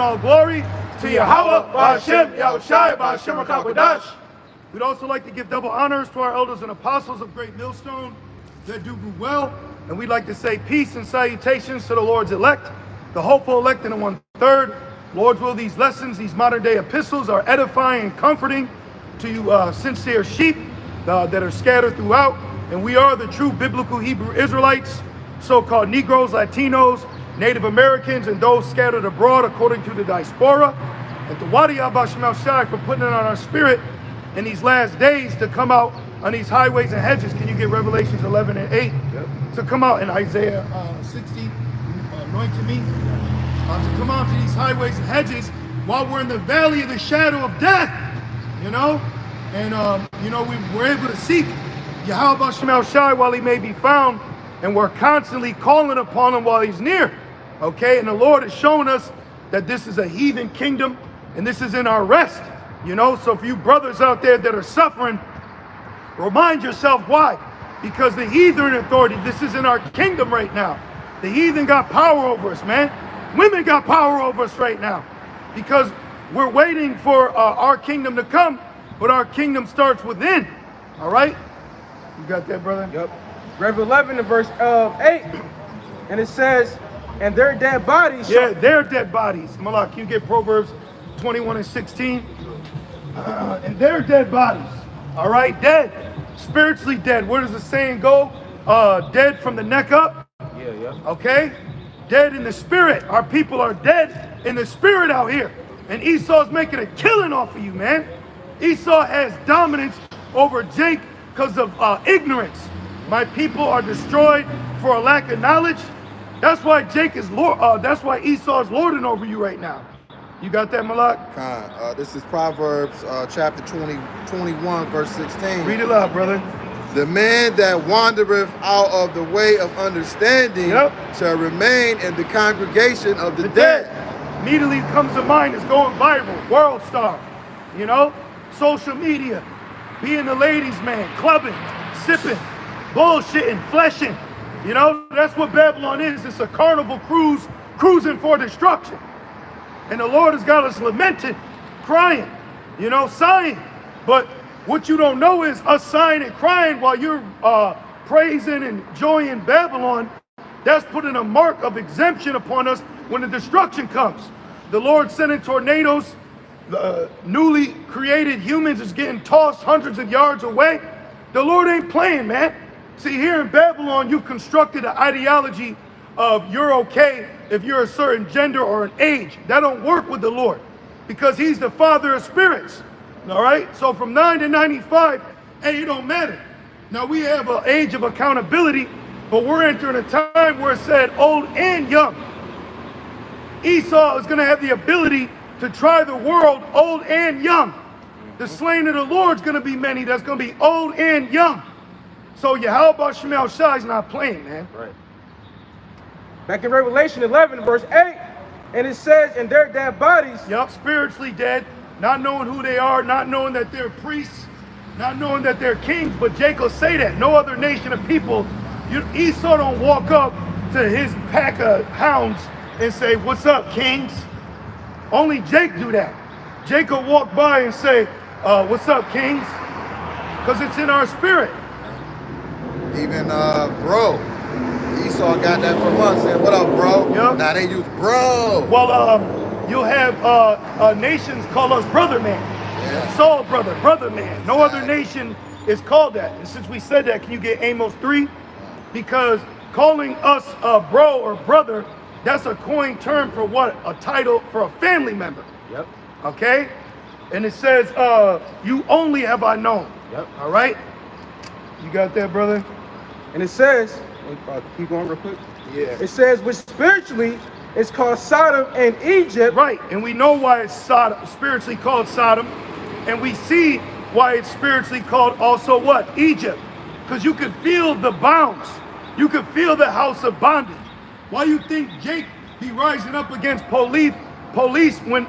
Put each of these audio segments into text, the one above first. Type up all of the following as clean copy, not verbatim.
all glory to Yahweh, Ba'ashem, Yahushai, Ba'ashem HaKadosh. We'd also like to give double honors to our elders and apostles of Great Millstone that do well. And we'd like to say peace and salutations to the Lord's elect, the hopeful elect in the 1/3. Lord's will, these lessons, these modern day epistles are edifying and comforting to you sincere sheep that are scattered throughout. And we are the true biblical Hebrew Israelites, so-called Negroes, Latinos, Native Americans, and those scattered abroad according to the diaspora. And to Wadi Abba Shemal Shai for putting it on our spirit in these last days to come out on these highways and hedges. Can you get Revelations 11 and 8? Yep. To come out in Isaiah 60, anointing me. To come out to these highways and hedges while we're in the valley of the shadow of death, you know? And, we were able to seek Yahweh Shemal Shai while he may be found, and we're constantly calling upon him while he's near, okay? And the Lord has shown us that this is a heathen kingdom, and this is in our rest, you know? So for you brothers out there that are suffering, remind yourself why. Because the heathen authority, this is in our kingdom right now. The heathen got power over us, man. Women got power over us right now. Because we're waiting for our kingdom to come, but our kingdom starts within. All right? You got that, brother? Yep. Rev 11 and verse 8. And it says, and their dead bodies. Yeah, their dead bodies. Malak, you get Proverbs 21 and 16. And their dead bodies. All right? Dead. Spiritually dead. Where does the saying go? Dead from the neck up. Yeah. Okay? Dead in the spirit. Our people are dead in the spirit out here. And Esau's making a killing off of you, man. Esau has dominance over Jake because of ignorance. My people are destroyed for a lack of knowledge. That's why Jake is Lord. That's why Esau is lording over you right now. You got that, Malak? This is Proverbs chapter 21, verse 16. Read it loud, brother. The man that wandereth out of the way of understanding shall remain in the congregation of the dead. Immediately comes to mind is going viral, world star, you know? Social media, being the ladies' man, clubbing, sipping, bullshitting, fleshing. You know, that's what Babylon is. It's a carnival cruise, cruising for destruction. And the Lord has got us lamenting, crying, you know, sighing. But what you don't know is us sighing and crying while you're praising and enjoying Babylon. That's putting a mark of exemption upon us when the destruction comes. The Lord sending tornadoes. The newly created humans is getting tossed hundreds of yards away. The Lord ain't playing, man. See, here in Babylon, you've constructed an ideology of you're okay if you're a certain gender or an age. That don't work with the Lord because he's the father of spirits. All right? So from 9 to 95, hey, it don't matter. Now we have an age of accountability, but we're entering a time where it said old and young. Esau is going to have the ability to try the world old and young. The slain of the Lord's going to be many that's going to be old and young. So Yahweh Shemal Shai is not playing, man. Right. Back in Revelation 11, verse 8, and it says, in their dead bodies. Yep, spiritually dead, not knowing who they are, not knowing that they're priests, not knowing that they're kings. But Jacob say that. No other nation of people, Esau don't walk up to his pack of hounds and say, what's up, kings? Only Jake do that. Jacob walk by and say, what's up, kings? Because it's in our spirit. Even bro, Esau got that from us. Said, what up, bro? Yep. Now they use bro. Well, you'll have nations call us brother man. Yeah. Saul brother man. No other nation is called that. And since we said that, can you get Amos 3? Because calling us bro or brother, that's a coined term for what? A title for a family member. Yep. Okay? And it says, you only have I known. Yep. All right? You got that, brother? And it says, keep going real quick. Yeah. It says, which spiritually is called Sodom and Egypt. Right. And we know why it's spiritually called Sodom. And we see why it's spiritually called also what? Egypt. Because you could feel the bounds. You could feel the house of bondage. Why you think Jake be rising up against police when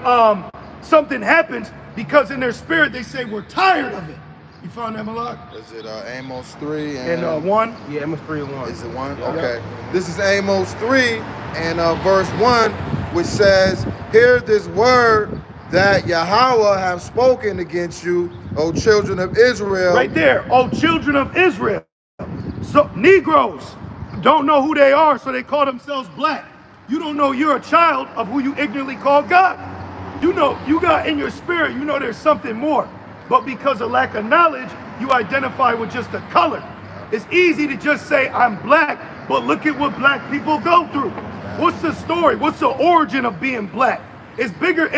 something happens? Because in their spirit they say we're tired of it. You found that, Malak? Is it Amos 3 and 1? Yeah, Amos 3 and 1. Is it 1? Yeah. Okay. This is Amos 3 and verse 1. which says, hear this word that Yahweh have spoken against you, O children of Israel. Right there, O children of Israel. So Negroes don't know who they are, so they call themselves black. You don't know you're a child of who you ignorantly call God. You know, you got in your spirit, you know there's something more. But because of lack of knowledge, you identify with just a color. It's easy to just say, I'm black, but look at what black people go through. What's the story? What's the origin of being black? It's bigger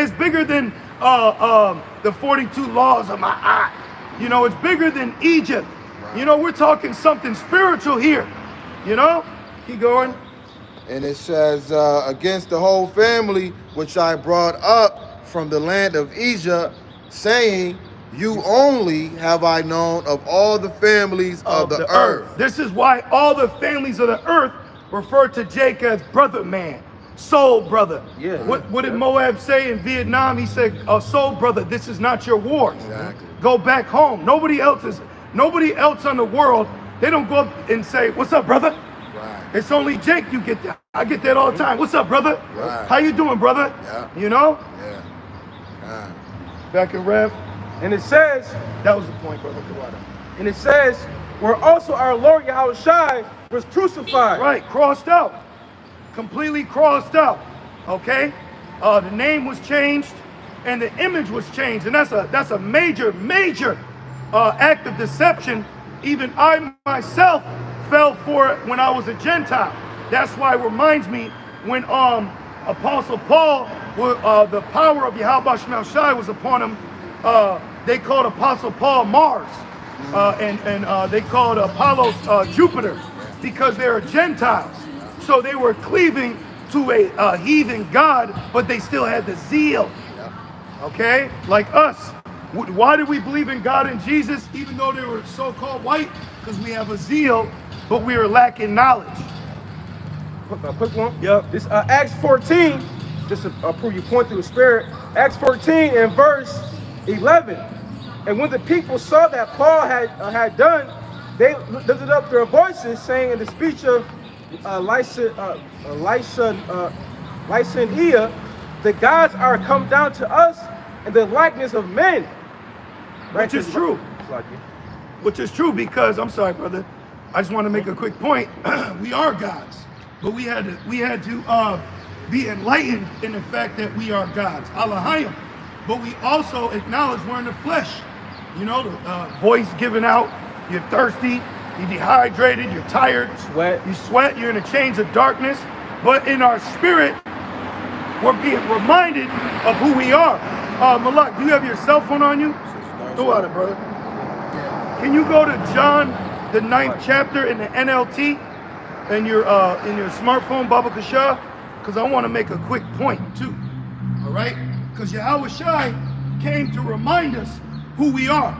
than the 42 laws of my eye. You know, it's bigger than Egypt. You know, we're talking something spiritual here. You know? Keep going. And it says, against the whole family which I brought up from the land of Egypt, saying, you only have I known of all the families of the earth. This is why all the families of the earth refer to Jacob as brother man, soul brother. Yeah. What did Moab say in Vietnam? He said, soul brother, this is not your war. Exactly. Go back home. Nobody else on the world, they don't go up and say, what's up, brother? Right. It's only Jake you get that. I get that all the time. What's up, brother? Right. How you doing, brother? Yeah. You know? Yeah. Back in Rev. And it says, That was the point, brother. and it says, where also our Lord Yahushua was crucified. Right, crossed out. Completely crossed out. Okay? The name was changed and the image was changed. And that's a major act of deception. Even I myself fell for it when I was a Gentile. That's why it reminds me when Apostle Paul, the power of Yahweh Shemel Shai was upon him, they called Apostle Paul Mars, and they called Apollos Jupiter, because they were Gentiles. So they were cleaving to a heathen god, but they still had the zeal. Okay? Like us. Why did we believe in God and Jesus, even though they were so-called white? Because we have a zeal, but we are lacking knowledge. A quick one. Yep. This Acts 14, just to prove your point through the spirit. Acts 14 and verse 11. And when the people saw that Paul had done, they lifted up their voices, saying in the speech of Lycaonia, the gods are come down to us in the likeness of men. Right? Which is true. Which is true because, I'm sorry, brother, I just want to make a quick point. We are gods, but we had to be enlightened in the fact that we are gods, Allahayim. But we also acknowledge we're in the flesh. You know, the voice giving out, you're thirsty, you're dehydrated, you're tired, you sweat, you're in a change of darkness. But in our spirit, we're being reminded of who we are. Malak, do you have your cell phone on you? Go at it, brother. Can you go to John, the 9th chapter in the NLT in your smartphone, Baba Kasha? Because I want to make a quick point too. All right? Because Yahweh Shai came to remind us who we are.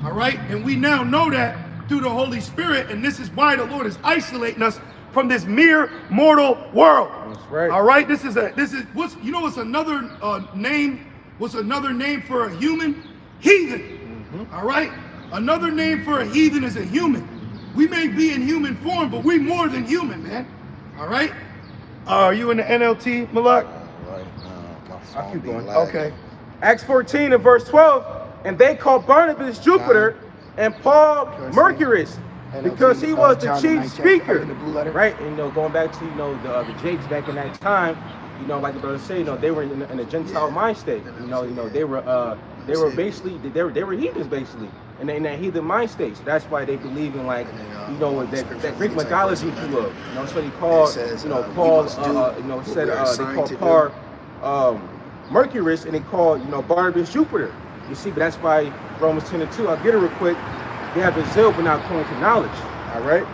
All right? And we now know that through the Holy Spirit, and this is why the Lord is isolating us from this mere mortal world. That's right. All right? What's another name? What's another name for a human? Heathen. All right? Another name for a heathen is a human. We may be in human form, but we're more than human, man. All right? Are you in the NLT, Malak? Right. I'll keep going. Okay. Acts 14 and verse 12. And they called Barnabas Jupiter and Paul Mercurius, because he was the chief speaker. Right? And, going back to, the Jakes back in that time, like the brother said, they were in a Gentile mind state. They were basically, they were heathens basically, and in that heathen mind state. So that's why they believe in that Greek mythology, if you will. So they called, Paul, they called Paul Mercurius, and they called, Barnabas Jupiter. You see, but that's why Romans 10 and 2. I'll get it real quick. They have the zeal, but not according to knowledge. All right.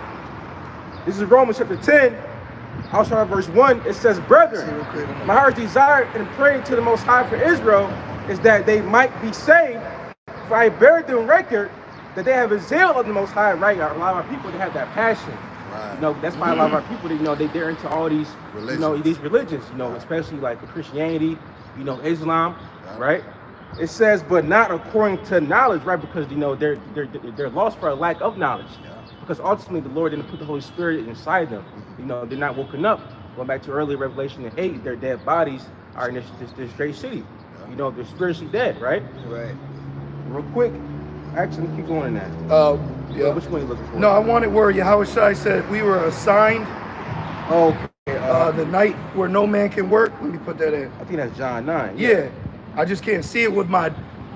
This is Romans chapter 10. I'll start at verse 1. It says, brethren, my heart's desire and praying to the Most High for Israel is that they might be saved. For I bear them record that they have a zeal of the Most High. Right? A lot of our people, they have that passion. Right. That's why a lot of our people, they're into all these, these religions. Especially like the Christianity, Islam, right? It says, but not according to knowledge, right? Because they're lost for a lack of knowledge. Because ultimately the Lord didn't put the Holy Spirit inside them. They're not woken up. Going back to earlier Revelation 8, their dead bodies are in this great city. You know, they're spiritually dead, right? Right. Real quick, actually, keep going in that. Yeah. Which one are you looking for? No, I wanted where Yahweh Shai said we were assigned Okay. the night where no man can work. Let me put that in. I think that's John 9. Yeah. I just can't see it with my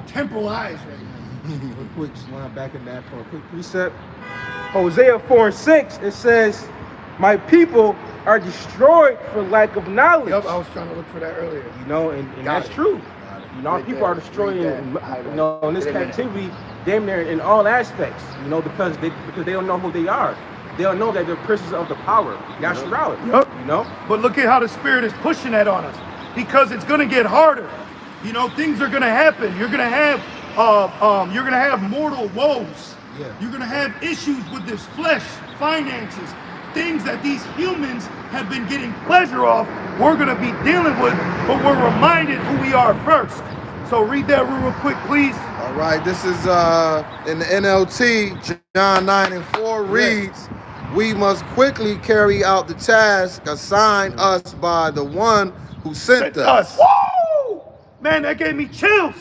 temporal eyes right now. Real quick, just line back in that for a quick precept. Hosea 4:6, it says, my people are destroyed for lack of knowledge. Yep, I was trying to look for that earlier. You know, and that's true. You know, our people are destroyed in this captivity, damn near in all aspects. You know, because they don't know who they are. They don't know that they're prisoners of the power, Yasharallah. Yep. You know. But look at how the Spirit is pushing that on us, because it's going to get harder. You know, things are going to happen. You're going to have mortal woes. Yeah. You're going to have issues with this flesh, finances, things that these humans have been getting pleasure off. We're going to be dealing with, but we're reminded who we are first. So read that real quick, please. All right, this is in the NLT, John 9:4 reads, we must quickly carry out the task assigned us by the one who sent us. Woo! Man, that gave me chills.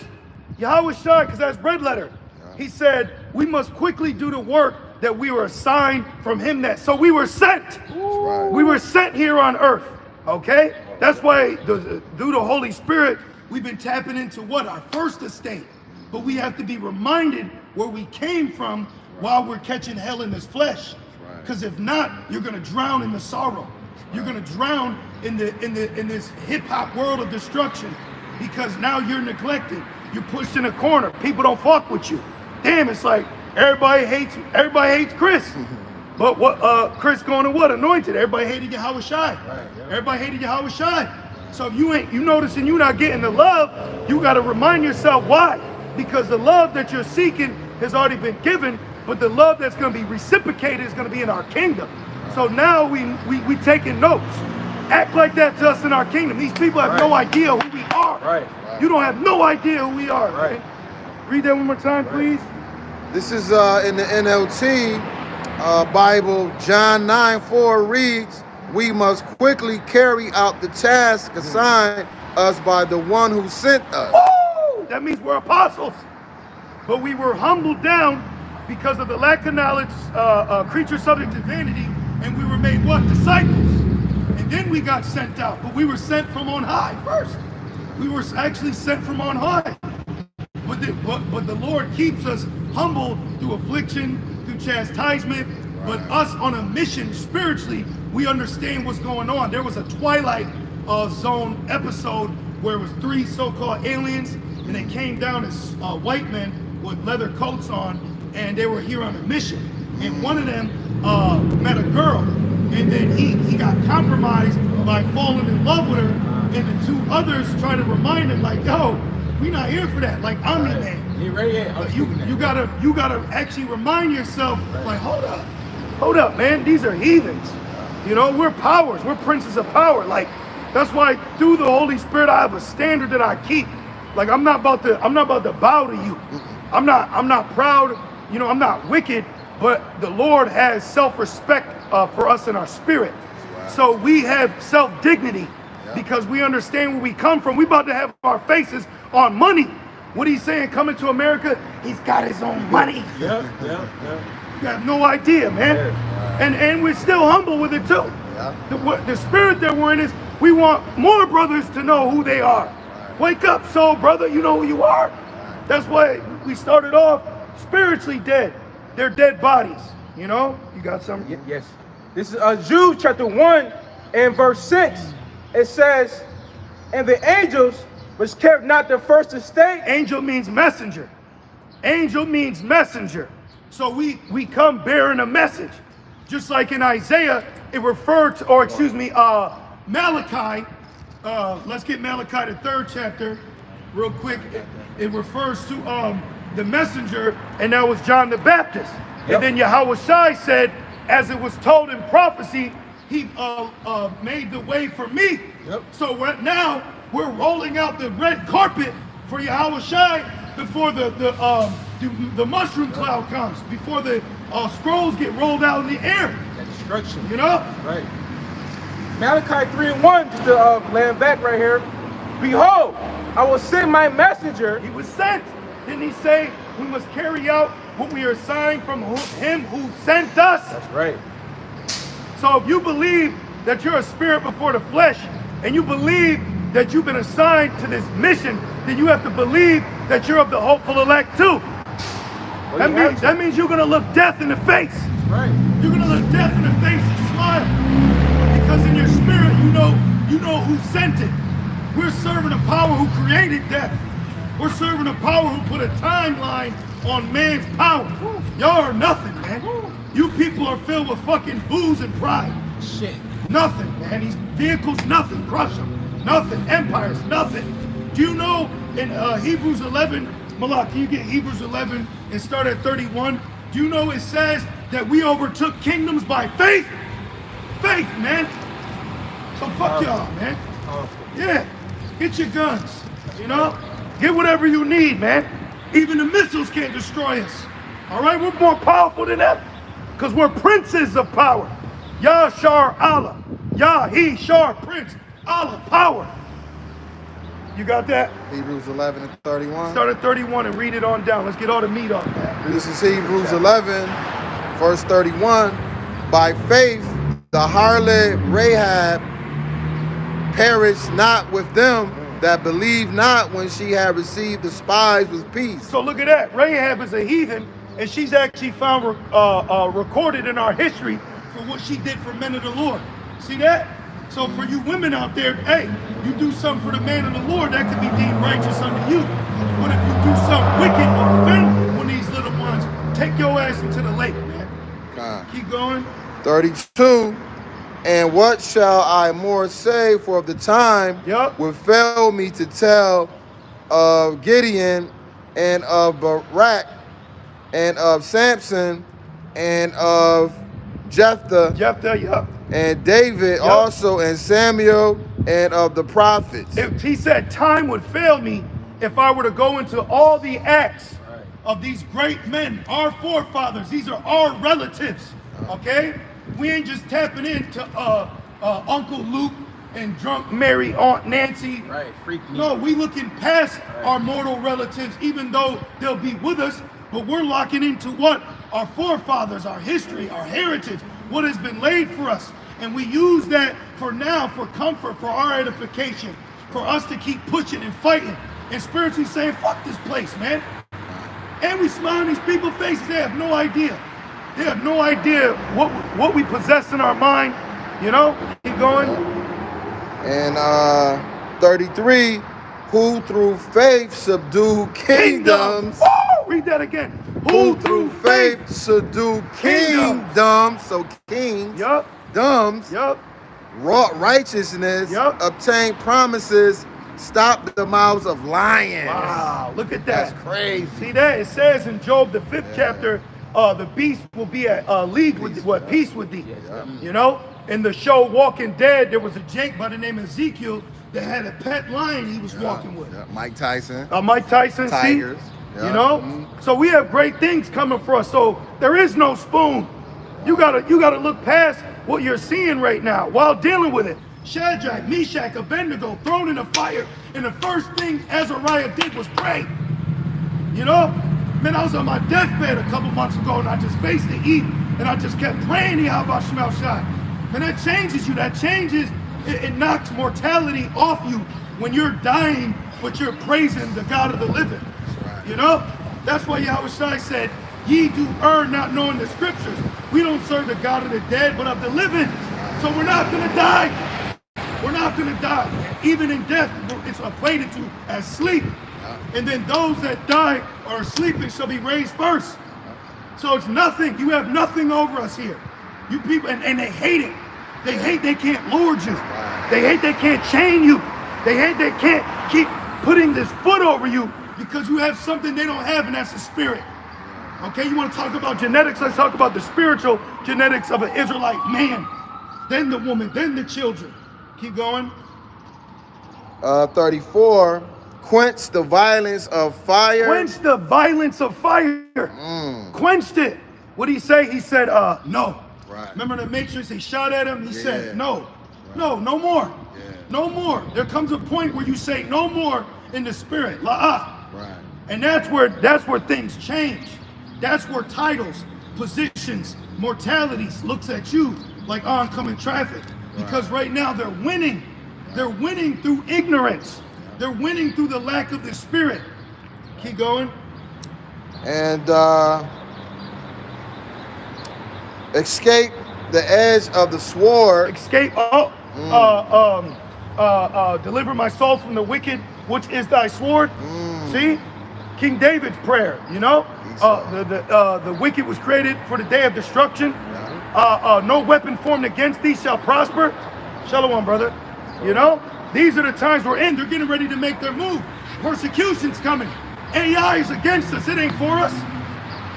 Yahweh Shai, because that's red letter. He said, we must quickly do the work that we were assigned from him. So we were sent. Right. We were sent here on earth. Okay? That's why through the Holy Spirit, we've been tapping into what? Our first estate. But we have to be reminded where we came from while we're catching hell in this flesh. Because if not, you're going to drown in the sorrow. You're going to drown in this hip hop world of destruction, because now you're neglected. You're pushed in a corner. People don't fuck with you. Damn, it's like everybody hates Chris. But what Chris going to what? Anointed. Everybody hated Yahweh Shai. Right, yeah. Everybody hated Yahweh Shai. So if you noticing you're not getting the love, you got to remind yourself why. Because the love that you're seeking has already been given, but the love that's going to be reciprocated is going to be in our kingdom. So now we taking notes. Act like that to us in our kingdom. These people have no idea who we are. Right. You don't have no idea who we are. Right. Read that one more time, please. This is in the NLT Bible, John 9:4 reads, we must quickly carry out the task assigned us by the one who sent us. Woo! That means we're apostles. But we were humbled down because of the lack of knowledge, creature subject to vanity, and we were made what? Disciples. And then we got sent out, but we were sent from on high first. We were actually sent from on high. But the Lord keeps us humble through affliction, through chastisement, but us on a mission spiritually, we understand what's going on. There was a Twilight Zone episode where it was 3 so-called aliens, and they came down as white men with leather coats on, and they were here on a mission. And one of them met a girl, and then he got compromised by falling in love with her, and the 2 others tried to remind him, like, yo, we not here for that, like Omni-Man. You gotta actually remind yourself, like, hold up, man, these are heathens. You know, we're powers, we're princes of power. Like, that's why through the Holy Spirit I have a standard that I keep. Like, I'm not about to bow to you. I'm not proud, you know, I'm not wicked, but the Lord has self-respect for us in our spirit. So we have self-dignity because we understand where we come from. We about to have our faces on money. What he's saying, coming to America, he's got his own money. Yeah. You have no idea, man. And we're still humble with it too. The spirit that we're in is we want more brothers to know who they are. Wake up, soul brother, you know who you are. That's why we started off spiritually dead. They're dead bodies, you know? You got something? Yes. This is Jude chapter 1 and verse 6. It says, and the angels which kept not the first estate. Angel means messenger. Angel means messenger. So we come bearing a message. Just like in Isaiah, it referred to, or excuse me, Malachi. Let's get Malachi, the 3rd chapter, real quick. It refers to the messenger, and that was John the Baptist. And then Yahweh Shai said, as it was told in prophecy, he made the way for me. So now we're rolling out the red carpet for Yahweh Shai before the mushroom cloud comes, before the scrolls get rolled out in the air. That destruction. You know? Right. Malachi 3:1, just to land back right here. Behold, I will send my messenger. He was sent. Didn't he say we must carry out what we are assigned from him who sent us? That's right. So if you believe that you're a spirit before the flesh, and you believe that you've been assigned to this mission, then you have to believe that you're of the hopeful elect too. Well, that means you're gonna look death in the face. That's right. You're gonna look death in the face and smile. Because in your spirit, you know who sent it. We're serving a power who created death. We're serving a power who put a timeline on man's power. Y'all are nothing, man. You people are filled with fucking booze and pride. Shit. Nothing, man. These vehicles, nothing. Crush them. Nothing. Empires, nothing. Do you know in Hebrews 11, Malak, can you get Hebrews 11 and start at 31? Do you know it says that we overtook kingdoms by faith? Faith, man. So fuck y'all, man. Yeah. Get your guns. You know? Get whatever you need, man. Even the missiles can't destroy us. All right? We're more powerful than them. Because we're princes of power. Yah, Shar, Allah. Yah, He, Shar, Prince. Allah, power. You got that? Hebrews 11 and 31. Start at 31 and read it on down. Let's get all the meat off that. This is Hebrews 11, verse 31. By faith, the harlot Rahab perished not with them that believed not when she had received the spies with peace. So look at that. Rahab is a heathen, and she's actually found recorded in our history for what she did for men of the Lord. See that? So for you women out there, hey, you do something for the man of the Lord, that could be deemed righteous unto you. But if you do something wicked or offend one of these little ones, take your ass into the lake, man. God. Keep going. 32. And what shall I more say, for the time would fail me to tell of Gideon and of Barak and of Samson and of Jephthah, and David also, and Samuel, and of the prophets. If he said time would fail me if I were to go into all the acts of these great men, our forefathers, these are our relatives, okay? We ain't just tapping into Uncle Luke and drunk Mary, Aunt Nancy. Right, freak me. No, we looking past our mortal relatives, even though they'll be with us, but we're locking into what? Our forefathers, our history, our heritage, what has been laid for us. And we use that for now, for comfort, for our edification, for us to keep pushing and fighting and spiritually saying, fuck this place, man. And we smile in these people's faces, they have no idea. They have no idea what we possess in our mind, you know? Keep going. And 33, who through faith subdue kingdoms. Oh, read that again. Who through faith subdue kingdoms. So kings, dumbs, wrought righteousness, obtain promises, stop the mouths of lions. Wow, look at that. That's crazy. See that? It says in Job, the 5th chapter, the beast will be at league with peace with thee. You know, in the show Walking Dead, there was a Jake by the name of Ezekiel that had a pet lion he was walking with. Mike Tyson. Mike Tyson, Tigers. See? You know, so we have great things coming for us. So there is no spoon. You gotta look past what you're seeing right now while dealing with it. Shadrach, Meshach, Abednego thrown in the fire, and the first thing Azariah did was pray. You know? Man, I was on my deathbed a couple months ago and I just faced the evil and I just kept praying Yahweh Shemel Shai. And that changes you. That changes, it knocks mortality off you when you're dying, but you're praising the God of the living. You know? That's why Yahweh Shai said, ye do err not knowing the scriptures. We don't serve the God of the dead, but of the living. So we're not gonna die. We're not gonna die. Even in death, it's equated to as sleep. And then those that die or are sleeping shall be raised first. So it's nothing. You have nothing over us here. You people, and they hate it. They hate they can't lord you. They hate they can't chain you. They hate they can't keep putting this foot over you because you have something they don't have, and that's the spirit. Okay, you want to talk about genetics? Let's talk about the spiritual genetics of an Israelite man. Then the woman, then the children. Keep going. 34. Quench the violence of fire. Quench the violence of fire. Quenched it. What did he say? He said, no. Right. Remember the Matrix? They shot at him. He said, no. No, no more. Yeah. No more. There comes a point where you say no more in the spirit. La'ah. Right. And that's where things change. That's where titles, positions, mortalities looks at you like oncoming traffic. Because right now they're winning. They're winning through ignorance. They're winning through the lack of the spirit. Keep going. And escape the edge of the sword. Escape. Deliver my soul from the wicked, which is thy sword. See, King David's prayer. You know, the wicked was created for the day of destruction. No weapon formed against thee shall prosper. Shalom, brother. You know, these are the times we're in. They're getting ready to make their move. Persecution's coming. AI is against us. It ain't for us.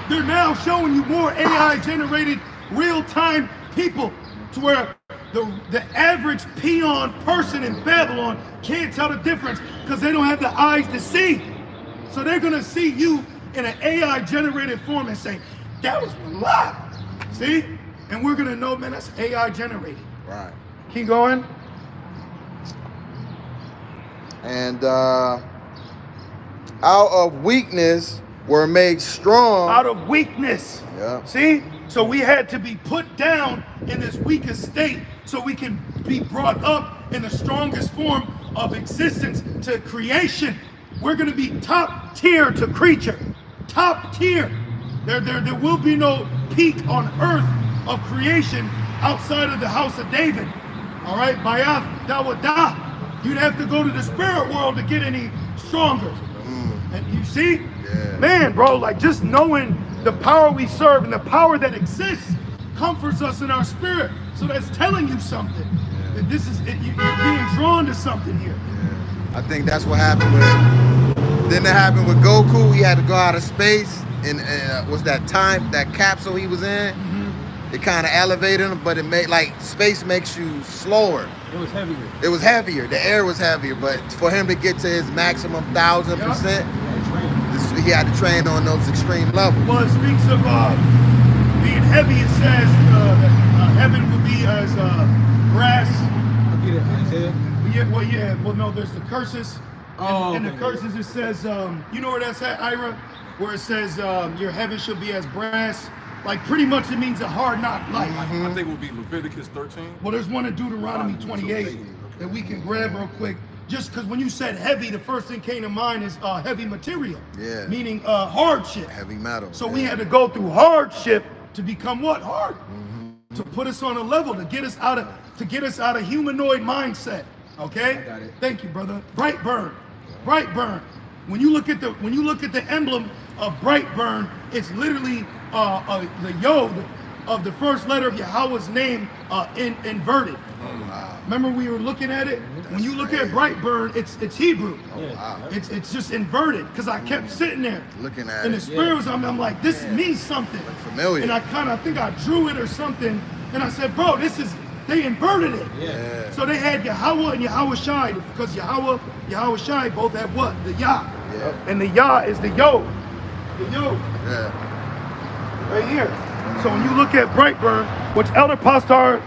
They're now showing you more AI-generated, real-time people to where the average peon person in Babylon can't tell the difference because they don't have the eyes to see. So they're going to see you in an AI-generated form and say, that was Malak. See? And we're going to know, man, that's AI-generated. Right. Keep going. And out of weakness were made strong. Out of weakness. Yeah. See? So we had to be put down in this weakest state so we can be brought up in the strongest form of existence to creation. We're going to be top tier to creature. Top tier. There will be no peak on earth of creation outside of the house of David. All right? Bayath Dawadah. You'd have to go to the spirit world to get any stronger. And you see? Yeah. Man, bro, like just knowing the power we serve and the power that exists comforts us in our spirit. So that's telling you something. That this is, you're being drawn to something here. Yeah. I think that's what happened with, then it happened with Goku. He had to go out of space. And was that capsule he was in? It kind of elevated him, but it made, like, space makes you slower. It was heavier. It was heavier. The air was heavier, but for him to get to his maximum 1,000%, he had to train on those extreme levels. Well, it speaks of being heavy. It says that heaven will be as brass. I'll get it, Isaiah. Well, no, there's the curses. In the curses, it says, you know where that's at, Ira? Where it says, your heaven shall be as brass. Like, pretty much it means a hard knock life. I think it would be Leviticus 13. Well, there's one in Deuteronomy 28 that we can grab real quick. Just because when you said heavy, the first thing came to mind is heavy material. Yeah. Meaning hardship. Heavy metal. So we had to go through hardship to become what? Hard. To put us on a level, to get us out of humanoid mindset. Okay? I got it. Thank you, brother. Brightburn. Brightburn. When you look at the emblem of Brightburn, it's literally the yod of the first letter of Yahweh's name inverted. Remember we were looking at it? When you look at Brightburn, it's Hebrew. It's just inverted because I kept sitting there Looking at in it. the spirit. I'm like, this means something. Familiar. And I think I drew it or something. And I said, bro, they inverted it. Yeah. So they had Yahweh and Yahweh Shai because Yahweh Shai both have what? The Yah. Yeah. And the Yah is the Yod. The Yod. Yeah. Right here. So when you look at Brightburn, which Elder Pastor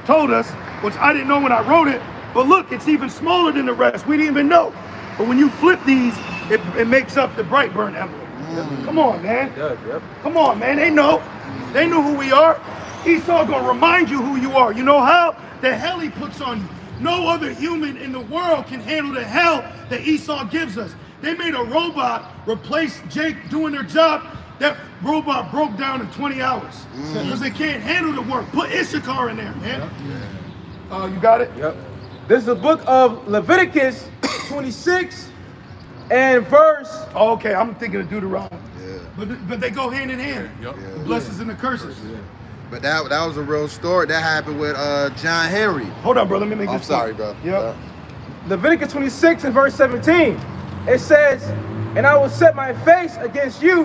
told us, which I didn't know when I wrote it, but look, it's even smaller than the rest. We didn't even know. But when you flip these, it makes up the Brightburn emblem. Come on, man. It does, yep. Come on, man. They know. They know who we are. Esau gonna remind you who you are. You know how? The hell he puts on you. No other human in the world can handle the hell that Esau gives us. They made a robot replace Jake doing their job. That robot broke down in 20 hours because they can't handle the work. Put Issachar in there, man. You got it? Yep. This is the book of Leviticus 26 and verse. Oh, okay, I'm thinking of Deuteronomy. Yeah. But they go hand in hand. Yep. The blessings and the curses. But that was a real story. That happened with John Henry. Hold on, brother. Let me make I'm this sorry, point. bro. Yep. Leviticus 26 and verse 17. It says, and I will set my face against you,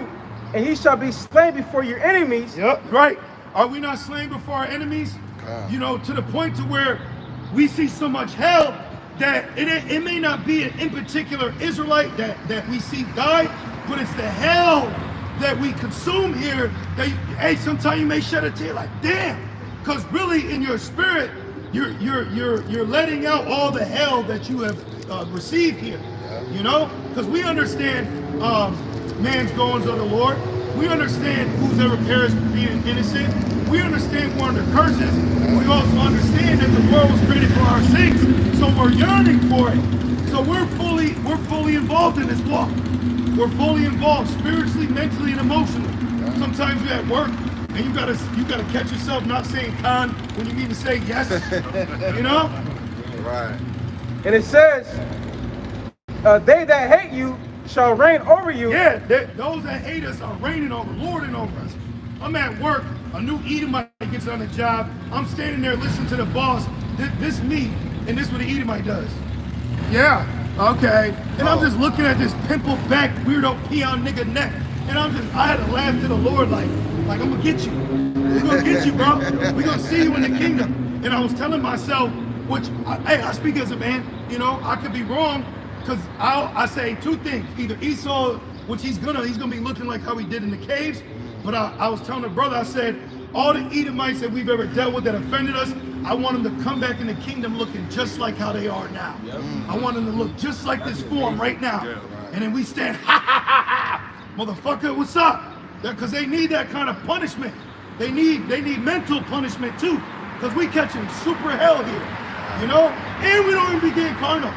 and he shall be slain before your enemies. Yep, right. Are we not slain before our enemies? You know, to the point to where we see so much hell that it may not be in particular Israelite that we see die, but it's the hell that we consume here that, hey, sometimes you may shed a tear like, damn. Because really in your spirit, you're letting out all the hell that you have received here. You know, because we understand man's goings of the Lord. We understand who's ever perished being innocent. We understand we're under curses. We also understand that the world was created for our sakes, so we're yearning for it. So we're fully involved in this walk. We're fully involved spiritually, mentally, and emotionally. Sometimes you're at work and you gotta catch yourself not saying "con" when you need to say yes. You know? Right. And it says, they that hate you shall reign over you. Yeah, those that hate us are reigning over, lording over us. I'm at work, a new Edomite gets on the job. I'm standing there listening to the boss. This me, and this what the Edomite does. Yeah, okay. And I'm just looking at this pimple back, weirdo peon nigga neck. And I had to laugh to the Lord like I'm gonna get you. We're gonna get you, bro. We're gonna see you in the kingdom. And I was telling myself, I speak as a man, you know, I could be wrong, because I say two things. Either Esau, which he's gonna be looking like how he did in the caves, but I was telling the brother, I said, all the Edomites that we've ever dealt with that offended us, I want them to come back in the kingdom looking just like how they are now. Yep. I want them to look just like this form right now. Yeah, right. And then we stand, ha ha ha ha, motherfucker, what's up? Because they need that kind of punishment. They need mental punishment too, because we catching super hell here, you know? And we don't even be getting carnal.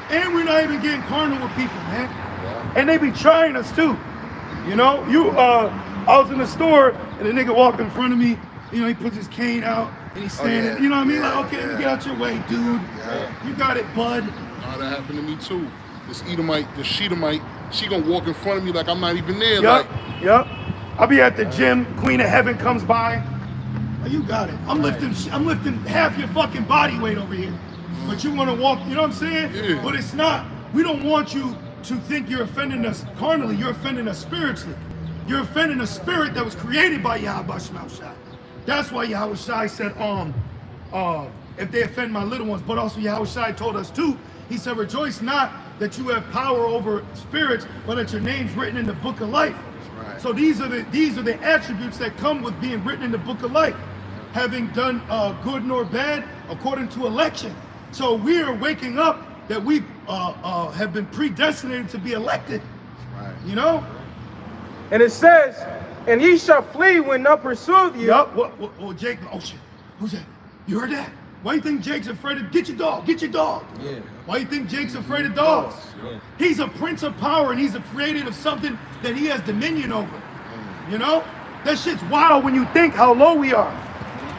And we're not even getting carnal with people, man. Yeah. And they be trying us too. You know, I was in the store and a nigga walked in front of me, you know, he puts his cane out and he's standing, you know what I mean? Like, okay, let me get out your way, dude. Yeah. You got it, bud. That happened to me too. This Edomite, this Sheedomite, she gonna walk in front of me like I'm not even there. Yep. I'll be at the gym, Queen of Heaven comes by. Oh, you got it. I'm lifting half your fucking body weight over here. But you want to walk, you know what I'm saying? Yeah. But it's not. We don't want you to think you're offending us carnally. You're offending us spiritually. You're offending a spirit that was created by Yahweh Shai. That's why Yahweh Shai said, if they offend my little ones, but also Yahweh Shai told us too, he said, rejoice not that you have power over spirits, but that your name's written in the book of life. Right. So these are the attributes that come with being written in the book of life. Having done good nor bad according to election. So we are waking up that we have been predestinated to be elected. Right. You know? And it says, and ye shall flee when none pursueth you. Yup. Well, Jake, oh shit. Who's that? You heard that? Why you think Jake's afraid of, get your dog. Yeah. Why you think Jake's afraid of dogs? Yeah. He's a prince of power and he's afraid of something that he has dominion over. You know? That shit's wild when you think how low we are.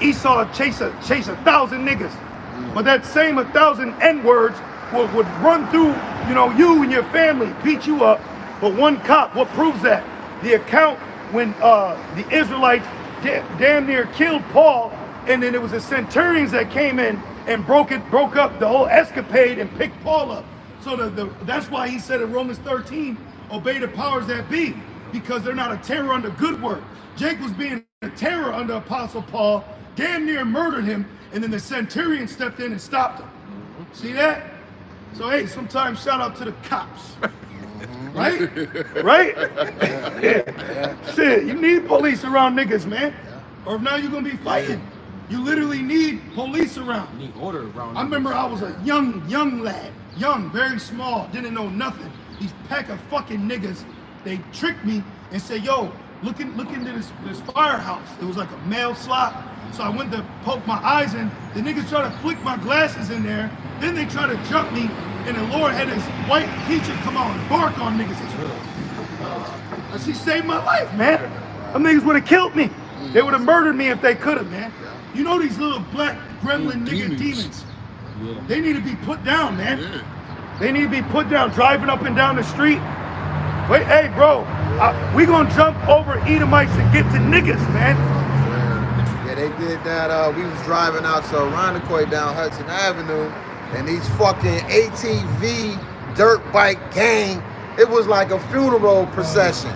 Esau chase 1,000 niggas. But that same 1,000 N-words would run through, you know, you and your family, beat you up. But one cop, what proves that? The account when the Israelites damn near killed Paul, and then it was the centurions that came in and broke up the whole escapade and picked Paul up. So that's why he said in Romans 13, obey the powers that be, because they're not a terror under good work. Jake was being a terror under Apostle Paul, damn near murdered him, and then the centurion stepped in and stopped him. See that? So hey, sometimes shout out to the cops. Right? Right? Yeah. Shit, you need police around niggas, man. Or if not, you're gonna be fighting. You literally need police around. You need order around. I remember I was a young lad, very small, didn't know nothing. These pack of fucking niggas, they tricked me and said, yo, look into this firehouse. It was like a mail slot. So I went to poke my eyes in. The niggas tried to flick my glasses in there. Then they tried to jump me. And the Lord had his white teacher come out and bark on niggas. She saved my life, man. Them niggas would have killed me. They would have murdered me if they could have, man. You know these little black gremlin nigga demons. Yeah. They need to be put down, man. Yeah. They need to be put down, driving up and down the street. Wait, hey, bro, we gonna jump over Edomites and get to niggas, man. Yeah, they did that. We was driving out to Irondequoit down Hudson Avenue, and these fucking ATV dirt bike gang, it was like a funeral procession.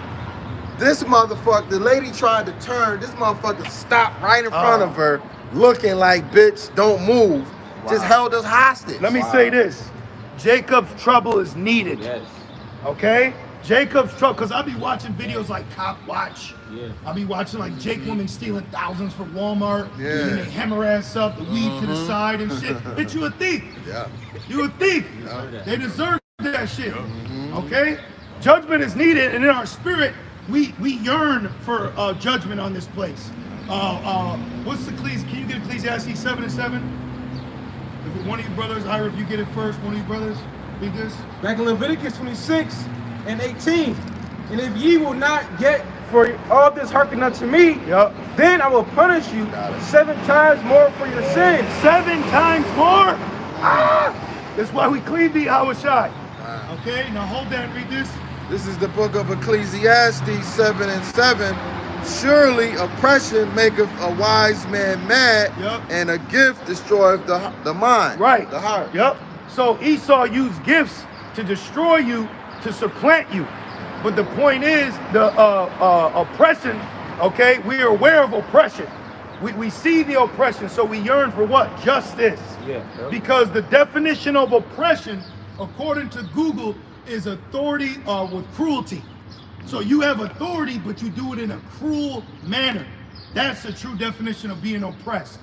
This motherfucker, the lady tried to turn, this motherfucker stopped right in front of her, looking like, bitch, don't move. Wow. Just held us hostage. Let me say this, Jacob's trouble is needed. Yes. Okay? Jacob's trouble, because I be watching videos like Cop Watch. Yeah. I be watching like Jake women stealing thousands from Walmart. Yeah. And then they hammer ass up, the weed to the side and shit. Bitch, you a thief. Yeah. You a thief. Yeah. They deserve that shit. Okay? Judgment is needed, and in our spirit, we yearn for judgment on this place. What's the Can you get Ecclesiastes 7 and 7? If one of you brothers, Ira, if you get it first, one of you brothers, read this. Back in Leviticus 26 and 18. And if ye will not get for all this hearken unto me, Yep. then I will punish you 7 times more for your sins. 7 times more. That's why we clean thee, Hawashai. Okay, now hold that and read this. This is the book of Ecclesiastes 7 and 7. Surely oppression maketh a wise man mad, Yep. and a gift destroyeth the mind. Right. The heart. Yep. So Esau used gifts to destroy you, to supplant you. But the point is, the oppression, okay, we are aware of oppression. We see the oppression, so we yearn for what? Justice. Yeah. Because the definition of oppression, according to Google, is authority with cruelty. So you have authority, but you do it in a cruel manner. That's the true definition of being oppressed.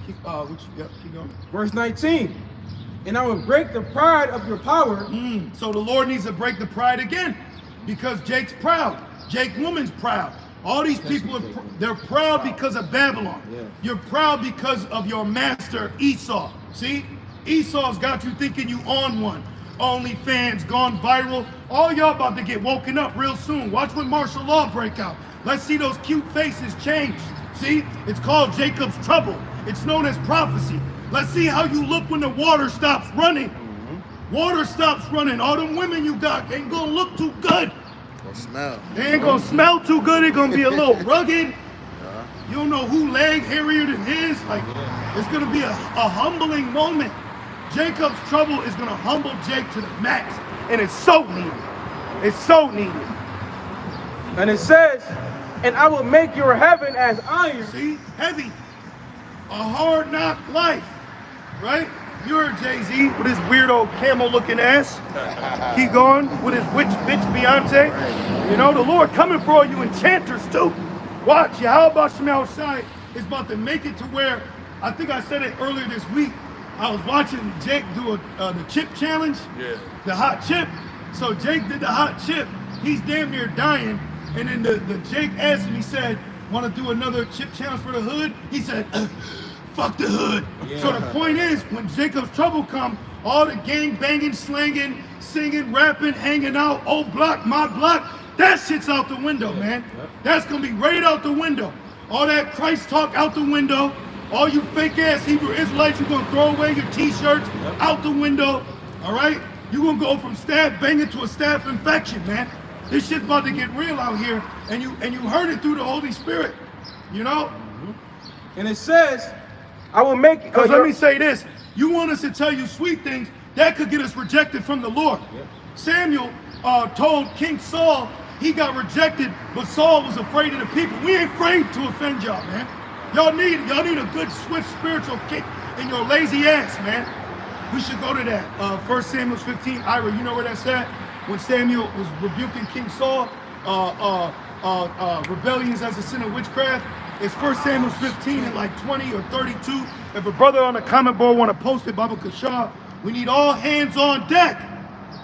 Keep going. Verse 19. And I will break the pride of your power. So the Lord needs to break the pride again, because Jake's proud. Jake woman's proud. All these people, they're proud because of Babylon. Yeah. You're proud because of your master Esau. See? Esau's got you thinking you on one. OnlyFans gone viral. All y'all about to get woken up real soon. Watch when martial law break out. Let's see those cute faces change. See? It's called Jacob's trouble. It's known as prophecy. Let's see how you look when the water stops running. Water stops running. All them women you got ain't gonna look too good. Or smell. They ain't gonna smell too good. They're gonna be a little rugged. You don't know who leg hairier than his. Like, it's gonna be a humbling moment. Jacob's trouble is gonna humble Jake to the max, and it's so needed. It's so needed. And it says, and I will make your heaven as iron. See, heavy, a hard knock life, right? You heard Jay-Z with his weirdo camel-looking ass. Keep going with his witch bitch Beyonce. You know, the Lord coming for all you enchanters too. Watch, Yahweh Shemel Shai is about to make it to where, I think I said it earlier this week, I was watching Jake do the chip challenge, the hot chip. So Jake did the hot chip. He's damn near dying. And then the Jake asked him, he said, want to do another chip challenge for the hood? He said, fuck the hood. Yeah. So the point is, when Jacob's trouble come, all the gang banging, slanging, singing, rapping, hanging out, old block, my block, that shit's out the window, man. That's going to be right out the window. All that Christ talk out the window. All you fake ass Hebrew Israelites, you're gonna throw away your t-shirts out the window, all right? You're gonna go from staph banging to a staph infection, man. This shit's about to get real out here, and you heard it through the Holy Spirit, you know? And it says, I will make. Because let me say this, you want us to tell you sweet things, that could get us rejected from the Lord. Samuel told King Saul he got rejected, but Saul was afraid of the people. We ain't afraid to offend y'all, man. Y'all need a good, swift spiritual kick in your lazy ass, man. We should go to that. 1 Samuel 15. Ira, you know where that's at? When Samuel was rebuking King Saul, rebellions as a sin of witchcraft. It's 1 Samuel 15 and like 20 or 32. If a brother on the comment board want to post it, Baba Kashah, we need all hands on deck.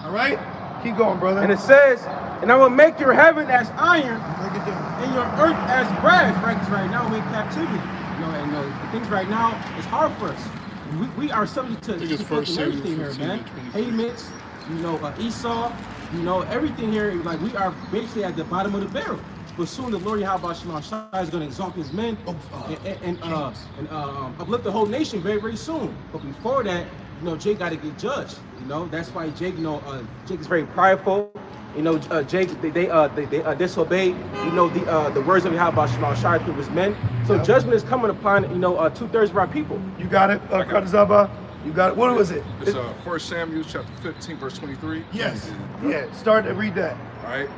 All right? Keep going, brother. And it says, and I will make your heaven as iron and your earth as brass. Right? 'Cause right now we're in captivity. You know, and the things right now is hard for us. We are subject to fucking everything here, man. Payments, you know, Esau, you know, everything here. Like, we are basically at the bottom of the barrel. But soon the Lord Yahweh Shema Shai is going to exalt his men and uplift the whole nation very, very soon. But before that, you know, Jake got to get judged. You know, that's why Jake, you know, Jake is very prideful. You know, Jake, they disobeyed, you know, the words of Yahweh Shema Shai through his men. So judgment is coming upon, you know, 2/3 of our people. You got it, Kadazaba? You got it. What was it? It's 1 Samuel chapter 15, verse 23. Yes. Yeah. Start to read that. All right.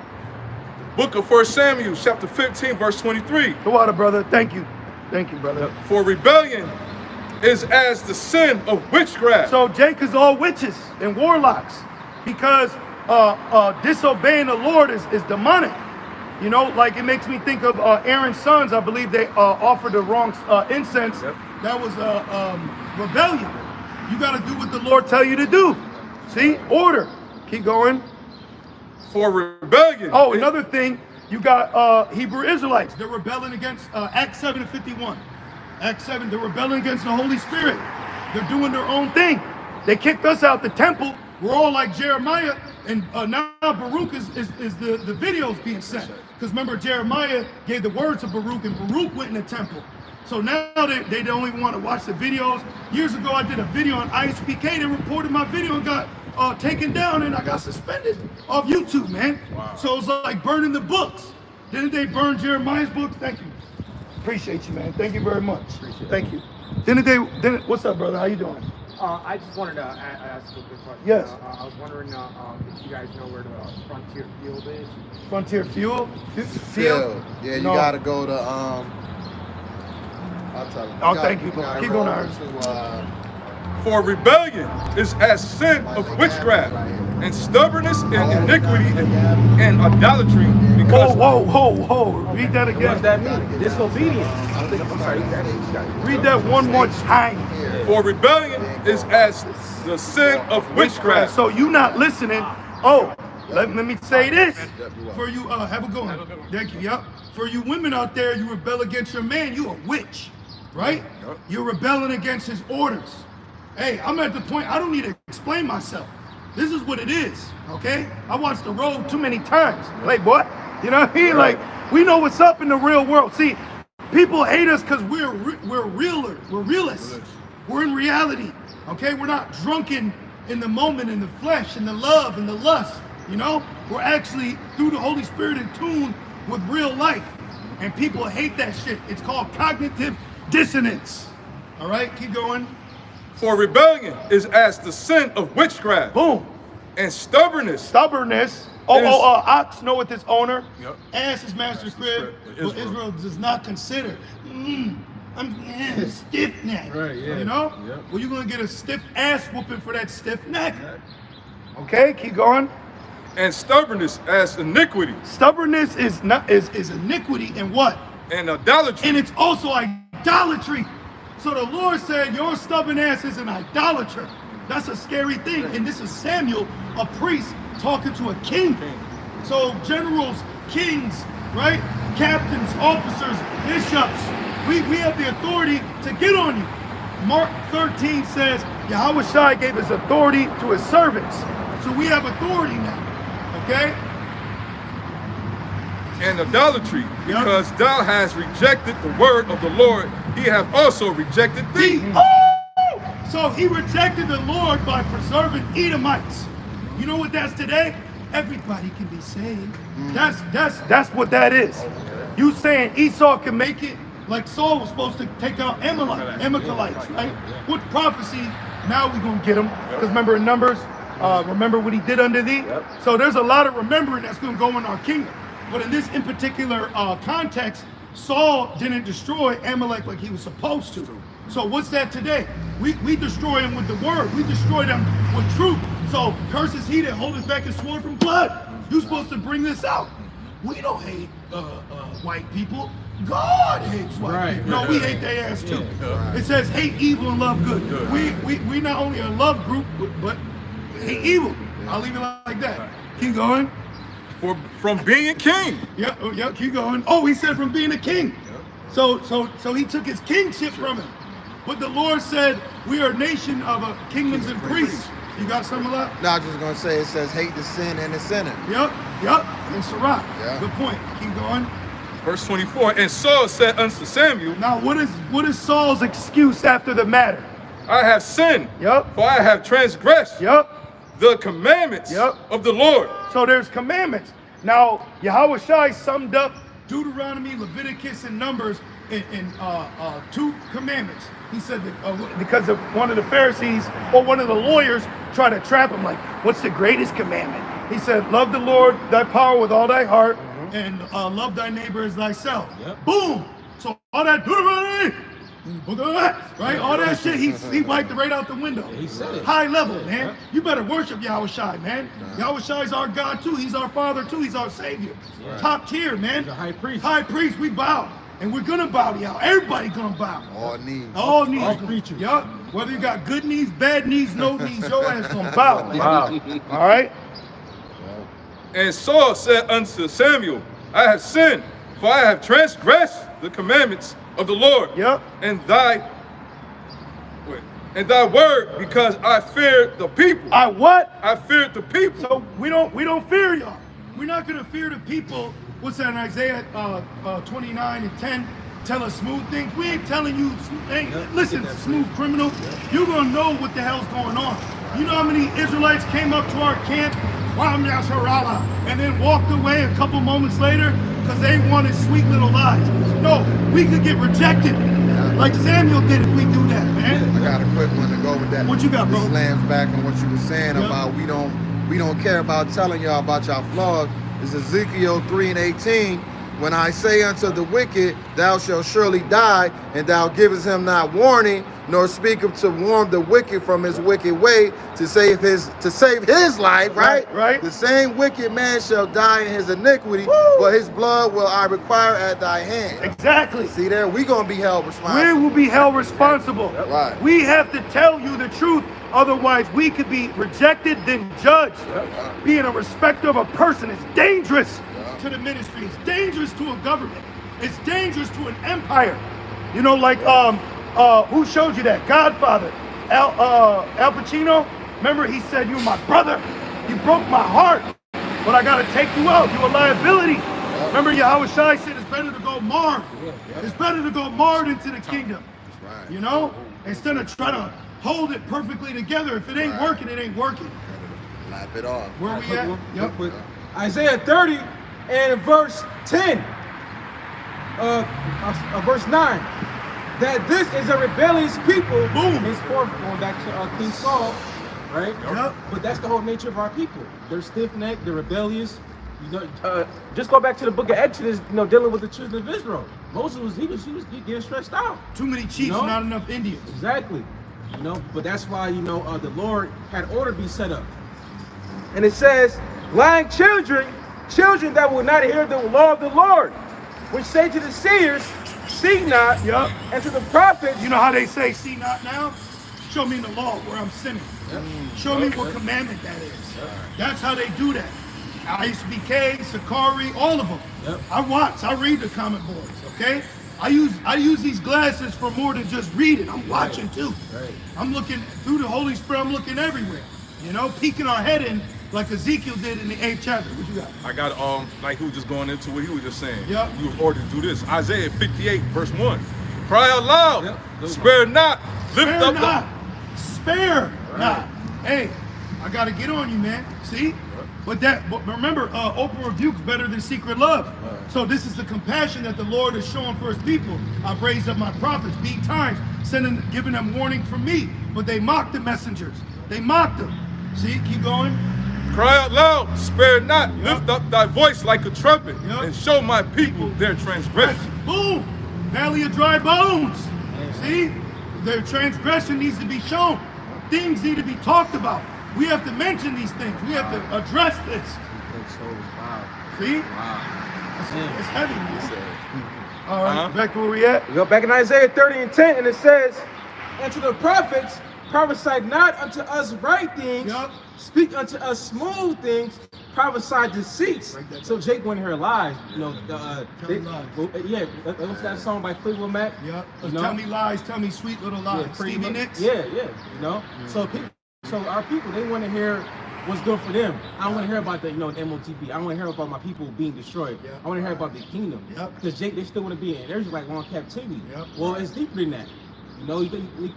Book of 1 Samuel chapter 15, verse 23. The water, brother. Thank you. Thank you, brother. For rebellion is as the sin of witchcraft. So Jake is all witches and warlocks because disobeying the Lord is demonic. You know, like it makes me think of Aaron's sons. I believe they offered the wrong incense. Yep. That was rebellion. You got to do what the Lord tell you to do. See, order. Keep going. For rebellion. Oh, another thing, you got Hebrew Israelites. They're rebelling against Acts 7:51. Acts 7, they're rebelling against the Holy Spirit. They're doing their own thing. They kicked us out the temple. We're all like Jeremiah, and now Baruch is the videos being sent. Because remember, Jeremiah gave the word to Baruch, and Baruch went in the temple. So now they don't even want to watch the videos. Years ago, I did a video on ISPK. They reported my video and got taken down, and I got suspended off YouTube, man. Wow. So it's like burning the books. Didn't they burn Jeremiah's books? Thank you. Appreciate you, man. Thank you very much. Thank you. What's up, brother? How you doing? I just wanted to ask a quick question. Yes. I was wondering if you guys know where the Frontier Field is. Frontier Fuel? Field. Yeah, you No. gotta go to I'll tell you. Oh, thank you. Keep going, Aaron. For rebellion is as sin of witchcraft, and stubbornness and iniquity and idolatry. Because Whoa. Read that What does again. that mean? Disobedience. I'm sorry. Read that one more time. for rebellion is as the sin of witchcraft. So you not listening. Oh, let me say this. For you, have a good one. Thank you. Yep. For you women out there, you rebel against your man, you a witch, right? You're rebelling against his orders. Hey, I'm at the point, I don't need to explain myself. This is what it is, okay? I watched The Road too many times. Like, boy, you know what I mean? Like, we know what's up in the real world. See, people hate us because we're realer, we're realists. We're in reality, okay? We're not drunken in the moment, in the flesh, in the love, in the lust, you know? We're actually, through the Holy Spirit, in tune with real life. And people hate that shit. It's called cognitive dissonance. All right, keep going. For rebellion is as the sin of witchcraft. Boom. And stubbornness. Stubbornness. Ox knoweth his owner. Yep. Ass his master's crib. But Israel does not consider. I'm stiff neck. Right, yeah. You know? Yep. Well, you're going to get a stiff ass whooping for that stiff neck. Okay, keep going. And stubbornness as iniquity. Stubbornness is iniquity and what? And idolatry. And it's also idolatry. So the Lord said, your stubborn ass is an idolater. That's a scary thing. And this is Samuel, a priest, talking to a king. So generals, kings, right? Captains, officers, bishops, we have the authority to get on you. Mark 13 says, Yahweh Shai gave his authority to his servants. So we have authority now, okay? And idolatry, because thou hast rejected the word of the Lord, he hath also rejected thee. Oh! So he rejected the Lord by preserving Edomites. You know what that's today? Everybody can be saved. That's what that is. You saying Esau can make it like Saul was supposed to take out Amalekites, right? With prophecy, now we're gonna get him. Because remember in Numbers, remember what he did unto thee? So there's a lot of remembering that's gonna go in our kingdom. But in this in particular context, Saul didn't destroy Amalek like he was supposed to. So what's that today? We destroy him with the word. We destroy them with truth. So curses he that holdeth back his sword from blood. You're supposed to bring this out. We don't hate white people. God hates white people. No, we hate their ass too. It says hate evil and love good. We not only a love group, but hate evil. I'll leave it like that. Keep going. From being a king. Yeah, keep going. Oh, he said from being a king. So he took his kingship from him. But the Lord said, we are a nation of kingdoms and priests. You got something left? No, I'm just gonna say it says hate the sin and the sinner. Yep. And Sirach. Yeah. Good point. Keep going. Verse 24, and Saul said unto Samuel, Now what is Saul's excuse after the matter? I have sinned, Yep. for I have transgressed the commandments of the Lord. So there's commandments. Now, Yahweh Shai summed up Deuteronomy, Leviticus, and Numbers in 2 commandments. He said that because of one of the Pharisees or one of the lawyers tried to trap him, like, what's the greatest commandment? He said, love the Lord, thy power with all thy heart, and love thy neighbor as thyself. Boom! So all that Deuteronomy, Book of Acts, right? All that shit, he wiped it right out the window. He said it. High level, man. You better worship Yahweh Shai, man. Yahweh Shai is our God too. He's our Father too. He's our Savior. Top tier, man. He's a high priest. High priest, we bow. And we're gonna bow to Yahweh. Everybody gonna bow. All knees. All knees. All creatures. Yup. Whether you got good knees, bad knees, no knees, your ass gonna bow, man. Wow. All right? And Saul said unto Samuel, I have sinned, for I have transgressed the commandments of the Lord. Yep. And thy word, because I feared the people. I what? I feared the people. So we don't fear y'all. We're not gonna fear the people. What's that in Isaiah 29 and 10? Tell us smooth things. We ain't telling you. Hey, listen, smooth criminal. You're gonna know what the hell's going on. You know how many Israelites came up to our camp, and then walked away a couple moments later because they wanted sweet little lies. No, we could get rejected, like Samuel did if we do that, man. I got a quick one to go with that. What you got, bro? This lands back on what you were saying about we don't care about telling y'all about y'all flaws. It's Ezekiel 3 and 18. When I say unto the wicked, thou shalt surely die, and thou givest him not warning, nor speaketh to warn the wicked from his wicked way, to save his life, right? Right. The same wicked man shall die in his iniquity, but his blood will I require at thy hand. Exactly. See there, we gonna be held responsible. We will be held responsible. Right. We have to tell you the truth. Otherwise, we could be rejected, then judged. Being a respecter of a person is dangerous to the ministry. It's dangerous to a government. It's dangerous to an empire. You know, like who showed you that? Godfather, Al Pacino. Remember, he said, "You're my brother. You broke my heart, but I gotta take you out. You're a liability." Remember, Yahweh Shai said, "It's better to go marred. It's better to go marred into the kingdom." Right. You know, instead of trying to hold it perfectly together. If it ain't working, it ain't working. Lap it off. Where we at? Yep. Isaiah 30 and verse 10, verse 9, that this is a rebellious people. Boom. Henceforth, going back to King Saul, right? Yep. But that's the whole nature of our people. They're stiff-necked, they're rebellious. You know, just go back to the book of Exodus, you know, dealing with the children of Israel. Moses was getting stressed out. Too many chiefs, You know? not enough Indians. Exactly. You know, but that's why, you know, the Lord had order be set up. And it says, lying children that will not hear the law of the Lord, which say to the seers, see not, Yep. and to the prophets, You know how they say, "See not now"? Show me in the law where I'm sinning. Show me what commandment that is. That's how they do that. ISBK, Sakari, all of them. Yep. I read the comment boards, okay? I use these glasses for more than just reading. I'm watching too. Right. I'm looking through the Holy Spirit, I'm looking everywhere. You know, peeking our head in like Ezekiel did in the 8th chapter. What you got? I got like he was just going into what he was just saying. Yep. You was ordered to do this. Isaiah 58 verse 1. Cry out loud. Yep. Spare not. Lift Spare up not. Spare not. Hey, I gotta get on you, man. See? But remember, open rebuke's better than secret love. So this is the compassion that the Lord is showing for his people. I've raised up my prophets, beat times, giving them warning from me. But they mocked the messengers. They mocked them. See, keep going. Cry out loud, spare not, Yep. lift up thy voice like a trumpet, Yep. and show my people their transgression. Boom! Valley of dry bones. See? Their transgression needs to be shown. Things need to be talked about. We have to mention these things. We have to address this. wow. See? Wow. It's heavy, man. All right, back to where we at. We go back in Isaiah 30 and 10, and it says, and to the prophets, prophesy not unto us right things, Yup. speak unto us smooth things, prophesy deceits. So Jake went here lies. You know, Tell me lies. what's that song by Fleetwood Mac? Yeah. You know? Tell me lies, tell me sweet little lies. pretty Stevie much. Nicks. Yeah, you know. So our people, they want to hear what's good for them. I don't want to hear about the, MOTP. I don't want to hear about my people being destroyed. Yeah. I want to hear about the kingdom. Yep. Because Jake, they still want to be in. They're just like on captivity. Yep. Well, it's deeper than that. You know,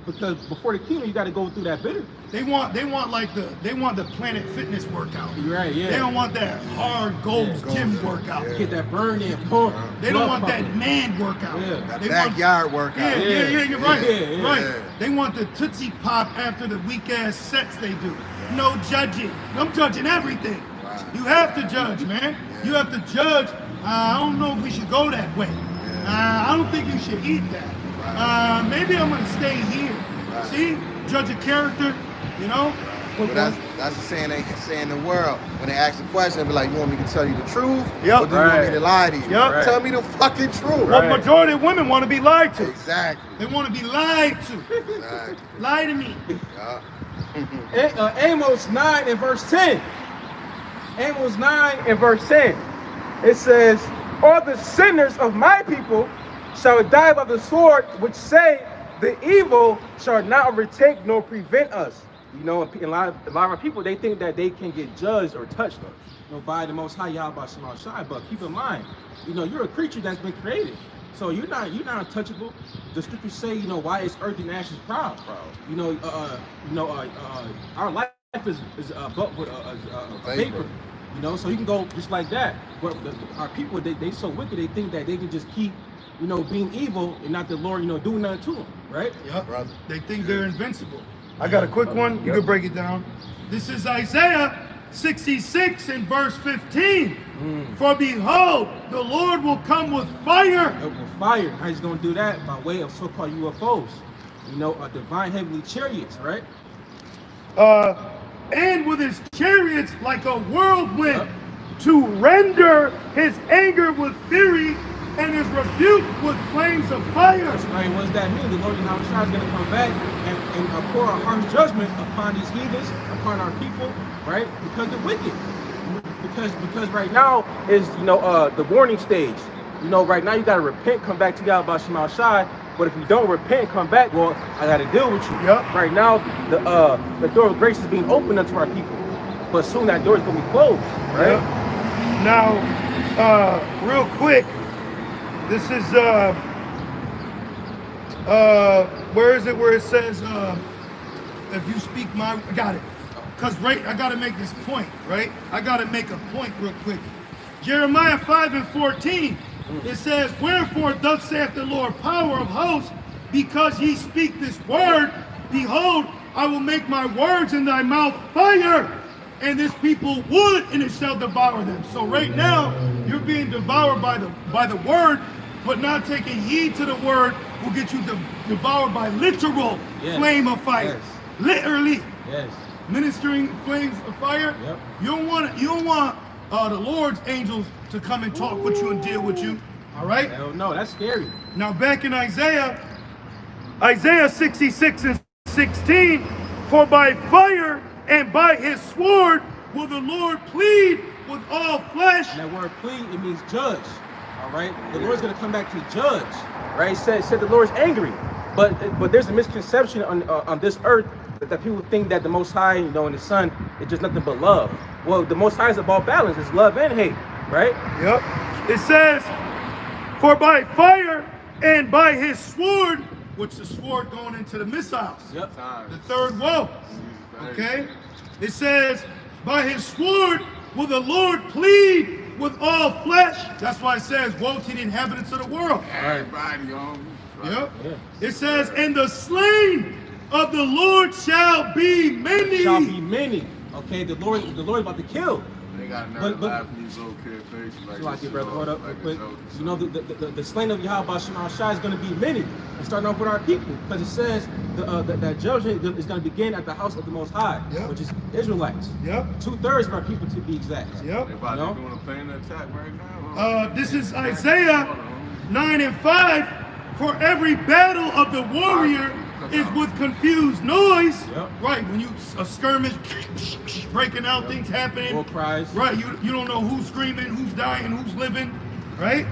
because before the kingdom, you got to go through that bitter. They want the Planet Fitness workout. You're right, yeah. They don't want that hard Gold's Gym workout. Get that burn in, pump. They don't want that man workout. Yeah. That They backyard want, workout. yeah, you're right. Yeah. Right. They want the Tootsie Pop after the weak ass sets they do. No judging. I'm judging everything. Right. You have to judge, man. You have to judge. I don't know if we should go that way. I don't think you should eat that. Maybe I'm gonna stay here. Right. See, judge a character, you know. But that's the saying they say in the world. When they ask the question, they be like, "You want me to tell you the truth, Yep. or do you want me to lie to you? Yep. Tell me the fucking truth." Well, majority of women want to be lied to. Exactly. They want to be lied to. Exactly. Lie to me. Yeah. Amos 9 and verse 10. Amos 9 and verse 10. It says, all the sinners of my people shall die by the sword, which say, the evil shall not overtake nor prevent us. You know, a lot of people, they think that they can get judged or touched, by the Most High Yahweh Shema Shai. But keep in mind, you're a creature that's been created. So you're not untouchable. The scriptures say, why is earth and ashes proud? Our life is but with a vapor. So you can go just like that. But our people, they so wicked, they think that they can just keep, being evil and not the Lord, doing nothing to them, right? Yep. Brother. They think they're invincible. I got a quick one. You can break it down. This is Isaiah 66 and verse 15. For behold, the Lord will come with fire. With fire. How he's going to do that? By way of so-called UFOs. Divine heavenly chariots, right? And with his chariots like a whirlwind, to render his anger with fury and his rebuke with flames of fire. That's right. What does that mean? The Lord Yahweh Shai is going to come back and pour a harsh judgment upon these heathens, upon our people, right? Because they're wicked. Because right now is the warning stage. Right now you got to repent, come back to Yahweh Shema Shai. But if you don't repent, come back, well, I got to deal with you. Yep. Right now, the door of grace is being opened unto our people, but soon that door is going to be closed, right? Yep. Now, real quick, this is where is it? Where it says, if you speak my, I got it. Cause I got to make this point, right? I got to make a point real quick. Jeremiah 5 and 14. It says, wherefore thus saith the Lord, power of hosts, because ye speak this word, behold, I will make my words in thy mouth fire, and this people wood, and it shall devour them. So right now, you're being devoured by the word, but not taking heed to the word will get you devoured by literal flame of fire. Yes. Literally. Yes. Ministering flames of fire. Yep. You don't want the Lord's angels to come and talk with you and deal with you. All right? Hell no, that's scary. Now back in Isaiah 66 and 16, for by fire and by his sword will the Lord plead with all flesh. And that word plead, it means judge. All right? The Lord's going to come back to judge. Right? It said the Lord's angry. But there's a misconception on this earth that people think that the Most High, and the Son is just nothing but love. Well, the Most High is about balance. It's love and hate, right? Yep. It says, for by fire and by his sword, which the sword going into the missiles, Yep. the third woe. Okay? It says, by his sword will the Lord plead with all flesh. That's why it says, woe to the inhabitants of the world. Everybody on. Yep. It says, and the slain of the Lord shall be many. Shall be many. Okay, the Lord is about to kill. They got another laugh in these old kid faces. Like your brother, hold up real quick. The slain of Yahweh Shema Shai is going to be many. And starting off with our people. Because it says that judgment is going to begin at the house of the Most High, which is Israelites. Yep. 2/3 of our people to be exact. Yep. They're about to doing a plane attack right now. This is Isaiah 9 and 5. For every battle of the warrior is with confused noise. Yep. Right, when you a skirmish, breaking out, things happening. War cries. Right, you don't know who's screaming, who's dying, who's living. Right?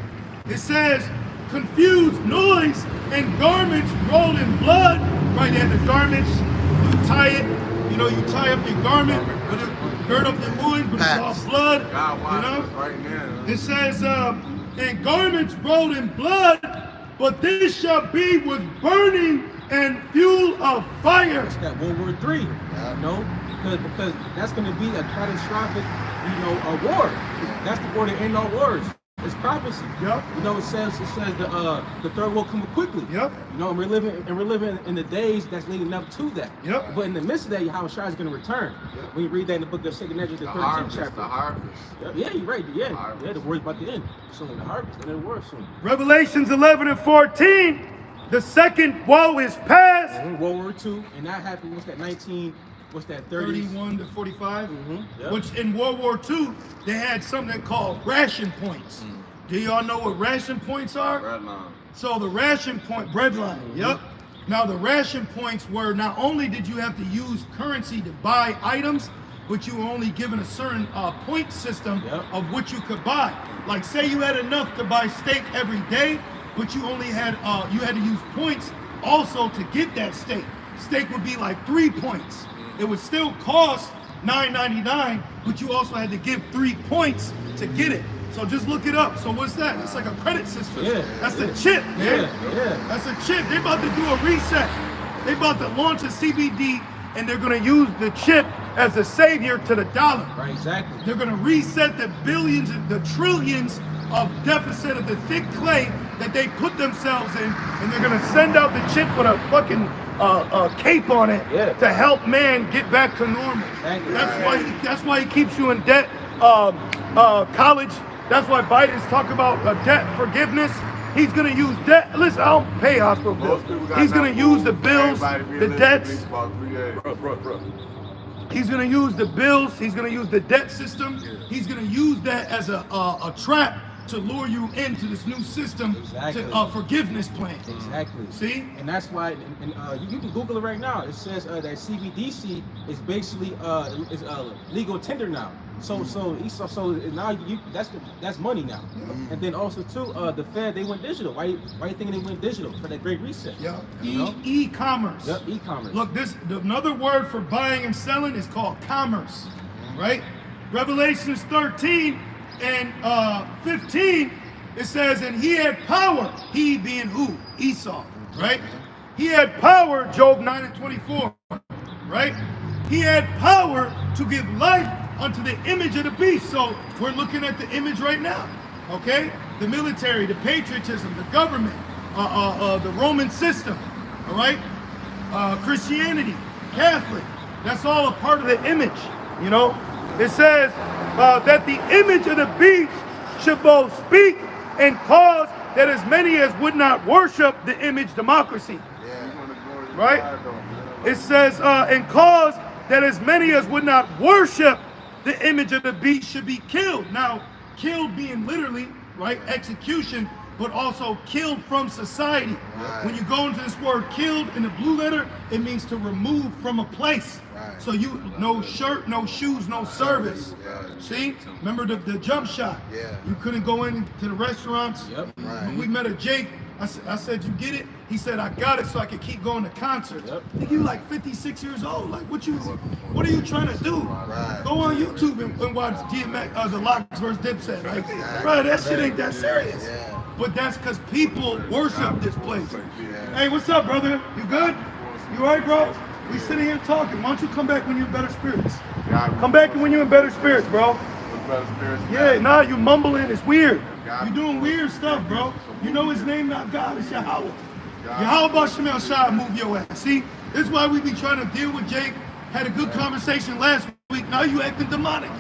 It says confused noise and garments rolled in blood. Right there, the garments, you tie it, you tie up your garment, but it gird up your loins, but it's all blood. Right now. It says, and garments rolled in blood, but this shall be with burning and fuel of fire. It's that World War III, because that's going to be a catastrophic, a war. That's the war to end all wars. It's prophecy. Yep. It says the third will come quickly. Yep. And we're living in the days that's leading up to that. Yep. But in the midst of that, Yahweh Shai is going to return. Yep. When you read that in the book of 2 Ezra, the 13th chapter. The harvest. Yeah, you're right. Yeah, the war's about to end. Soon the harvest, and the war soon. Revelations 11 and 14. The second woe is past. World War II, and that happened. What's that? 30s? 31 to 45. Yep. Which in World War II they had something called ration points. Do y'all know what ration points are? Breadline. So the ration point, breadline, yep. Now the ration points were not only did you have to use currency to buy items, but you were only given a certain point system of what you could buy. Like say you had enough to buy steak every day, but you only had you had to use points also to get that steak. Steak would be like 3 points. It would still cost $9.99, but you also had to give 3 points to get it. So just look it up. So what's that? It's like a credit system. Yeah, That's the chip, man. Yeah. That's a chip. They're about to do a reset. They're about to launch a CBD, and they're going to use the chip as a savior to the dollar. Right, exactly. They're going to reset the billions, the trillions of deficit of the thick clay that they put themselves in, and they're going to send out the chip with a fucking cape on it to help man get back to normal. Exactly. That's why he keeps you in debt. College. That's why Biden's talking about debt forgiveness. He's going to use debt. Listen, I don't pay hospital bills. He's going to use the bills, the debts. He's going to use the bills. He's going to use the debt system. He's going to use that as a trap to lure you into this new system, to forgiveness plan. Exactly. See? And that's why, and you can Google it right now. It says that CBDC is basically is legal tender now. So now that's money now. And then also too, the Fed, they went digital. Why you thinking they went digital for that great reset? Yeah. You know? E-commerce. Yep, e-commerce. Look, another word for buying and selling is called commerce, right? Revelations 13 and 15, it says, and he had power, he being who? Esau, right? He had power, Job 9 and 24, right? He had power to give life unto the image of the beast. So we're looking at the image right now, okay? The military, the patriotism, the government, the Roman system, all right? Christianity, Catholic, that's all a part of the image, you know? It says that the image of the beast should both speak and cause that as many as would not worship the image, democracy. Right? It says, and cause that as many as would not worship the image of the beast should be killed. Now, killed being literally, right, execution, but also killed from society. When you go into this word killed in the blue letter, it means to remove from a place. So you, no shirt, no shoes, no service. See? Remember the jump shot? You couldn't go into the restaurants. When we met a Jake, I said, you get it? He said, I got it so I could keep going to concerts. Think you like 56 years old. Like, what are you trying to do? Go on YouTube and watch DMX, the Locks versus Dipset. Like, bro, that shit ain't that serious. But that's because people worship this place. Hey, what's up, brother? You good? You all right, bro? We sitting here talking. Why don't you come back when you're in better spirits? Come back when you're in better spirits, bro. Yeah, nah, you mumbling. It's weird. You doing weird stuff, bro. You know his name, not God. It's Yahweh. Yahweh Bashem Shai, move your ass. See, this is why we be trying to deal with Jake. Had a good conversation last week. Now you acting demonic.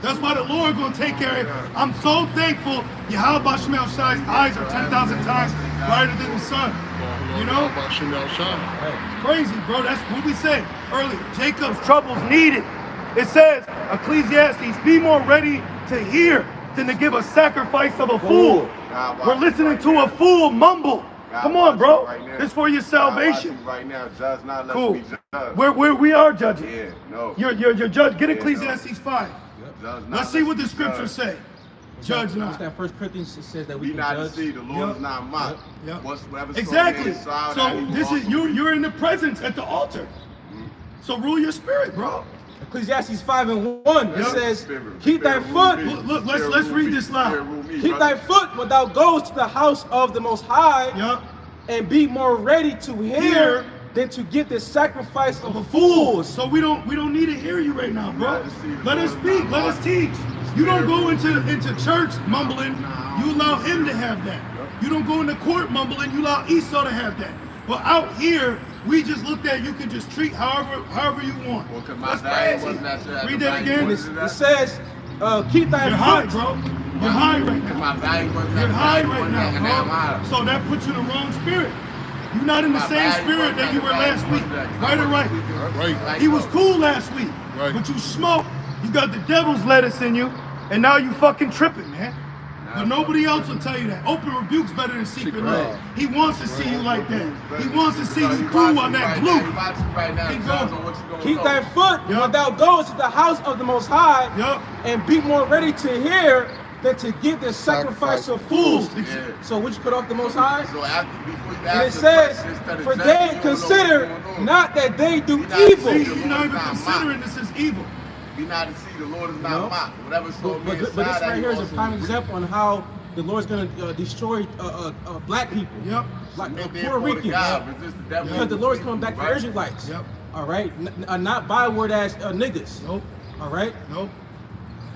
That's why the Lord gonna take care of it. I'm so thankful Yahweh Bashem Shai's eyes are 10,000 times brighter than the sun. You know? It's crazy, bro. That's what we said earlier. Jacob's troubles needed. It says, Ecclesiastes, be more ready to hear than to give a sacrifice of a fool. We're listening to a fool mumble. Come on, bro. It's for your salvation. Right now, judge not let Cool. me judge. We are judging. Yeah, no. You're judge. Get Ecclesiastes 5. Judge not Let's see what the scriptures say. Judge What's not. that First Corinthians says that we Be can not judge. deceived. The Lord is not mocked. Yep. Whatever Exactly. inside, So this is you're in the presence at the altar. So rule your spirit, bro. Ecclesiastes 5 and 1. It says, keep thy foot. Look, let's read this loud. Keep thy foot when thou goest to the house of the Most High, Yep. and be more ready to hear than to give the sacrifice of fools. So we don't need to hear you right now, bro. Let us speak. Let us teach. You don't go into church mumbling. You allow him to have that. You don't go into court mumbling. You allow Esau to have that. But out here, we just looked at you can just treat however you want. Well, 'cause That's my value crazy. wasn't that Read that again. It says, keep thy You're high, foot. bro. You're high right My now. value wasn't You're that high value right wasn't that, and now I'm now, high. bro. So that puts you in the wrong spirit. You're not in the same spirit that you were last week. Right or right? Right. He was cool last week, Right. but you smoked. You got the devil's lettuce in you, and now you fucking tripping, man. But nobody else will tell you that. Open rebuke's better than secret love. He wants to see you like that. He wants to see you through on that glue. Keep going. Keep that foot without going to the house of the Most High and be more ready to hear than to give the sacrifice of fools. So would you put off the Most High? And it says, for they consider not that they do evil. See, you're not even considering this as evil. Be not to see the Lord is not mocked. Whatever so But this right here is a prime example on how the Lord's going to destroy black people. Yep. Like Puerto Ricans. Because the Lord's coming back for Israelites. Yep. All right? Not byword as niggas. Nope. All right? Nope.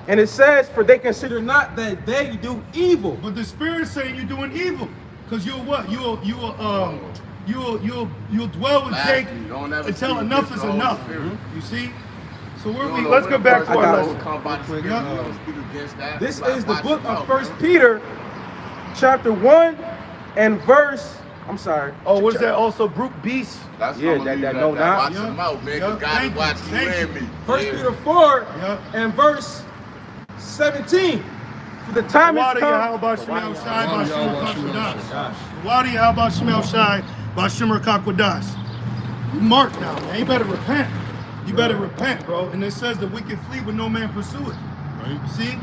And it says, for they consider not that they do evil. But the Spirit's saying you're doing evil. Because you'll what? You'll dwell with Jake until enough is enough. You see? So where we? Let's go back to our lesson. This is the book of 1 Peter, chapter 1 and verse. I'm sorry. Oh, what is that? Also, brute beast. Yeah, that no doubt. Watch them out, man. Cause God is watching you and me. 1 Peter 4 and verse 17. For the time is come. How about Shemel Shai by Shimmer Kakwadas? You marked now, man. You better repent. You better repent, bro. And it says that we can flee when no man pursue it. Right. See?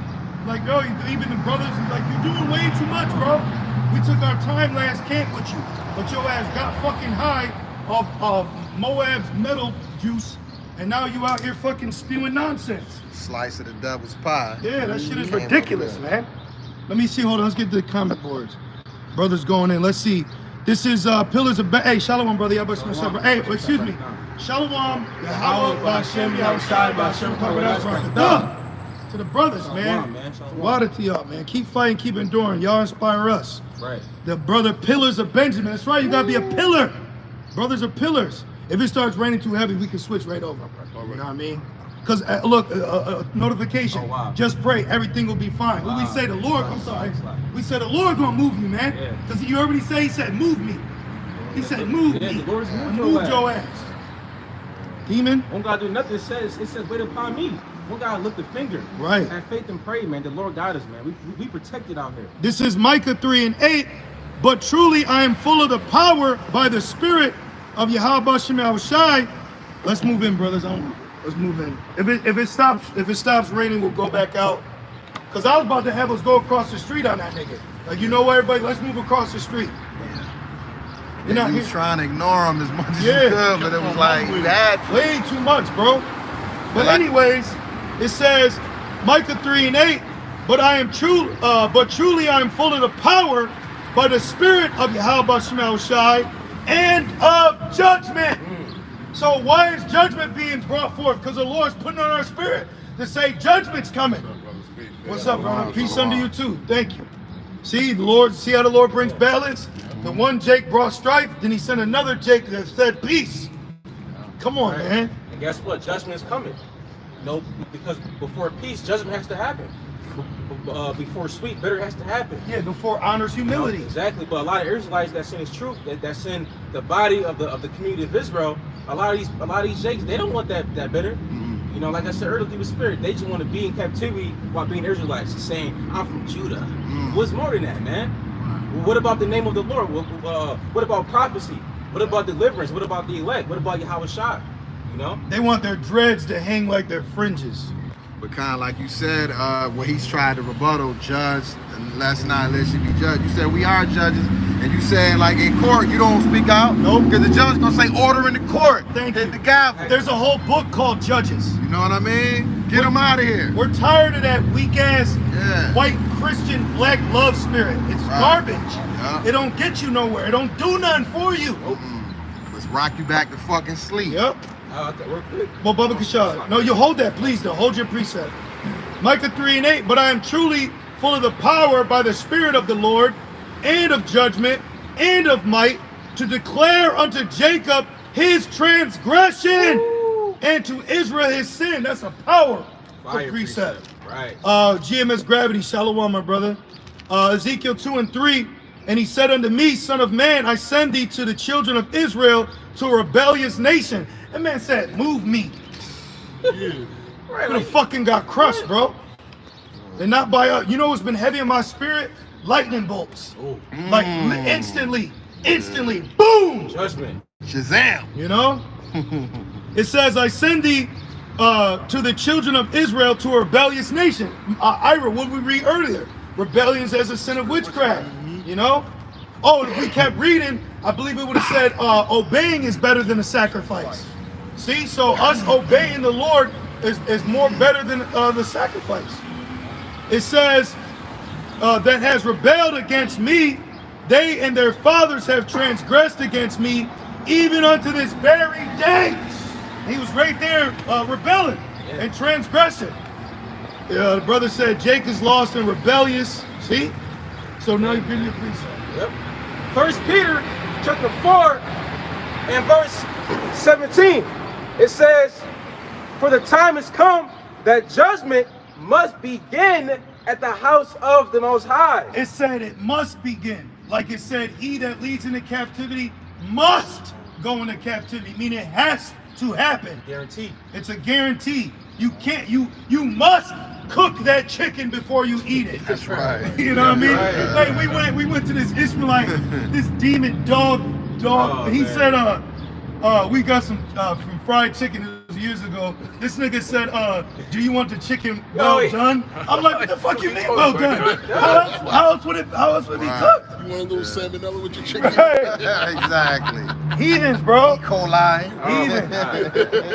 Like, yo, even the brothers, like, you're doing way too much, bro. We took our time last camp with you, but your ass got fucking high off Moab's metal juice, and now you out here fucking spewing nonsense. Slice of the devil's pie. Yeah, that shit is ridiculous, man. Let me see, hold on, let's get to the comment boards. Brothers going in, let's see. This is Pillars of Hey, Shalom, brother. Hey, excuse me. Shalom. Yahweh, Bashem, Yahushai, Bashem, to the brothers, man. Water to y'all, man. Keep fighting, keep enduring. Y'all inspire us. Right. The brother Pillars of Benjamin. That's right, you gotta be a pillar. Brothers are pillars. If it starts raining too heavy, we can switch right over. You know what I mean? Because look, notification. Just pray, everything will be fine. When we say the Lord, I'm sorry. We said the Lord gonna move you, man. Because you already say, he said, move me. He said, move me. The Lord's moved your ass. Demon. Won't God do nothing? It says, wait upon me. Won't God lift the finger? Right. Have faith and pray, man. The Lord guide us, man. We protected out here. This is Micah 3:8. But truly I am full of the power by the Spirit of Yahweh Bashem Yahushai. Let's move in, brothers. Let's move in. If it stops raining, we'll go back out. Cause I was about to have us go across the street on that nigga. Like, you know what, everybody? Let's move across the street. You're not trying to ignore him as much as you could, but it was like you had way too much, bro. But anyways, it says Micah 3:8. But truly I am full of the power by the Spirit of Yahweh Bashem Yahushai and of judgment. So why is judgment being brought forth? Because the Lord's putting on our spirit to say judgment's coming. What's up, brother? Peace unto you too. Thank you. See, the Lord, see how the Lord brings balance? The one Jake brought strife, then he sent another Jake that said peace. Come on, man. And guess what? Judgment is coming. No, because before peace, judgment has to happen. Before sweet, bitter has to happen. Yeah, before honors humility. Exactly. But a lot of Israelites that's in his truth, that's in the body of the community of Israel. A lot of these Jakes, they don't want that bitter. You know, like I said earlier, through the Spirit, they just want to be in captivity while being Israelites, saying, "I'm from Judah." What's more than that, man? What about the name of the Lord? What about prophecy? What about deliverance? What about the elect? What about Yahweh Shai? You know? They want their dreads to hang like their fringes. But kind of like you said, when he's tried to rebuttal, judge, and let's not let you be judged. You said we are judges, and you said like in court you don't speak out. Nope. Because the judge's gonna say order in the court. Thank Hit you. the gavel. There's a whole book called Judges. You know what I mean? Get them out of here. We're tired of that weak ass white Christian black love spirit. It's garbage. Yeah. It don't get you nowhere. It don't do nothing for you. Let's rock you back to fucking sleep. Yep. We're quick. Well, Bubba Kashad. No, you hold that, please, though. Hold your precept. Micah 3:8. But I am truly full of the power by the Spirit of the Lord, and of judgment, and of might, to declare unto Jacob his transgression, and to Israel his sin. That's a power for precept. Right. GMS Gravity, Shalom, my brother. Ezekiel 2:3. And he said unto me, Son of man, I send thee to the children of Israel, to a rebellious nation. That man said, move me. Yeah. I could have fucking got crushed, bro. And not by, you know what's been heavy in my spirit? Lightning bolts. Like instantly, boom! Judgment. Shazam. You know? It says, I send thee to the children of Israel, to a rebellious nation. Ira, what we read earlier? Rebellions as a sin of witchcraft. You know? Oh, if we kept reading, I believe it would have said, obeying is better than a sacrifice. See, so us obeying the Lord is more better than the sacrifice. It says, that has rebelled against me, they and their fathers have transgressed against me, even unto this very day. He was right there rebelling and transgressing. The brother said, Jake is lost and rebellious. See? So now you've been your precept. Yep. 1 Peter chapter 4 and verse 17. It says, for the time has come that judgment must begin at the house of the Most High. It said it must begin. Like it said, he that leads into captivity must go into captivity. Meaning it has to happen. Guaranteed. It's a guarantee. You can't, you must cook that chicken before you eat it. That's right. You know what I mean? Right. Like we went to this Ishmaelite, this demon dog. Oh, he man. said, we got some from fried chicken. It was years ago. This nigga said, do you want the chicken well done? I'm like, what the fuck you mean well done? How else would it be cooked? You want a little salmonella with your chicken? Right. Exactly. Heathens, bro. E. coli.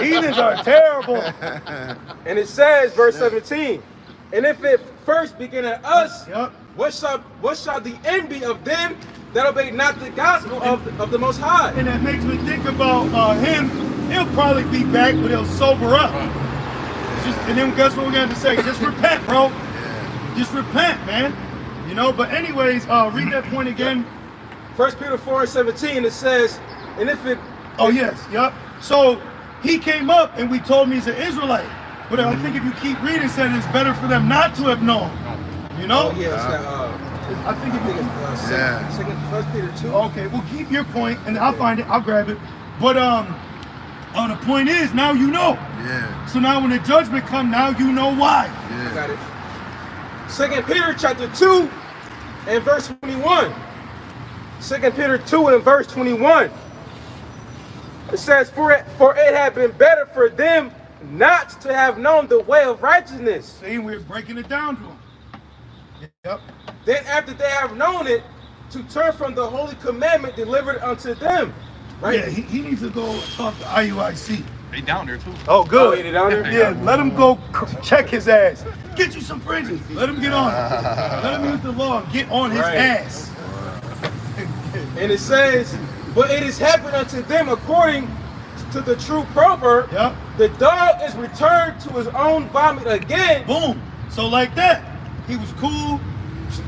Heathens are terrible. And it says, verse 17, and if it first begin at us, Yep. what shall the end be of them that obey not the gospel of the Most High? And that makes me think about him. He'll probably be back, but he'll sober up. And then guess what we're going to say? Just repent, bro. Just repent, man. You know, but anyways, read that point again. 1 Peter 4 and 17, it says, and if it... Oh, yes, yep. So he came up and we told him he's an Israelite. But I think if you keep reading, it said it's better for them not to have known. You know? Oh, yeah, it's that, I think if you Yeah. Second 1 Peter 2. Okay, well keep your point and I'll find it, I'll grab it. But the point is, now you know. Yeah. So now when the judgment come, now you know why. Yeah. Got it. 2 Peter chapter 2 and verse 21. 2 Peter 2 and verse 21. It says, for it had been better for them not to have known the way of righteousness. See, we're breaking it down to them. Yep. Then after they have known it, to turn from the holy commandment delivered unto them. Right? Yeah, he needs to go talk to IUIC. They down there too. Oh, good. Oh, he down there? Yeah, let him go check his ass. Get you some fringes. Let him get on it. Let him use the law. Get on his Right. ass. And it says, but it is happened unto them according to the true proverb, Yep. the dog is returned to his own vomit again. Boom. So like that, he was cool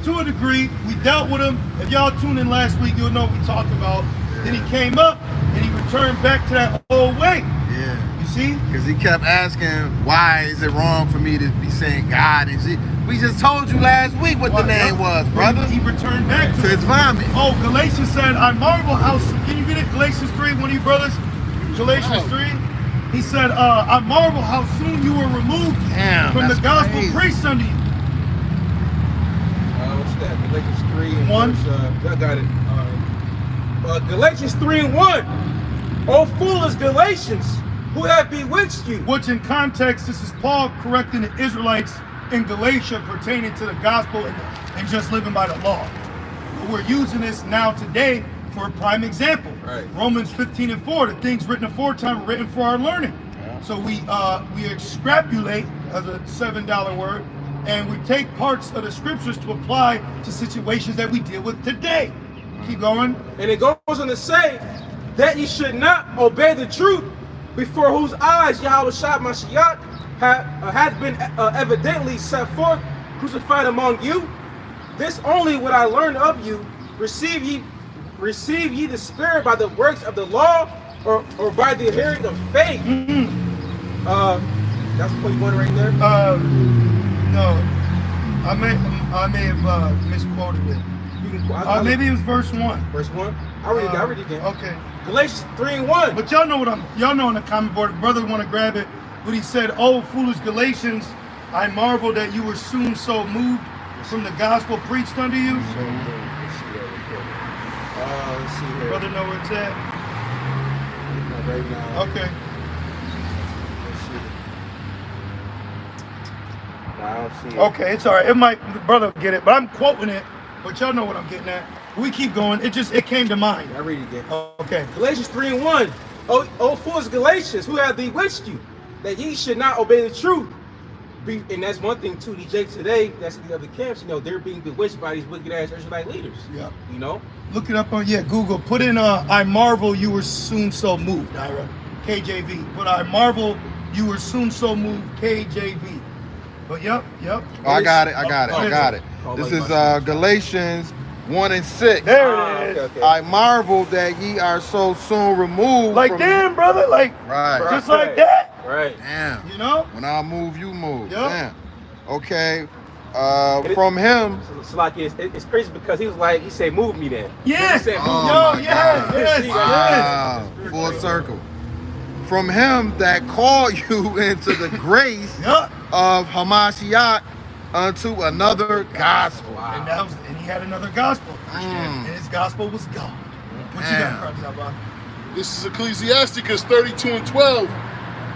to a degree. We dealt with him. If y'all tuned in last week, you'll know what we talked about. Then he came up and he returned back to that old way. Yeah. You see? Because he kept asking, why is it wrong for me to be saying God? And shit. We just told you last week what the name was, brother. He returned back To to his vomit. Oh, Galatians said, I marvel how, can you get it? Galatians 3, one of you brothers? Galatians 3. He said, I marvel how soon you were removed from the that's gospel crazy. preached unto you. What's that? Galatians 3 and 1. I got it. Galatians 3 and 1. O foolish Galatians, who have bewitched you? Which in context, this is Paul correcting the Israelites in Galatia pertaining to the gospel and just living by the law. But we're using this now today for a prime example. Right. Romans 15 and 4, the things written aforetime were written for our learning. Yeah. So we extrapolate, as a $7 word, and we take parts of the scriptures to apply to situations that we deal with today. Keep going. And it goes on to say that ye should not obey the truth, before whose eyes Yahweh Shah Mashiach hath been evidently set forth, crucified among you. This only would I learn of you. Receive ye the Spirit by the works of the law, or by the hearing of faith. That's the point you want right there. No, I may have misquoted it. Maybe it was verse 1. Verse 1. I read it again. Okay. Galatians 3:1. But y'all know in the comment board, if brother want to grab it, but he said, "Oh, foolish Galatians, I marvel that you were soon so moved from the gospel preached unto you." Let's see here. Brother know where it's at? Not right now. Okay. Let's see. No, I don't see it. Okay, it's all right. It might, the brother get it, but I'm quoting it, but y'all know what I'm getting at. We keep going. It came to mind. I read it again. Okay. Galatians 3:1. Oh, foolish Galatians, who have bewitched you, that ye should not obey the truth. And that's one thing too. These Jakes today, that's the other camps. They're being bewitched by these wicked ass Israelite leaders. Yeah. Look it up on Google. Put in I marvel you were soon so moved, Ira. KJV. Put I marvel you were soon so moved, KJV. But yep. Oh, I got it. This is Galatians 1:6. There it is. Okay. I marvel that ye are so soon removed. Like damn, brother. Like Right. just like that. Right. Damn. When I move, you move. Yep. Damn. Okay. From him. So like it's crazy because he said, "Move me then." Yeah. He said, "Move me." Oh, Yes. Wow. Full circle. From him that called you into the grace Yup. of Hamashiach unto another gospel. Wow. And he had another gospel. And his gospel was God. What you got, Brother Zabak? This is Ecclesiasticus 32:12.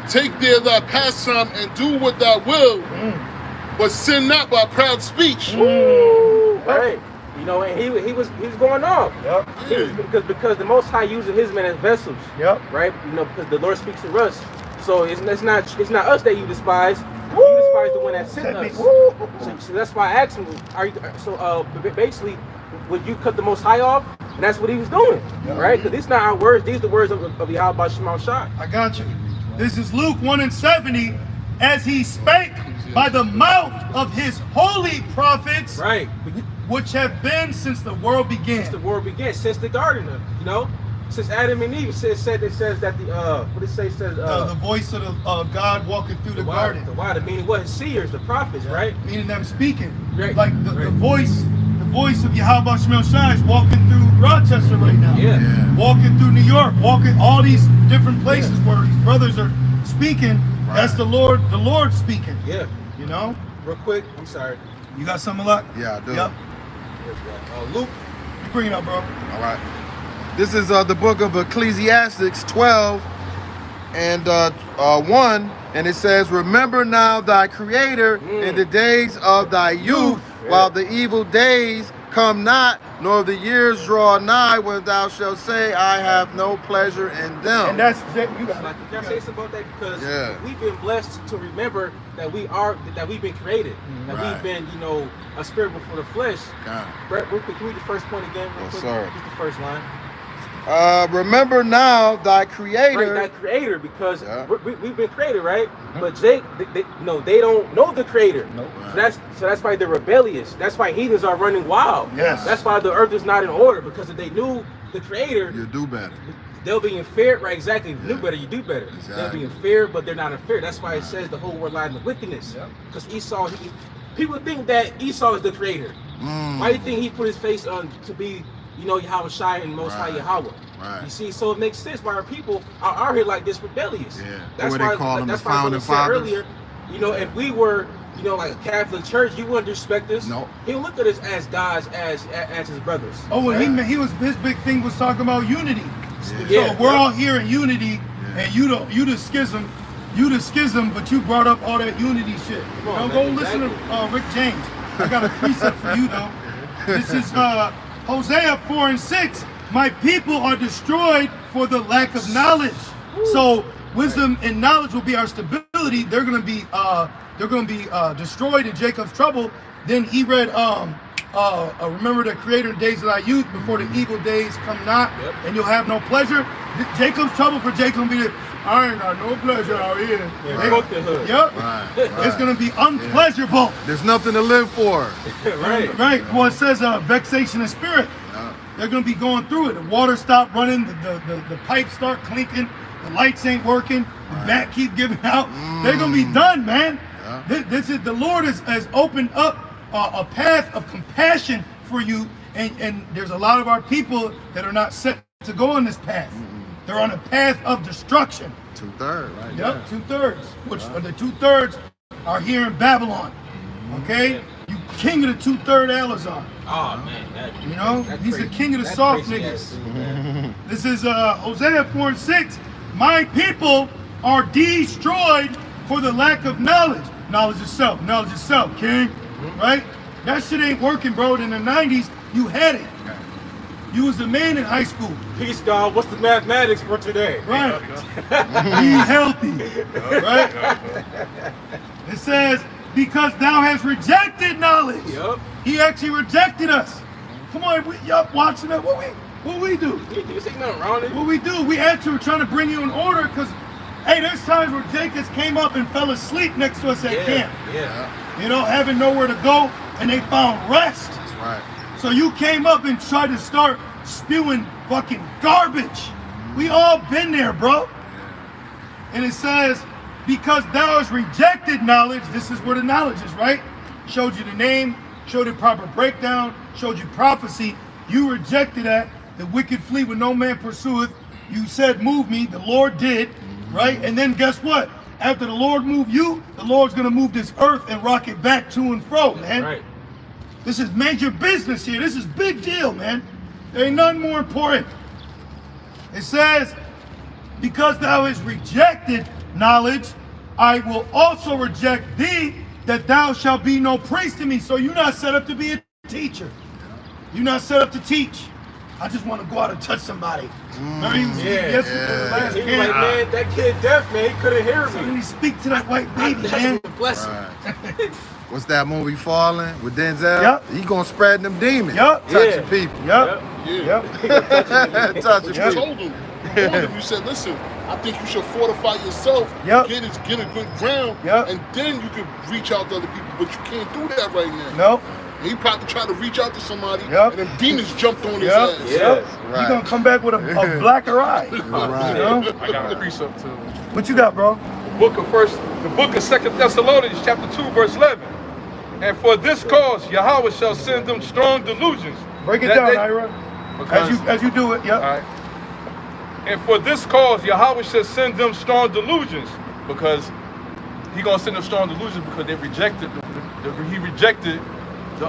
Take there thy pastime and do what thou wilt, but sin not by proud speech. Right. And he was going off. Yep. Because the Most High using his men as vessels. Yep. Right. Because the Lord speaks to us. So it's not us that you despise. You despise the one that sent us. So that's why I asked him. Basically, would you cut the Most High off? And that's what he was doing. Right. Because these not our words. These are the words of Yahweh Shema Shai. I got you. This is Luke 1:70. As he spake by the mouth of his holy prophets, Right. which have been since the world began. Since the world began, since the garden, since Adam and Eve. It says that the voice of God walking through the garden. The water, meaning what? Seers, the prophets, right? Meaning them speaking. Right. Like the voice of Yahweh Shemel Shai is walking through Rochester right now. Yeah. Walking through New York, walking all these different places where these brothers are speaking. Right. That's the Lord speaking. Yeah. Real quick, I'm sorry. You got something, Luck? Yeah, I do. Yep. Luke. You bring it up, bro. All right. This is the book of Ecclesiastes 12 and 1, and it says, "Remember now thy Creator in the days of thy youth, while the evil days come not, nor the years draw nigh, when thou shalt say, I have no pleasure in them." And that's you got Can I say something about that? Because Yeah. we've been blessed to remember that we've been created, that Right. we've been, a spirit before the flesh. God. Brett, real quick, can we read the first point again? Real Yes, quick? sir. Just the first line. Remember now thy Creator. Right, that creator, because Yeah. we've been created, right? But they don't know the creator. Nope. So that's why they're rebellious. That's why heathens are running wild. Yes. That's why the earth is not in order, because if they knew the creator, You do better. they'll be in fear. Right, exactly. If you do better, you do better. They'll Exactly. be in fear, but they're not in fear. That's why it says the whole world lies in wickedness. Because Esau, people think that Esau is the creator. Why do you think he put his face on to be, Yahweh Shai and Most High Right. Yahweh? Right. You see, so it makes sense why our people are out here like this, rebellious. Yeah. That's What they why. call them, That's the why I founding said fathers? earlier. If we were, like a Catholic church, you wouldn't respect us. No. He'll look at us as gods, as his brothers. Oh, well, right? his big thing was talking about unity. Yeah. So we're all here in unity, and you the schism, but you brought up all that unity shit. Come on, Now go man, listen to exactly. Rick James. I got a precept for you though. This is Hosea 4:6. My people are destroyed for the lack of knowledge. So wisdom and knowledge will be our stability. They're gonna be destroyed in Jacob's trouble. Then he read remember the Creator in the days of thy youth, before the evil days come not, and you'll have no pleasure. Jacob's trouble for Jacob will be that I ain't got no pleasure out here. Fuck the hood. Yep. Right. It's gonna be unpleasurable. There's nothing to live for. Right. Right. Well, it says vexation of spirit. They're gonna be going through it. The water stopped running. The pipes start clinking. The lights ain't working. The bat keep giving out. They're gonna be done, man. This is the Lord has opened up a path of compassion for you, And there's a lot of our people that are not set to go on this path. They're on a path of destruction. 2/3, right? Yep, 2/3. Which the 2/3 are here in Babylon. Okay? You king of the 2/3 Alizar. Oh man, You know, he's the king of the soft niggas. This is Hosea 4:6. My people are destroyed for the lack of knowledge. Knowledge is self, king. Right? That shit ain't working, bro. In the 90s, you had it. You was the man in high school. Peace, God. What's the mathematics for today? Right. Be healthy. Right? It says, because thou hast rejected knowledge. Yep. He actually rejected us. Come on, y'all watching that? What we do? You say nothing wrong with it. What we do? We actually were trying to bring you in order because, hey, there's times where Jacobs came up and fell asleep next to us at camp. Yeah. You know, having nowhere to go, and they found rest. That's right. So you came up and tried to start spewing fucking garbage. We all been there, bro. And it says, because thou hast rejected knowledge, this is where the knowledge is, right? Showed you the name, showed you proper breakdown, showed you prophecy. You rejected that. The wicked flee when no man pursueth. You said, move me. The Lord did, right? And then guess what? After the Lord moved you, the Lord's going to move this earth and rock it back to and fro, man. Right. This is major business here. This is big deal, man. There ain't nothing more important. It says, because thou hast rejected knowledge, I will also reject thee, that thou shalt be no priest to me. So you're not set up to be a teacher. You're not set up to teach. I just want to go out and touch somebody. Remember he was yesterday, last He was camp. like, man, that kid deaf, man. He couldn't hear So me. let me speak to that white baby, man. Bless him. Right. What's that movie, Falling, with Denzel? Yep. He gonna spread them demons. Yup. Touching people. Yep. Yeah. Yep. Touching You people. told him. You warned him. You said, listen, I think you should fortify yourself, Yep. get a good ground, Yep. and then you can reach out to other people. But you can't do that right now. Nope. And he probably tried to reach out to somebody, Yep. and then demons jumped on his Yep. ass. Yep. Right. You gonna come back with a blacker eye. Right. You know? I got a precept too. What you got, bro? The book of 2 Thessalonians, chapter 2, verse 11. And for this cause, Yahweh shall send them strong delusions. Break it that down, they- Ira. Because- As you do it, yep. All right. And for this cause, Yahweh shall send them strong delusions, because he gonna send them strong delusions because they rejected. He rejected the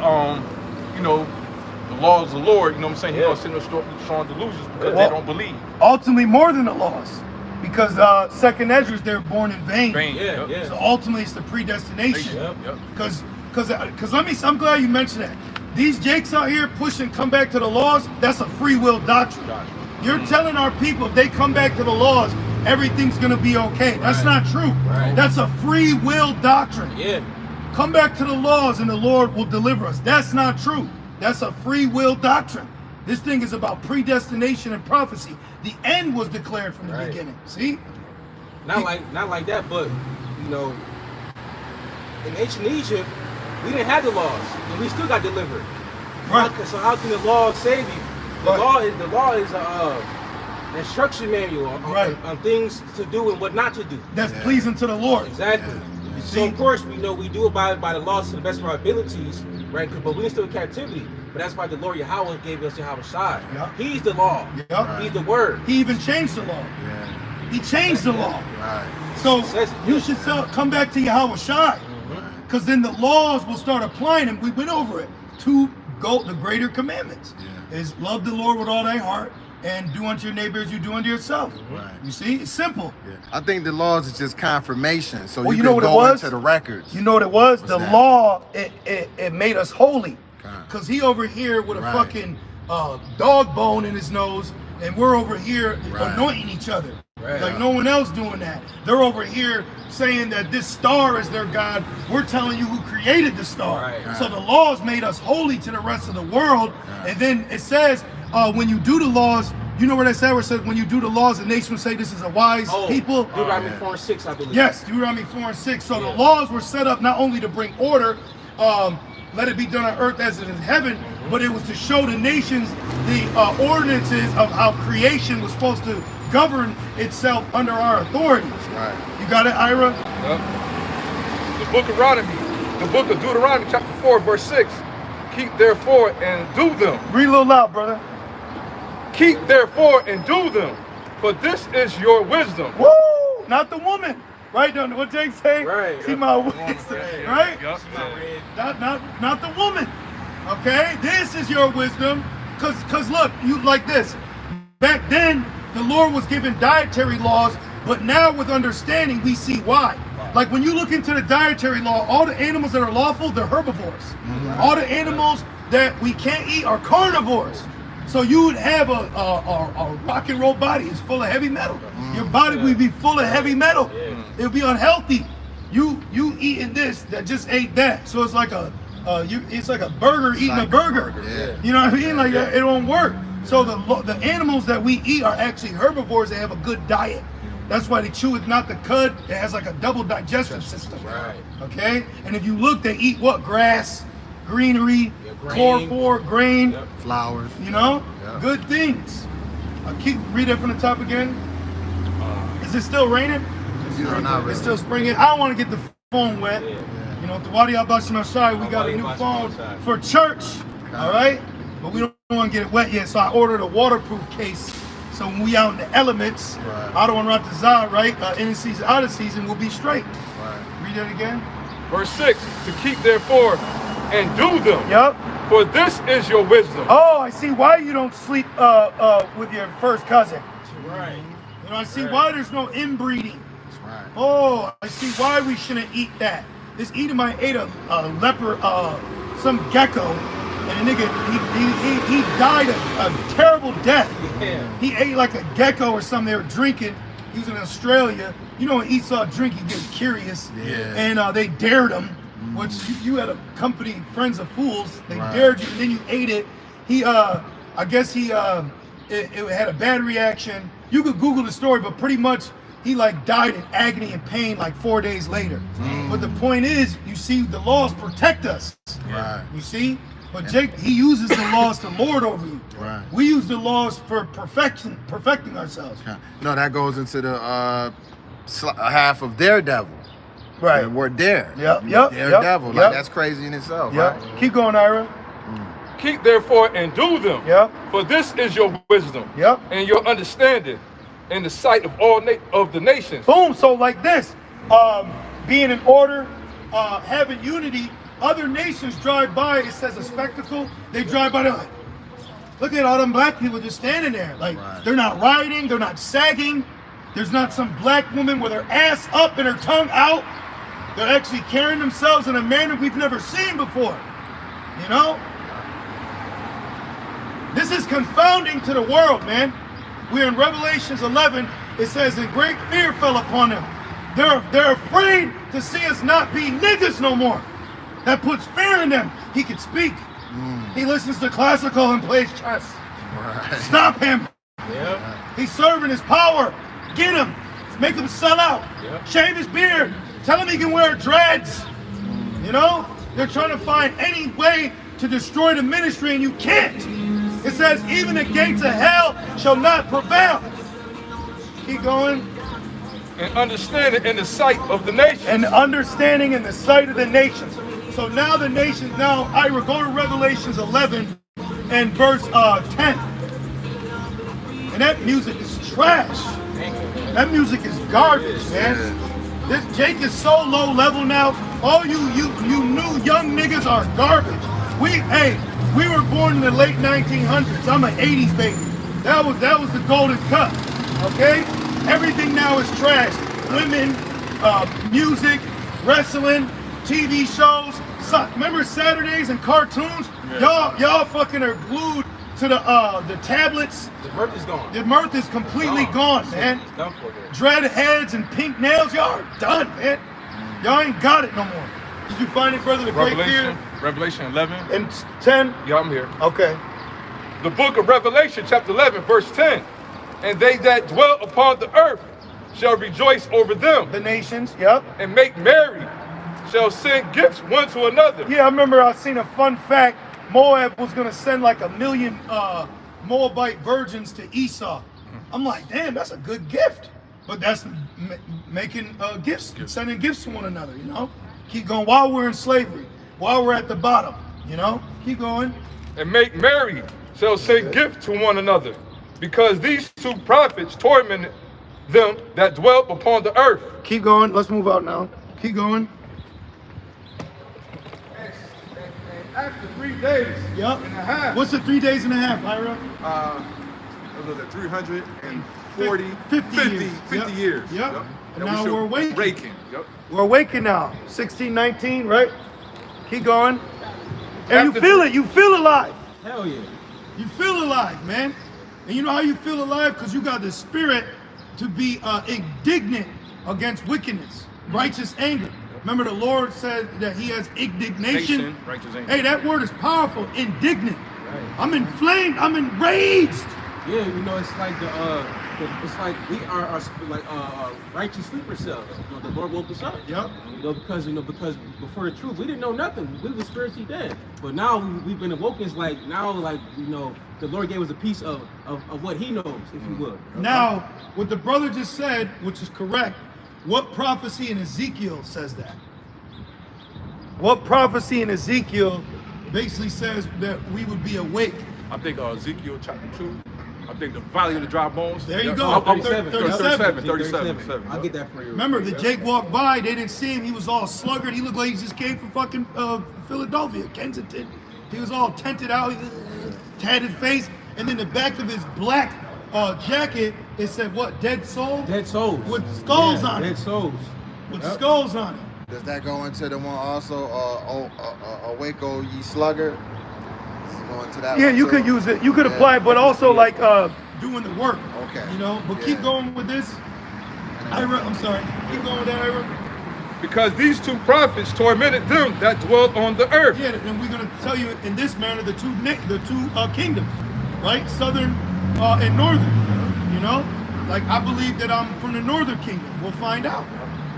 the laws of the Lord. You know what I'm saying? He gonna send them strong delusions because they don't believe. Ultimately, more than the loss, because second Ezra, they're born in vain. Yep. Yeah. So ultimately, it's the predestination. Yep. Because I'm glad you mentioned that. These jakes out here pushing come back to the laws, that's a free will doctrine. You're telling our people if they come back to the laws, everything's gonna be okay. That's not true. Right. That's a free will doctrine. Yeah. Come back to the laws and the Lord will deliver us. That's not true. That's a free will doctrine. This thing is about predestination and prophecy. The end was declared from the Right. beginning. See? Not like that, but you know, in ancient Egypt, we didn't have the laws, and we still got delivered. Right. So how can the law save you? The Right. law is an instruction manual on things to do and what not to do. That's pleasing to the Lord. Exactly. So of course we know we do abide by the laws to the best of our abilities, right? But we're still in captivity. But that's why the Lord Yahweh gave us Yahweh Shai. Yeah. He's the law. Yeah. He's the word. He even changed the law. Yeah. He changed the law. Right. So Says it. you should come back to Yahweh Shai. Because then the laws will start applying them. We went over it. The greater commandments is love the Lord with all thy heart and do unto your neighbor as you do unto yourself. Right. You see, it's simple. Yeah. I think the laws is just confirmation, so Well, you you know can what it go was? into the records. You know what it was? The that? law, it made us holy. Because he over here with a Right. fucking dog bone in his nose, and we're over here Right. anointing each other. Right. Like no one else doing that. They're over here saying that this star is their God. We're telling you who created the star. Right. So the laws made us holy to the rest of the world. And then it says, when you do the laws, you know what I said? Where it said, when you do the laws, the nation will say this is a wise people. Deuteronomy 4:6, I believe. Yes, Deuteronomy 4:6. So the laws were set up not only to bring order, let it be done on earth as it is in heaven, but it was to show the nations the ordinances of how creation was supposed to govern itself under our authorities. Right. You got it, Ira? Yep. The book of Deuteronomy, chapter 4, verse 6. Keep therefore and do them. Read a little loud, brother. Keep therefore and do them, for this is your wisdom. Woo! Not the woman. Right? Don't what Jake say? Right. See my wisdom. Right? Yup. Not the woman. Okay? This is your wisdom. Cause look, you like this. Back then, the Lord was giving dietary laws, but now with understanding, we see why. Like when you look into the dietary law, all the animals that are lawful, they're herbivores. All the animals that we can't eat are carnivores. So you would have a rock and roll body. It's full of heavy metal. Your body would be full of heavy metal. It would be unhealthy. You eating this that just ate that. So it's like it's like a burger eating a burger. You know what I mean? Like it don't work. So the animals that we eat are actually herbivores. They have a good diet. That's why they chew it, not the cud. It has like a double digestive system. Right. Okay? And if you look, they eat what? Grass, greenery, chlorophore, grain, Flowers. you know? Yeah. Good things. Read it from the top again. Is it still raining? No, not really. It's still springing. I don't want to get the phone wet. You know, the Wadi Abashim outside, we got a new phone for church. All right? But we don't want to get it wet yet, so I ordered a waterproof case. So when we out in the elements, I don't want to Ratazah, right? In the season, out of season, we'll be straight. Read that again. Verse 6, to keep therefore and do them. Yep. For this is your wisdom. Oh, I see why you don't sleep with your first cousin. Right. You know, I see why there's no inbreeding. Right. Oh, I see why we shouldn't eat that. This Edomite ate a leper, some gecko, and the nigga, he died a terrible death. Yeah. He ate like a gecko or something. They were drinking. He was in Australia. You know, when Esau drink, he gets curious. Yeah. And they dared him, which you had a company, Friends of Fools. They dared you, and then you ate it. I guess it had a bad reaction. You could Google the story, but pretty much he like died in agony and pain like 4 days later. But the point is, you see, the laws protect us. Right. You see? But Jake, he uses the laws to lord over you. Right. We use the laws for perfecting ourselves. No, that goes into the half of Daredevil. Right. And we're there. Yep. Daredevil. Yep. Like that's crazy in itself. Yep. Right? Keep going, Ira. Keep therefore and do them. Yep. For this is your wisdom. Yep. And your understanding in the sight of all of the nations. Boom. So like this, being in order, having unity. Other nations drive by, it says a spectacle, they drive by, they're like, look at all them black people just standing there. Like, they're not rioting, they're not sagging. There's not some black woman with her ass up and her tongue out. They're actually carrying themselves in a manner we've never seen before. You know? This is confounding to the world, man. We're in Revelations 11, it says, and great fear fell upon them. They're afraid to see us not be niggas no more. That puts fear in them. He can speak. He listens to classical and plays chess. Right. Stop him. Yep. He's serving his power. Get him. Make him sell out. Yep. Shave his beard. Tell him he can wear dreads. You know? They're trying to find any way to destroy the ministry and you can't. It says, even the gates of hell shall not prevail. Keep going. And understanding in the sight of the nations. And understanding in the sight of the nations. So now the nations, Ira, go to Revelations 11 and verse 10. And that music is trash. That music is garbage, man. This Jake is so low level now. All you new young niggas are garbage. We were born in the late 1900s. I'm an 80s baby. That was the golden cup. Okay? Everything now is trash. Women, music, wrestling, TV shows. Remember Saturdays and cartoons? Y'all fucking are glued to the tablets. The mirth is gone. The mirth is completely gone, man. Done for that. Dread heads and pink nails, y'all are done, man. Y'all ain't got it no more. Did you find it, brother? The great fear Revelation 11. and 10. Yeah, I'm here. Okay. The book of Revelation, chapter 11, verse 10. And they that dwell upon the earth shall rejoice over them, The nations. Yep. and make merry, shall send gifts one to another. Yeah, I remember I seen a fun fact. Moab was gonna send like 1 million Moabite virgins to Esau. I'm like, damn, that's a good gift. But that's making gifts, sending gifts to one another, you know? Keep going while we're in slavery, while we're at the bottom. You know, keep going. And make merry, shall send gift to one another, because these two prophets tormented them that dwelt upon the earth. Keep going. Let's move out now. Keep going. After 3 days Yep. and a half. What's the 3 days and a half, Ira? What was it, 340, 50 years. 50 Yep. years. Yep. And we now should we're awakened. raking. Yep. We're awakened now. 1619, right? Keep going. And After you feel it. You feel alive. Hell yeah. You feel alive, man. And you know how you feel alive? Because you got the spirit to be indignant against wickedness, righteous anger. Remember, the Lord said that He has indignation. Righteous anger. Hey, that word is powerful. Indignant. Right. I'm inflamed. I'm enraged. Yeah, you know, it's like it's like we are like righteous sleeper cells. You know, the Lord woke us up. Yep. Because before the truth, we didn't know nothing. We were spiritually dead. But now we've been awoken. It's like now, like, you know, the Lord gave us a piece of what He knows, if you will. Now, what the brother just said, which is correct, what prophecy in Ezekiel says that? What prophecy in Ezekiel basically says that we would be awake? I think Ezekiel chapter 2. I think the valley of the dry bones. There you Yeah. go. 37. 37. I'll get that for you. Remember, the Jake walked by, they didn't see him. He was all sluggard. He looked like he just came from fucking Philadelphia, Kensington. He was all tented out, tatted face. And then the back of his black jacket, it said what? Dead soul? Dead souls. With skulls on it. Dead souls. With skulls on it. Does that go into the one also? Awake, O ye sluggard. Does it go into that Yeah, one you too? could use it. You could apply it, but also like doing the work. Okay. You know, but Yeah. keep going with this. Ira, I'm sorry. Keep going with that, Ira. Because these two prophets tormented them that dwelt on the earth. Yeah, and we're going to tell you in this manner the two kingdoms, right? Southern and northern. You know, like I believe that I'm from the northern kingdom. We'll find out.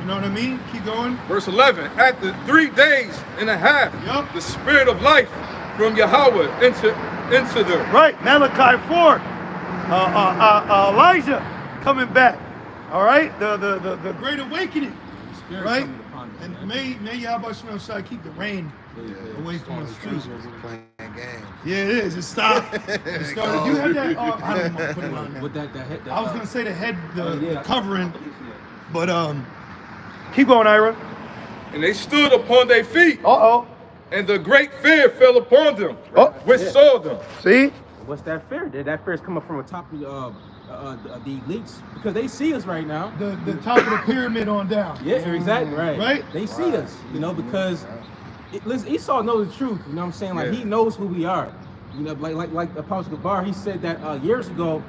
You know what I mean? Keep going. Verse 11, after 3 days and a half, Yup. the spirit of life from Yahweh into them. Right, Malachi 4. Elijah coming back. All right, the great awakening. Spirit Right? coming upon us, And man. may Yahweh Shemel Shai keep the rain away from the streets. Playing games. Yeah, it is. It stopped. It started. You had that. I don't want to put it on there. With that I was gonna say the head, the yeah. covering, but keep going, Ira. And they stood upon their feet, Oh. and the great fear fell upon them, Oh. which saw them. See? What's that fear? That fear is coming from the top of the elites, because they see us right now. The top of the pyramid on down. Yeah, exactly. Right. Right? They see us, you know, because listen, Esau knows the truth. You know what I'm saying? Like, Yeah. he knows who we are. You know, like Apostle Gabar, he said that years ago,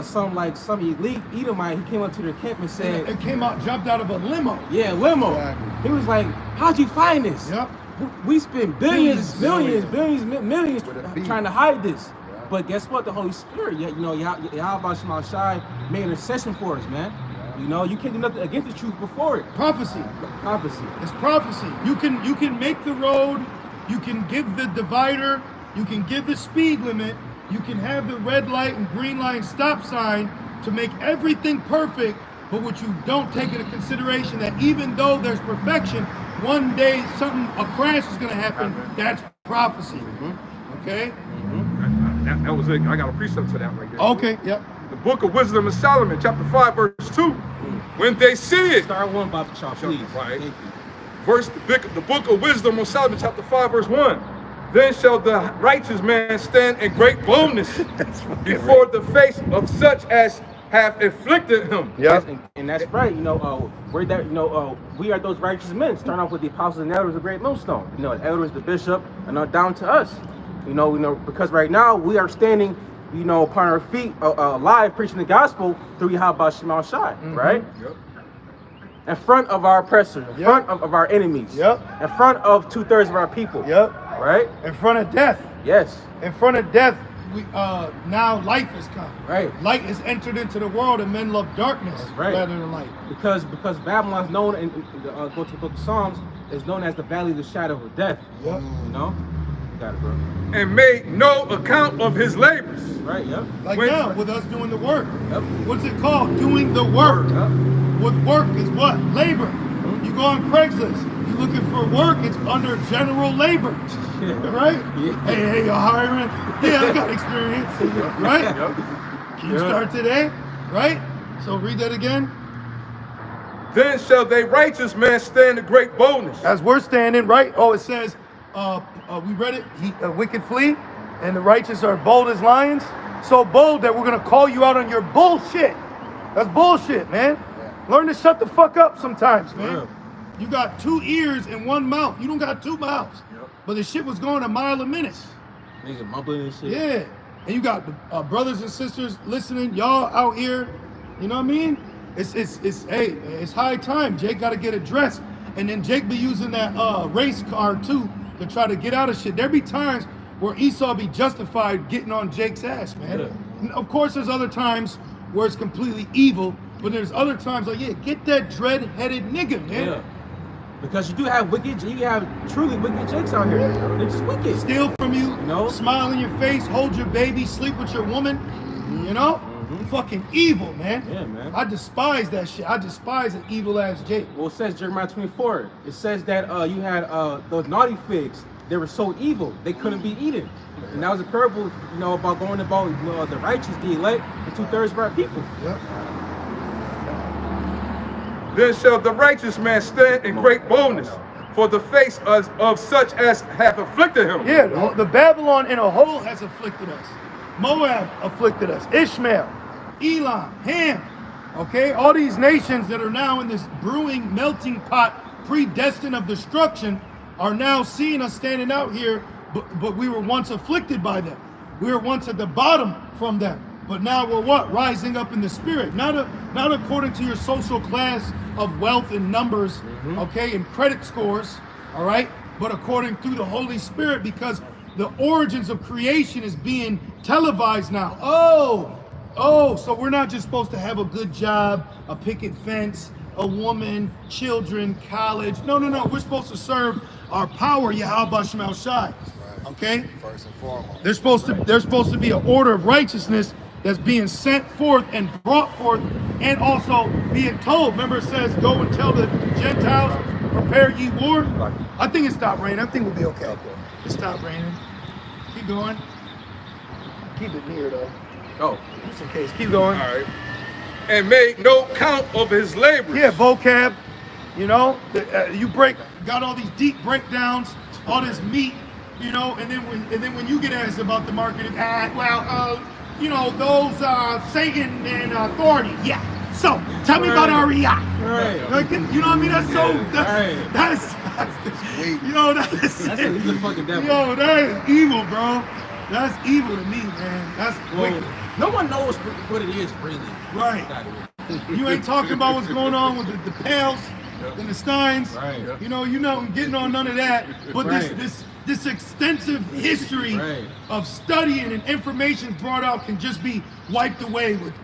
some elite Edomite, he came up to their camp and said, It came out, jumped out of a limo. "Yeah, limo." Exactly. He was like, "How'd you find this?" Yep. We spent millions, millions With a beat. trying to hide this. But guess what? The Holy Spirit, you know, Yahweh Shema Shai made an intercession for us, man. You know, you can't do nothing against the truth before it. Prophecy. Prophecy. It's prophecy. You can make the road. You can give the divider. You can give the speed limit. You can have the red light and green light and stop sign to make everything perfect. But what you don't take into consideration that even though there's perfection, one day a crash is going to happen. That's prophecy. Okay. That was it. I got a precept to that right there. Okay. Yep. The book of wisdom of Solomon, chapter 5, verse 2. When they see it, Star one, Baba Shaw, please. Right. Thank you. the book of wisdom of Solomon, chapter 5, verse 1. Then shall the righteous man stand in great boldness before the face of such as have afflicted him. Yep. And that's right. You know, we are those righteous men. Starting off with the apostles and elders of Great Millstone. You know, the elders, the bishop, and down to us. You know, because right now we are standing, you know, upon our feet, alive, preaching the gospel through Yahweh Shema Shai, right? Yep. In front of our oppressors, in front of our enemies, Yep. in front of 2/3 of our people, Yep. right? In front of death. Yes, In front of death, we now life has come. right. Light is entered into the world, and men love darkness right. rather than light. Because Babylon is known, and go to the book of Psalms, is known as the valley of the shadow of death. Yep. You know, you got it, bro. And made no account of his labors. Right? Yep. Like When- now, with us doing the work. Yep. What's it called? Doing the work. Yep. With work is what? Labor. You go on Craigslist. You looking for work, it's under general labor, right? Yeah. Hey, you're hiring? Yeah, I got experience, right? Can you start today, right? So read that again. Then shall they righteous man stand in great boldness. As we're standing, right? Oh, it says, we read it, wicked flee, and the righteous are bold as lions. So bold that we're gonna call you out on your bullshit. That's bullshit, man. Learn to shut the fuck up sometimes, man. Yeah. You got 2 ears and 1 mouth. You don't got 2 mouths. But the shit was going a mile a minute. Niggas mumbling and shit. Yeah. And you got brothers and sisters listening, y'all out here. You know what I mean? It's high time. Jake got to get addressed. And then Jake be using that race card too to try to get out of shit. There be times where Esau be justified getting on Jake's ass, man. Yeah. Of course, there's other times where it's completely evil, but there's other times like, yeah, get that dread-headed nigga, man. Yeah. Because you do have truly wicked Jakes out here. They're just wicked. Steal from you, No. smile in your face, hold your baby, sleep with your woman, you know? Fucking evil, man. Yeah, man. I despise that shit. I despise an evil-ass Jake. Well, it says Jeremiah 24. It says that you had those naughty figs. They were so evil they couldn't be eaten. And that was a parable, about going about the righteous, the elect, and 2/3 of our people. Yep. Then shall the righteous man stand in great boldness for the face of such as hath afflicted him. Yeah, the Babylon in a whole has afflicted us. Moab afflicted us. Ishmael, Elam, Ham. Okay, all these nations that are now in this brewing melting pot, predestined of destruction, are now seeing us standing out here, but we were once afflicted by them. We were once at the bottom from them. But now we're what? Rising up in the spirit. Not according to your social class of wealth and numbers, okay, and credit scores, all right? But according to the Holy Spirit, because the origins of creation is being televised now. Oh, so we're not just supposed to have a good job, a picket fence, a woman, children, college. No. We're supposed to serve our power, Yahweh Shem Shai. Okay? First and foremost. There's supposed to be an order of righteousness that's being sent forth and brought forth, and also being told. Remember, it says, "Go and tell the Gentiles, prepare ye war." I think it stopped raining. I think we'll be okay. It stopped raining. Keep going. Keep it near though. Oh. Just in case. Keep going. All right. And made no count of his labors. Yeah, vocab. You got all these deep breakdowns, all this meat, and then when you get asked about the market, those Satan and authority. Yeah. So tell me about Ariah. Right. Like, you know what I mean? That's That's a legal fucking devil. Yo, that is evil, bro. That's evil to me, man. That's wicked. No one knows what it is really. Right. You ain't talking about what's going on with the Pales and the Steins. Right. You're not getting on none of that. But Right. this extensive history of studying and information brought out can just be wiped away with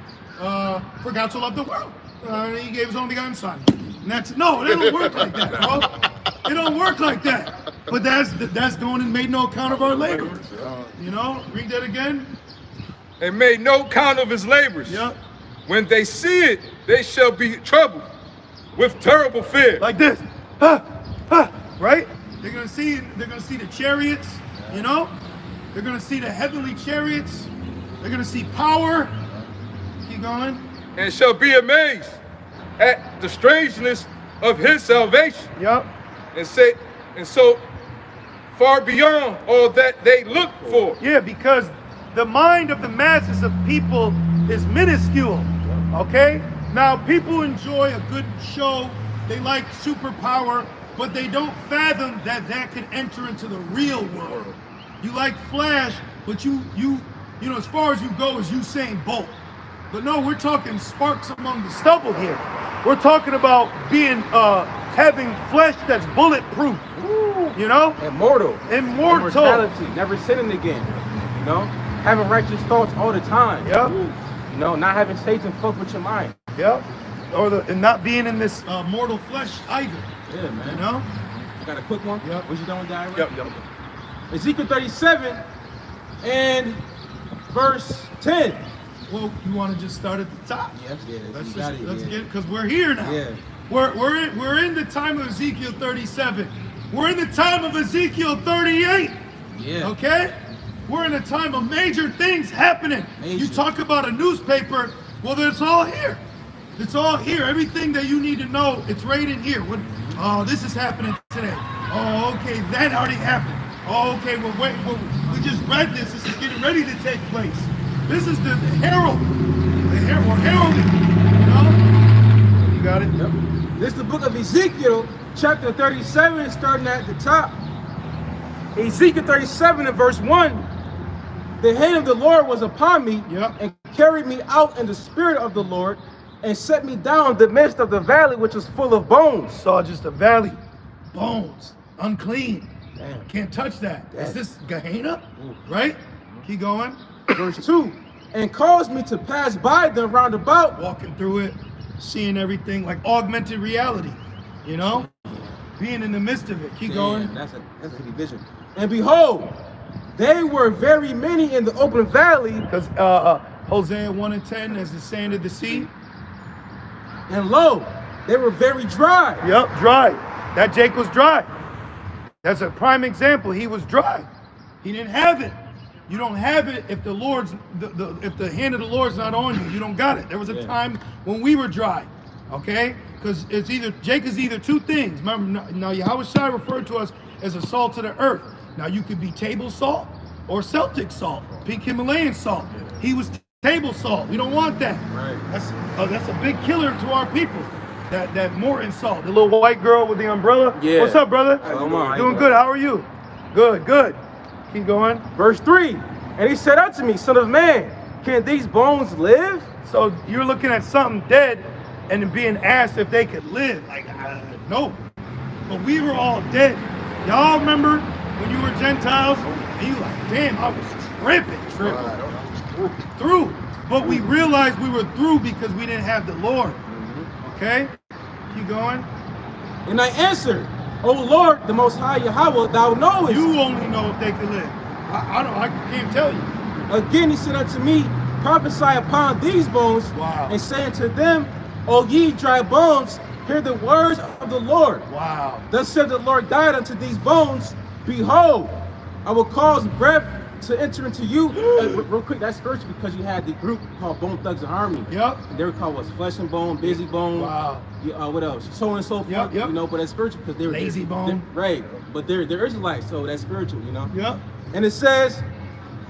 for God so loved the world. He gave his only begotten son. And it don't work like that, bro. It don't work like that. But that's going and made no account of our labor. Read that again. And made no count of his labors. Yep. When they see it, they shall be troubled with terrible fear. Like this. Right? They're gonna see the chariots, They're gonna see the heavenly chariots. They're gonna see power. Keep going. And shall be amazed at the strangeness of his salvation. Yep. And so far beyond all that they look for. Yeah, because the mind of the masses of people is minuscule. Okay? Now people enjoy a good show, they like superpower, but they don't fathom that could enter into the real world. You like Flash, but you as far as you go is Usain Bolt. But no, we're talking sparks among the stubble here. We're talking about being having flesh that's bulletproof. Immortal. Immortality. Never sinning again. Having righteous thoughts all the time. Yep. Not having Satan fuck with your mind. Yep. And not being in this mortal flesh either. Yeah, man. You got a quick one? Yep. Was you done with that already? Yep. Ezekiel 37 and verse 10. Well, you want to just start at the top? Yeah, Let's get, because we're here now. Yeah. We're in the time of Ezekiel 37. We're in the time of Ezekiel 38. Yeah. Okay? We're in a time of major things happening. Major. You talk about a newspaper, well, it's all here. It's all here. Everything that you need to know, it's right in here. Oh, this is happening today. Oh, okay, that already happened. Oh, okay, well, wait, we just read this. This is getting ready to take place. This is the herald. We're heralding, you know? You got it? Yep. This is the book of Ezekiel, chapter 37, starting at the top. Ezekiel 37 and verse 1. The hand of the Lord was upon me, and carried me out in the spirit of the Lord, and set me down in the midst of the valley, which was full of bones. Saw just a valley, bones, unclean. Damn. Can't touch that. Is this Gehenna? Right? Keep going. Verse 2. And caused me to pass by them round about. Walking through it, seeing everything like augmented reality, you know? Being in the midst of it. Keep going. That's a heavy vision. And behold, they were very many in the open valley. Because Hosea 1 and 10 as the sand of the sea. And lo, they were very dry. Yep, dry. That Jake was dry. That's a prime example. He was dry. He didn't have it. You don't have it if the Lord's if the hand of the Lord's not on you. You don't got it. There was a time when we were dry, okay? Because it's either Jake is either two things. Remember, now Yahweh Shai referred to us as a salt to the earth. Now you could be table salt or Celtic salt, pink Himalayan salt. He was table salt. We don't want that. Right. That's a big killer to our people. That Morton salt, the little white girl with the umbrella. Yeah. What's up, brother? Doing good. How are you? Good, good. Keep going. Verse 3. And he said unto me, Son of man, can these bones live? So you're looking at something dead and then being asked if they could live. Like, no. But we were all dead. Y'all remember when you were Gentiles and you like, damn, I was tripping. Through. But we realized we were through because we didn't have the Lord. Okay? Keep going. And I answered, O Lord, the Most High Yahweh, thou knowest. You only know if they can live. I can't tell you. Again he said unto me, prophesy upon these bones, and say unto them, O ye dry bones, hear the words of the Lord. Wow. Thus said the Lord God unto these bones, behold, I will cause breath to enter into you. Real quick, that's spiritual because you had the group called Bone Thugs and Harmony. Yep. And they were called what's Flesh and Bone, Busy Bone. Wow. What else? So on and so forth. Yep. You know, but that's spiritual because they were Lazy Bone. Right. But they're Israelites, so that's spiritual, you know? Yep. And it says,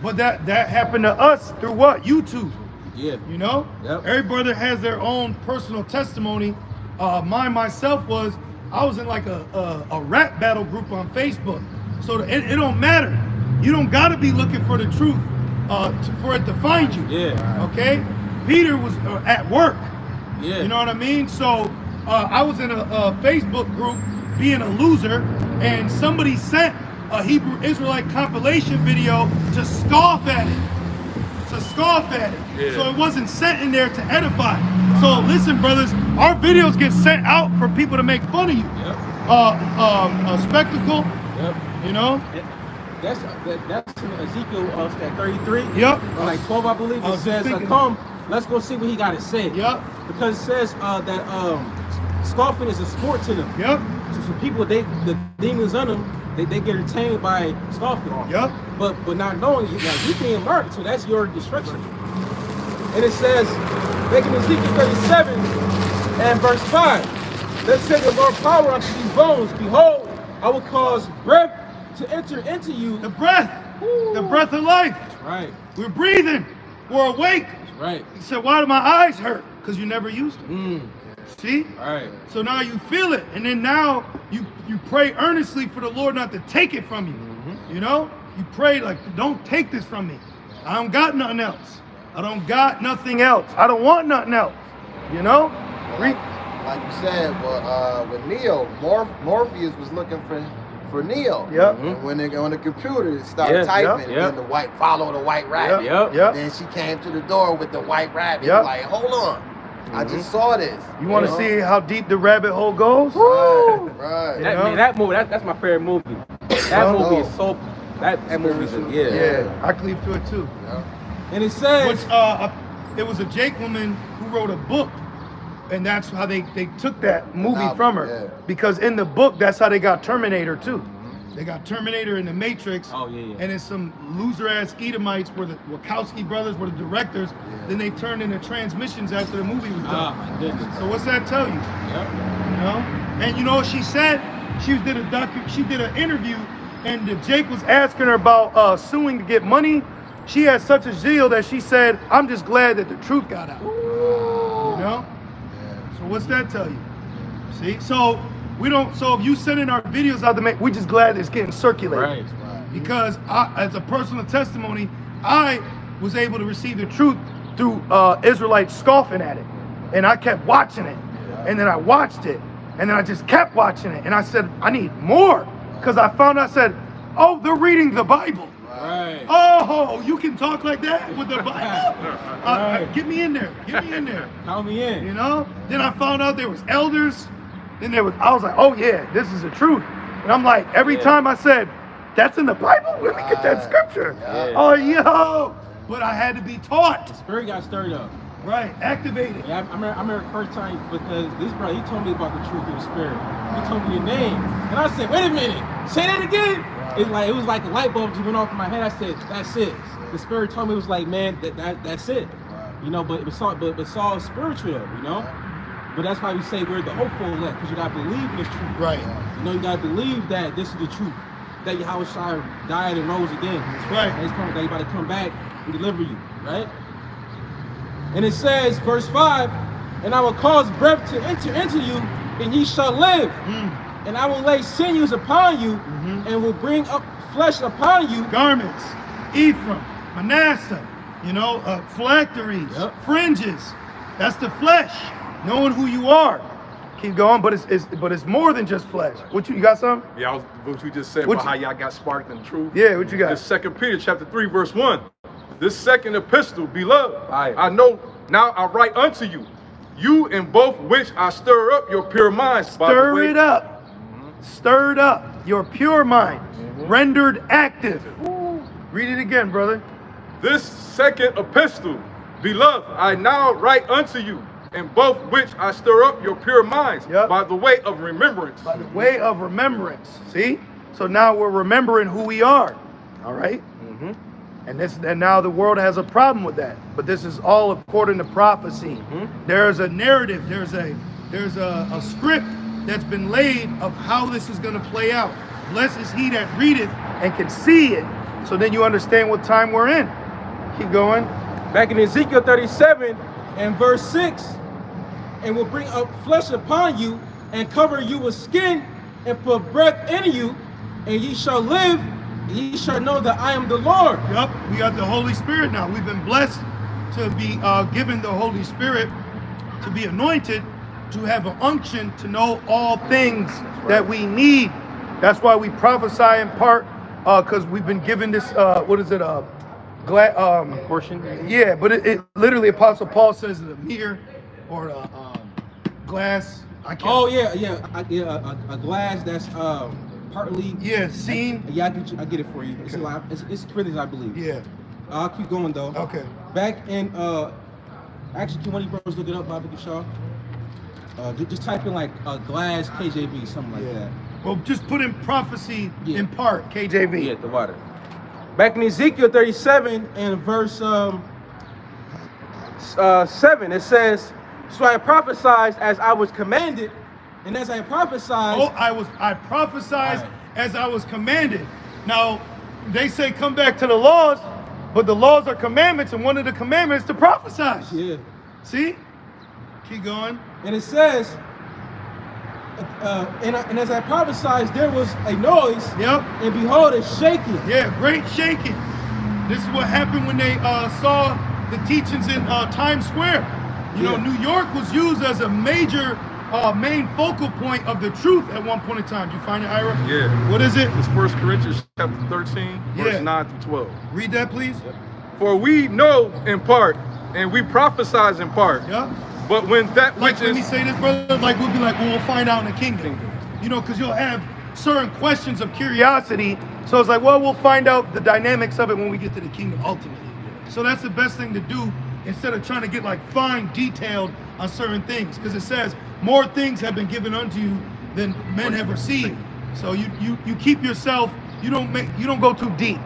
but that happened to us through what? YouTube. yeah. You know? Yep. Every brother has their own personal testimony. Mine myself was, I was in like a rap battle group on Facebook. So it don't matter. You don't gotta be looking for the truth for it to find you. Yeah. Okay? Peter was at work. Yeah. You know what I mean? So I was in a Facebook group being a loser, and somebody sent a Hebrew Israelite compilation video to scoff at it. Yeah. So it wasn't sent in there to edify. So listen, brothers, our videos get sent out for people to make fun of you. Yep. A spectacle. Yep. You know? That's in Ezekiel 33. Yep. Like 12, I believe. It says, come, let's go see what he got to say. Yep. Because it says that scoffing is a sport to them. Yep. So for people, the demons on them, they get entertained by scoffing. Yep. But not knowing, you can't learn, so that's your destruction. And it says, back in Ezekiel 37 and verse 5, let's say the Lord power unto these bones. Behold, I will cause breath to enter into you. The breath. Woo. The breath of life. That's right. We're breathing. We're awake. That's right. He said, why do my eyes hurt? Because you never used it. See? All right. So now you feel it. And then now you pray earnestly for the Lord not to take it from you. You know? You pray like, don't take this from me. I don't got nothing else. I don't got nothing else. I don't want nothing else. You know? Like you said, with Neo, Morpheus was looking for Neo. Yep. And when they on the computer, it started typing, and then follow the white rabbit. Yep. Then she came to the door with the white rabbit. Yep. Like, hold on, I just saw this. You want to see how deep the rabbit hole goes? Right. That movie, that's my favorite movie. That movie is so. That movie is Yeah, I cleave to it too. And it says, Which it was a Jake woman who wrote a book And that's how they took that movie Novel, from her. yeah. Because in the book, that's how they got Terminator too. They got Terminator in the Matrix. Oh, yeah. And then some loser-ass Edomites were the Wachowski brothers were the directors. Then they turned into transmissions after the movie was done. Oh, my goodness. So what's that tell you? Yep. You know? And you know what she said? She did an interview, and Jake was asking her about suing to get money. She had such a zeal that she said, "I'm just glad that the truth got out." You know? So what's that tell you? See? So we don't. So if you sending our videos out to we just glad it's getting circulated. Right. Because as a personal testimony, I was able to receive the truth through Israelites scoffing at it, and I kept watching it, and then I watched it, and then I just kept watching it, and I said, I need more, because I found out, I said, oh, they're reading the Bible. Right. Oh, you can talk like that with the Bible? Get me in there. Get me in there. Count me in. You know? Then I found out there was elders. Then I was like, oh yeah, this is the truth. And I'm like, every time I said, that's in the Bible? Let me get that scripture. Oh, yo. But I had to be taught. The spirit got stirred up. Right, activated. Yeah, I remember the first time, because this brother, he told me about the truth of the spirit. He told me your name. And I said, wait a minute, say that again? It was like a light bulb just went off in my head. I said, that's it. The spirit told me, it was like, man, that's it. You know, but it's all spiritual, you know? But that's why we say we're the hopeful elect, because you gotta believe in this truth. Right. You know, you gotta believe that this is the truth. That Yahweh Shai died and rose again. That's right. And he's coming, that he's about to come back and deliver you, right? And it says, verse 5, and I will cause breath to enter into you, and ye shall live. And I will lay sinews upon you, and will bring up flesh upon you. Garments, Ephraim, Manasseh, you know, phylacteries, fringes. That's the flesh. Knowing who you are. Keep going, but it's more than just flesh. What you got some? Yeah, what you just said about how y'all got sparked in truth. Yeah, what you got? This 2 Peter chapter 3, verse 1. This second epistle, beloved, I know now I write unto you, you in both which I stir up your pure minds. Stir it up. Stirred up your pure mind. Rendered active. Read it again, brother. This second epistle, beloved, I now write unto you, in both which I stir up your pure minds by the way of remembrance. By the way of remembrance. See? So now we're remembering who we are. All right? And now the world has a problem with that. But this is all according to prophecy. There's a narrative. There's a script that's been laid of how this is going to play out. Blessed is he that readeth and can see it. So then you understand what time we're in. Keep going. Back in Ezekiel 37 and verse 6, and will bring up flesh upon you, and cover you with skin, and put breath in you, and ye shall live, and ye shall know that I am the Lord. Yep, we got the Holy Spirit now. We've been blessed to be given the Holy Spirit, to be anointed, to have an unction to know all things that we need. That's why we prophesy in part, because we've been given this, Portion. Yeah, but it literally, Apostle Paul says the mirror or the glass. I can't. Oh yeah, a glass that's partly. Yeah, seen. Yeah, I get it for you. It's Corinthians, I believe. Yeah. I'll keep going though. Okay. Back in actually, can one of you brothers look it up, Bobby Shaw? Just type in like glass KJV, something like that. Well, just put in prophecy in part KJV. Yeah, the water. Back in Ezekiel 37 and verse 7, it says, so I prophesied as I was commanded, and as I prophesied... Oh, I prophesied as I was commanded. Now, they say come back to the laws, but the laws are commandments, and one of the commandments is to prophesy. Yeah. See? Keep going. And it says, and as I prophesied, there was a noise. Yep. And behold, a shaking. Yeah, great shaking. This is what happened when they saw the teachings in Times Square. You know, New York was used as a major, main focal point of the truth at one point in time. Did you find it, Ira? Yeah. What is it? It's 1 Corinthians chapter 13, verse 9 through 12. Read that, please. For we know in part, and we prophesize in part. Yeah. But when that Like, which let is... me say this, brother, like we'll be like, well, we'll find out in the kingdom. You know, because you'll have certain questions of curiosity. So it's like, well, we'll find out the dynamics of it when we get to the kingdom ultimately. So that's the best thing to do instead of trying to get like fine detailed on certain things, because it says more things have been given unto you than men have received. So you keep yourself, you don't go too deep.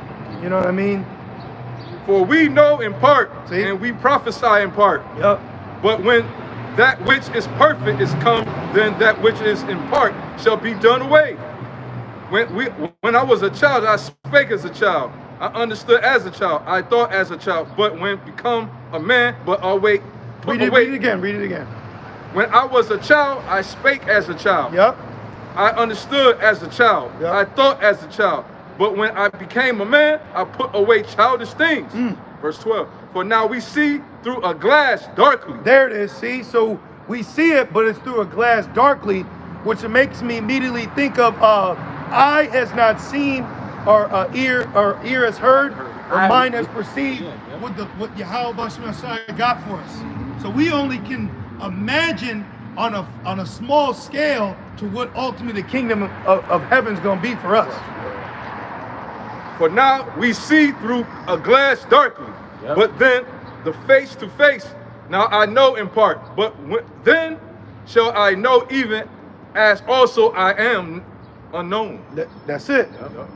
You know what I mean? For we know in part, See? and we prophesy in part. Yep. But when that which is perfect is come, then that which is in part shall be done away. When I was a child, I spake as a child. I understood as a child. I thought as a child. But when become a man, but await. Read it again. Read it again. When I was a child, I spake as a child. Yep. I understood as a child. Yep. I thought as a child. But when I became a man, I put away childish things. Verse 12. For now we see through a glass darkly. There it is. See, so we see it, but it's through a glass darkly, which makes me immediately think of eye has not seen, or ear has heard, or mind has perceived what Yahweh Shemashai got for us. So we only can imagine on a small scale to what ultimately the kingdom of heaven's gonna be for us. For now we see through a glass darkly, but then the face to face. Now I know in part, but then shall I know even as also I am unknown. That's it.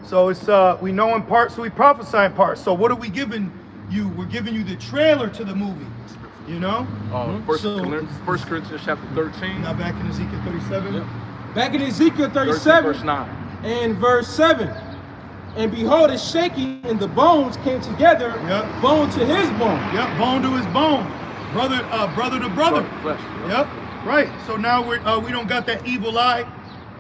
So it's we know in part, so we prophesy in part. So what are we giving you? We're giving you the trailer to the movie. You know? First Corinthians chapter 13. Now back in Ezekiel 37. Back in Ezekiel 37 verse 9. and verse 7. And behold, a shaking, and the bones came together, bone to his bone. Yep, bone to his bone. Brother to brother. Flesh. Yep, right. So now we don't got that evil eye.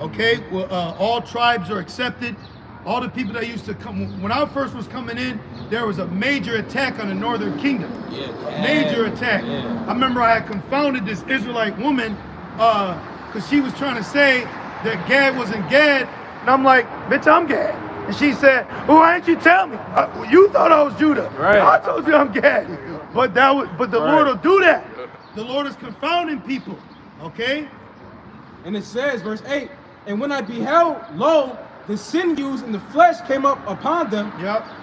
Okay, well, all tribes are accepted. All the people that used to come, when I first was coming in, there was a major attack on the northern kingdom. Major attack. I remember I had confounded this Israelite woman because she was trying to say that Gad wasn't Gad. And I'm like, bitch, I'm Gad. And she said, well, why didn't you tell me? You thought I was Judah. Right. I told you I'm Gad. But the Lord will do that. The Lord is confounding people. Okay? And it says, verse 8, and when I beheld, lo, the sinews and the flesh came up upon them,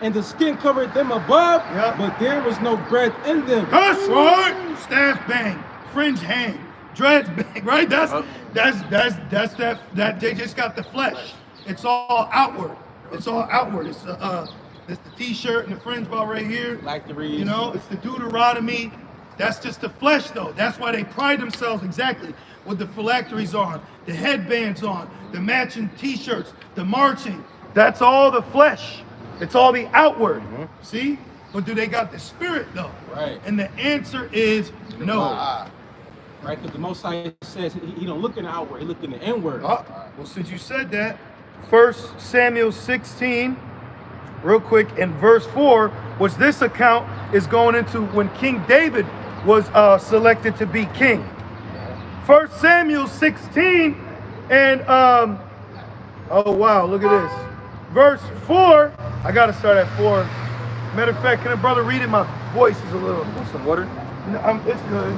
and the skin covered them above, but there was no breath in them. That's right. Staff bang, fringe hang, dreads bang. Right? That's that they just got the flesh. It's all outward. It's all outward. It's the t-shirt and the fringe bar right here. Like the reeds. You know, it's the Deuteronomy. That's just the flesh, though. That's why they pride themselves exactly with the phylacteries on, the headbands on, the matching t-shirts, the marching. That's all the flesh. It's all the outward. See? But do they got the spirit, though? Right. And the answer is no. Right, because the Most High says he don't look in the outward, he look in the inward. Well, since you said that, 1 Samuel 16, real quick, in verse 4, which this account is going into when King David was selected to be king. 1 Samuel 16, and oh wow, look at this. Verse 4, I gotta start at 4. Matter of fact, can a brother read it? My voice is a little. Want some water? No, it's good.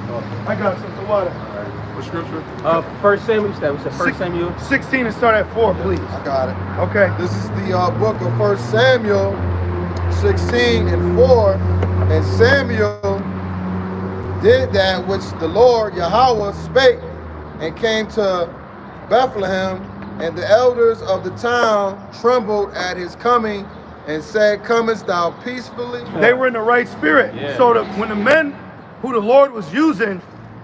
I got some water. What scripture? 1 Samuel, we said 1 Samuel 16 and start at 4, please. I got it. Okay. This is the book of 1 Samuel 16 and 4. And Samuel did that which the Lord Yahweh spake, and came to Bethlehem, and the elders of the town trembled at his coming, and said, comest thou peacefully? They were in the right spirit. So that when the men who the Lord was using,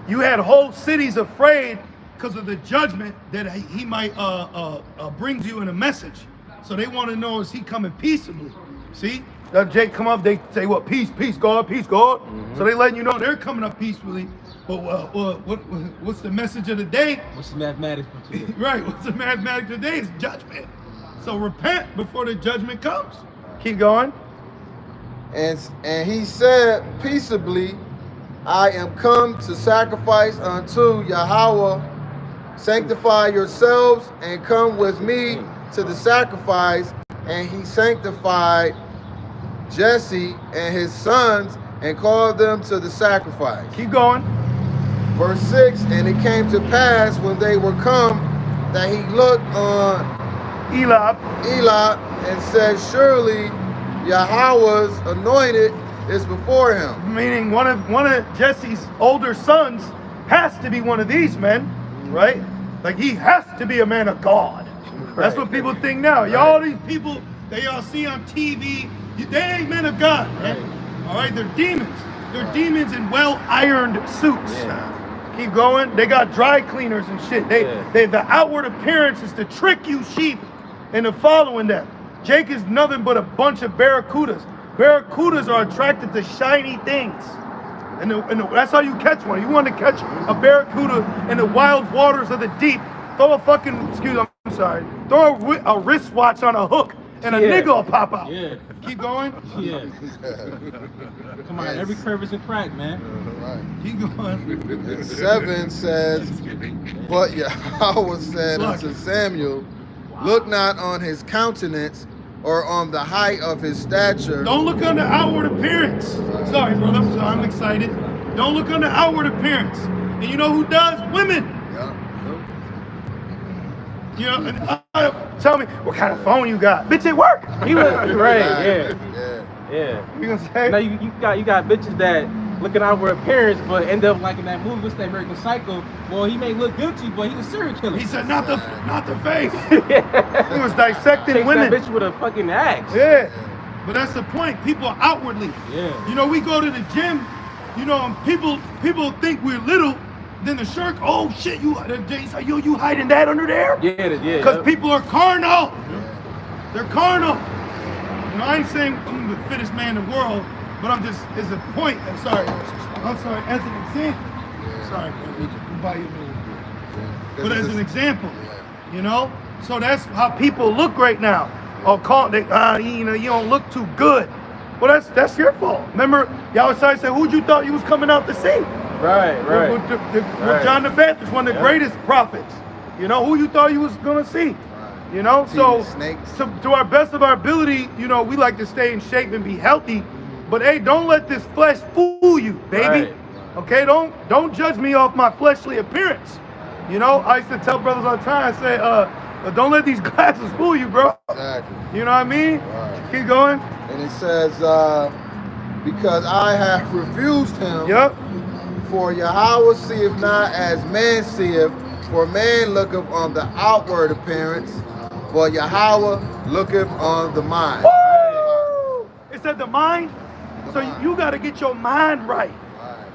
you had whole cities afraid because of the judgment that he might bring to you in a message. So they want to know, is he coming peaceably? See? Jake come up, they say, what, peace, God, peace, God. So they letting you know they're coming up peacefully. But what's the message of the day? What's the mathematics for today? Right, what's the mathematics of the day? Is judgment. So repent before the judgment comes. Keep going. And he said, peaceably, I am come to sacrifice unto Yahweh. Sanctify yourselves and come with me to the sacrifice. And he sanctified Jesse and his sons and called them to the sacrifice. Keep going. Verse 6, and it came to pass when they were come that he looked on Eli and said, surely Yahweh's anointed is before him. Meaning one of Jesse's older sons has to be one of these men, right? Like he has to be a man of God. That's what people think now. Y'all these people that y'all see on TV, they ain't men of God, man. All right, they're demons. They're demons in well-ironed suits. Keep going. They got dry cleaners and shit. The outward appearance is to trick you sheep into following them. Jake is nothing but a bunch of barracudas. Barracudas are attracted to shiny things. And that's how you catch one. You want to catch a barracuda in the wild waters of the deep, throw a fucking, I'm sorry, throw a wristwatch on a hook and a nigga will pop out. Yeah. Keep going. Yeah. Come on, every curve is a crack, man. Right. Keep going. And 7 says, but Yahweh said unto Samuel, look not on his countenance or on the height of his stature. Don't look on the outward appearance. Sorry, brother. I'm excited. Don't look on the outward appearance. And you know who does? Women. You know, and tell me what kind of phone you got. Bitch, it work. He was right, yeah. You gonna say? Now you got bitches that look at outward appearance, but end up like in that movie, what's that American Psycho? Well, he may look guilty, but he's a serial killer. He said, not the face. He was dissecting Takes women. that bitch with a fucking axe. Yeah, but that's the point. People outwardly. Yeah. You know, we go to the gym. You know, and people think we're little. Then the shirk, oh shit, you hiding that under there? Yeah. Because people are carnal. They're carnal. You know, I ain't saying I'm the fittest man in the world, but I'm just, it's a point. I'm sorry, as an example. Sorry, but as an example, you know? So that's how people look right now. You don't look too good. Well, that's your fault. Remember, y'all said, who'd you thought you was coming out to see? Right. With John the Baptist, one of the greatest prophets. You know, who you thought you was gonna see? You know, so to our best of our ability, you know, we like to stay in shape and be healthy. But hey, don't let this flesh fool you, baby. Right. Okay, don't judge me off my fleshly appearance. You know, I used to tell brothers all the time, I say, don't let these glasses fool you, bro. Exactly. You know what I mean? Right. Keep going. And it says, because I have refused him. Yep. For Yahweh seeth not as man seeth, for man looketh on the outward appearance, but Yahweh looketh on the mind. Woo! It said the mind. So you got to get your mind right.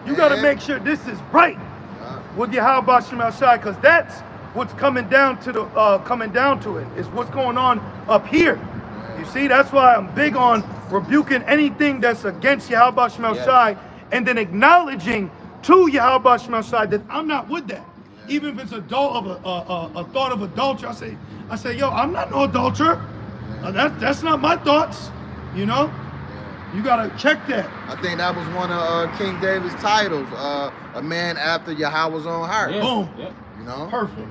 You got to make sure this is right with Yahweh Shem Shai, because that's what's coming down to it. It's what's going on up here. You see, that's why I'm big on rebuking anything that's against Yahweh Shem Shai, and then acknowledging to Yahweh Shem Shai that I'm not with that. Even if it's a thought of adultery, I say, yo, I'm not no adulterer. That's not my thoughts. You know, you gotta check that. I think that was one of King David's titles, a man after Yahweh's own heart. Yeah. Boom. Yeah. You know, Perfect.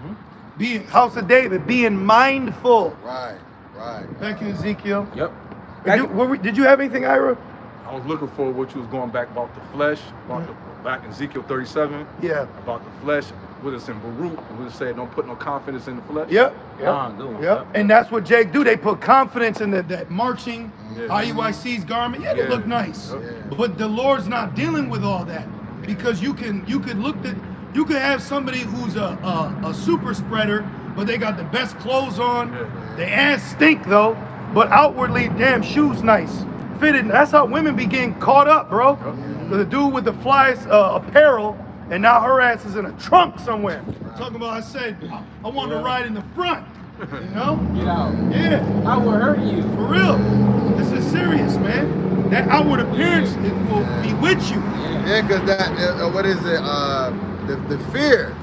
Being House of David, being mindful. Right. Thank you, Ezekiel. Yep. Did you have anything, Ira? I was looking for what you was going back about the flesh, about back in Ezekiel 37. Yeah. About the flesh. What is in Baruch? What it said, don't put no confidence in the flesh. Yep. Yep. And that's what Jake do. They put confidence in that marching, IUIC's garment. Yeah, they look nice. But the Lord's not dealing with all that, because you could have somebody who's a super spreader, but they got the best clothes on. They ass stink though, but outwardly, damn, shoes nice, fitted. That's how women be getting caught up, bro. The dude with the flyest apparel, and now her ass is in a trunk somewhere. Talking about, I said, I want to ride in the front. You know? Get out. Yeah. I will hurt you. For real. This is serious, man. That outward appearance will be with you. Yeah, because that, what is it? The fear.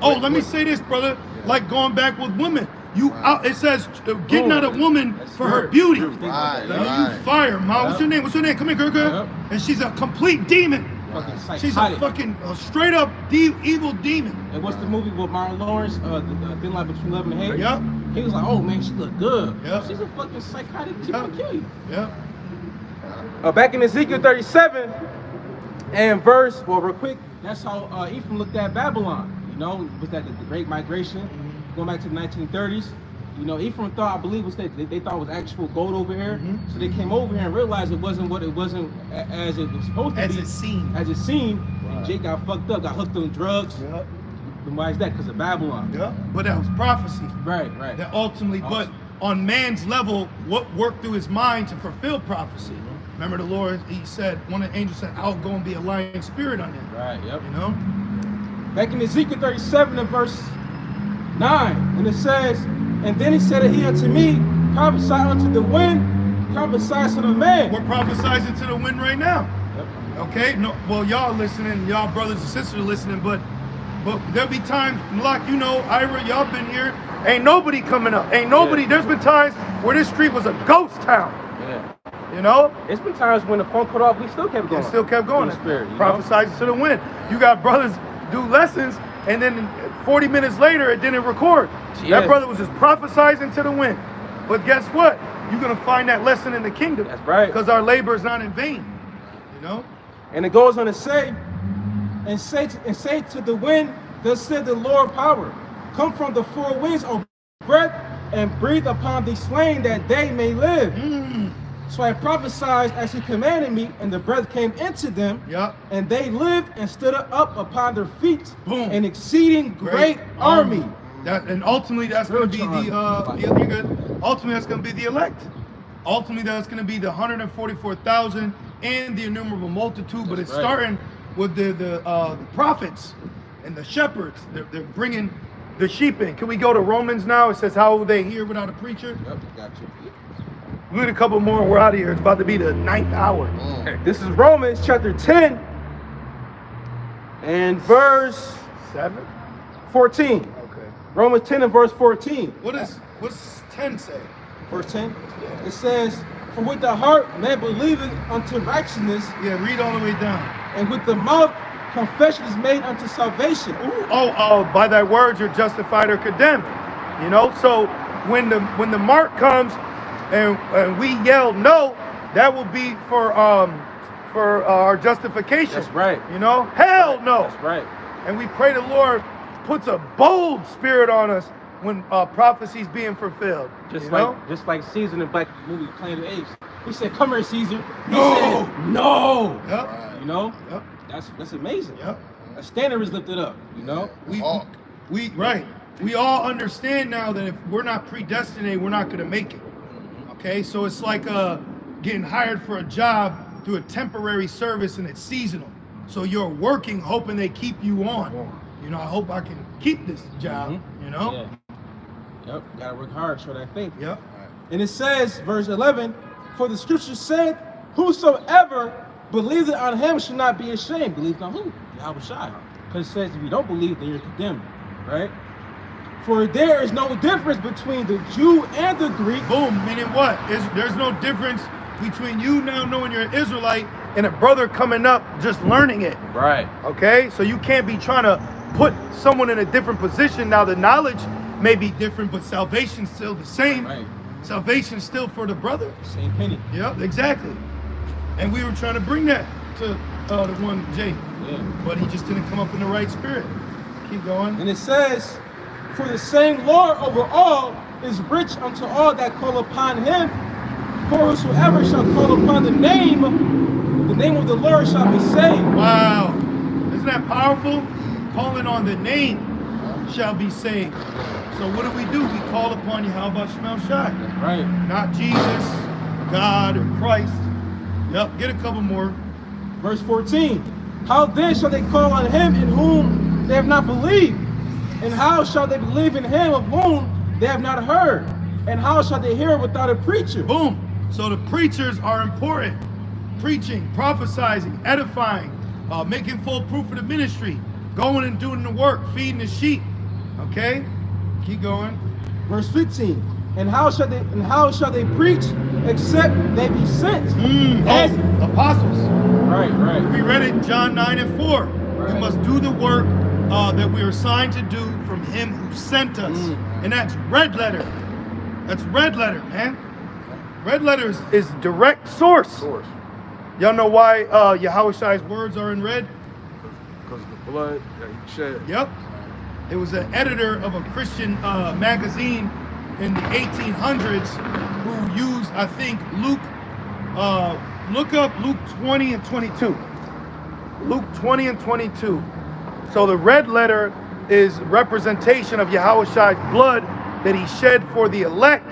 Let me say this, brother. Like going back with women. It says, getting at a woman for her beauty. Right. You fire, ma. What's your name? Come here, girl. And she's a complete demon. She's a fucking straight up evil demon. And what's the movie with Martin Lawrence? The Thin Line Between Love and Hate? Yep. He was like, oh man, she look good. Yep. She's a fucking psychotic. She gonna kill you. Yep. Back in Ezekiel 37 and real quick, that's how Ephraim looked at Babylon. You know, was that the Great Migration, going back to the 1930s. You know, Ephraim thought, I believe, was that they thought it was actual gold over here. Mhm. So they came over here and realized it wasn't as it was supposed to As be. it seemed. As it seemed. Right. And Jake got fucked up, got hooked on drugs. Yep. And why is that? Because of Babylon. Yep. But that was prophecy. Right. That ultimately, but on man's level, what worked through his mind to fulfill prophecy. Remember the Lord, he said, one of the angels said, I'll go and be a lying spirit on him. Right, yep. You know? Back in Ezekiel 37 and verse 9, and it says, and then he said he unto me, prophesy unto the wind, prophesy to the man. We're prophesying to the wind right now. Yep. Okay? No, well, y'all listening, y'all brothers and sisters are listening, but there'll be times, like, you know, Ira, y'all been here, ain't nobody coming up. Ain't nobody, There's been times where this street was a ghost town. Yeah. You know? It's been times when the phone cut off, we still kept going. It still kept going. In the spirit, you know? Prophesizing to the wind. You got brothers do lessons, and then 40 minutes later, it didn't record. Yeah. That brother was just prophesying to the wind. But guess what? You're going to find that lesson in the kingdom. That's right. Because our labor is not in vain. You know? And it goes on to say, and say to the wind, thus said the Lord power, come from the four winds, O breath, and breathe upon the slain that they may live. So I prophesied as he commanded me, and the breath came into them, and they lived and stood up upon their feet, an exceeding great army. And ultimately, that's going to be you're good. Ultimately, that's going to be the elect. Ultimately, that's going to be the 144,000 and the innumerable multitude. But it's starting with the prophets and the shepherds. They're bringing the sheep in. Can we go to Romans now? It says, how will they hear without a preacher? Yep, got you. We need a couple more and we're out of here. It's about to be the 9th hour. This is Romans chapter 10 and verse 14. Okay. Romans 10 and verse 14. What's 10 say? Verse 10. It says, for with the heart man believeth unto righteousness. Yeah, read all the way down. And with the mouth confession is made unto salvation. Oh, by thy words you're justified or condemned. You know, so when the mark comes and we yell no, that will be for our justification. That's right. You know, hell no. That's right. And we pray the Lord puts a bold spirit on us when prophecy's being fulfilled. Just like Caesar in the Black movie Planet of the Apes. He said, "Come here, Caesar." He said, "No." Yep. You know. Yep. That's amazing. Yep. A standard is lifted up. You know. We all understand now that if we're not predestinated, we're not going to make it. Okay, so it's like getting hired for a job through a temporary service and it's seasonal. So you're working, hoping they keep you on. You know, I hope I can keep this job. You know. Yeah. Yep. Gotta work hard for that faith. Yep. And it says, verse 11, for the scripture said, whosoever believeth on him should not be ashamed. Believe on who? Yahweh Shai. Because it says if you don't believe, then you're condemned. Right? For there is no difference between the Jew and the Greek. Boom, meaning what? There's no difference between you now knowing you're an Israelite and a brother coming up just learning it. Right. Okay? So you can't be trying to put someone in a different position. Now the knowledge may be different, but salvation's still the same. Right. Salvation's still for the brother. Same penny. Yep, exactly. And we were trying to bring that to the one Jay. Yeah. But he just didn't come up in the right spirit. Keep going. And it says, for the same Lord over all is rich unto all that call upon him. For whosoever shall call upon the name of the Lord shall be saved. Wow. Isn't that powerful? Calling on the name shall be saved. So what do? We call upon Yahweh Shemel Shai. Right. Not Jesus, God, or Christ. Yep, get a couple more. Verse 14. How then shall they call on him in whom they have not believed? And how shall they believe in him of whom they have not heard? And how shall they hear without a preacher? Boom. So the preachers are important. Preaching, prophesying, edifying, making full proof of the ministry, going and doing the work, feeding the sheep. Okay? Keep going. Verse 15. And how shall they preach except they be sent? Apostles. Right. We read it in John 9 and 4. Right. We must do the work that we are assigned to do from him who sent us. And that's red letter. That's red letter, man. Red letter is direct source. Y'all know why Yahweh Shai's words are in red? Because of the blood that he shed. Yep. It was an editor of a Christian magazine in the 1800s who used, I think, Luke, look up Luke 20 and 22. Luke 20 and 22. So the red letter is representation of Yahweh's blood that he shed for the elect,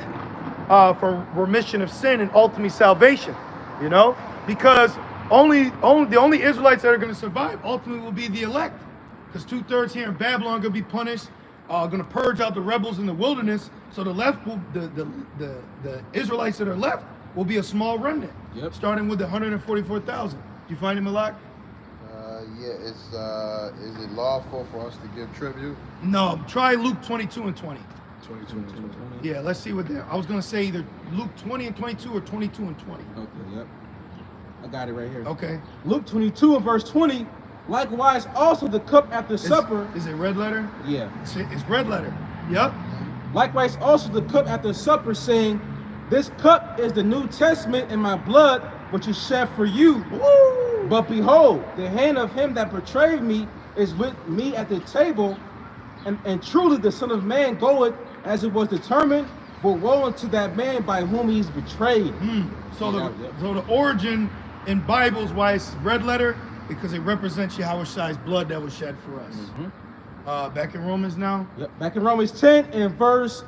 for remission of sin and ultimate salvation, you know, because the only Israelites that are going to survive ultimately will be the elect, because 2/3 here in Babylon are going to be punished, going to purge out the rebels in the wilderness. So the left will, the Israelites that are left will be a small remnant, starting with the 144,000. Do you find it, Malak? Yeah, is it lawful for us to give tribute? No, try Luke 22 and 20. 22 and 20. Yeah, let's see what I was going to say either Luke 20 and 22 or 22 and 20. Okay, yep. I got it right here. Okay. Luke 22 and verse 20. Likewise, also the cup after supper. Is it red letter? Yeah. It's red letter. Yep. Likewise, also the cup after supper, saying, this cup is the New Testament in my blood, which is shed for you. Woo! But behold, the hand of him that betrayed me is with me at the table, and truly the Son of Man goeth as it was determined, but woe unto that man by whom he is betrayed. So the origin in Bibles, why it's red letter, because it represents Yahweh's blood that was shed for us. Back in Romans now. Yep. Back in Romans 10 and verse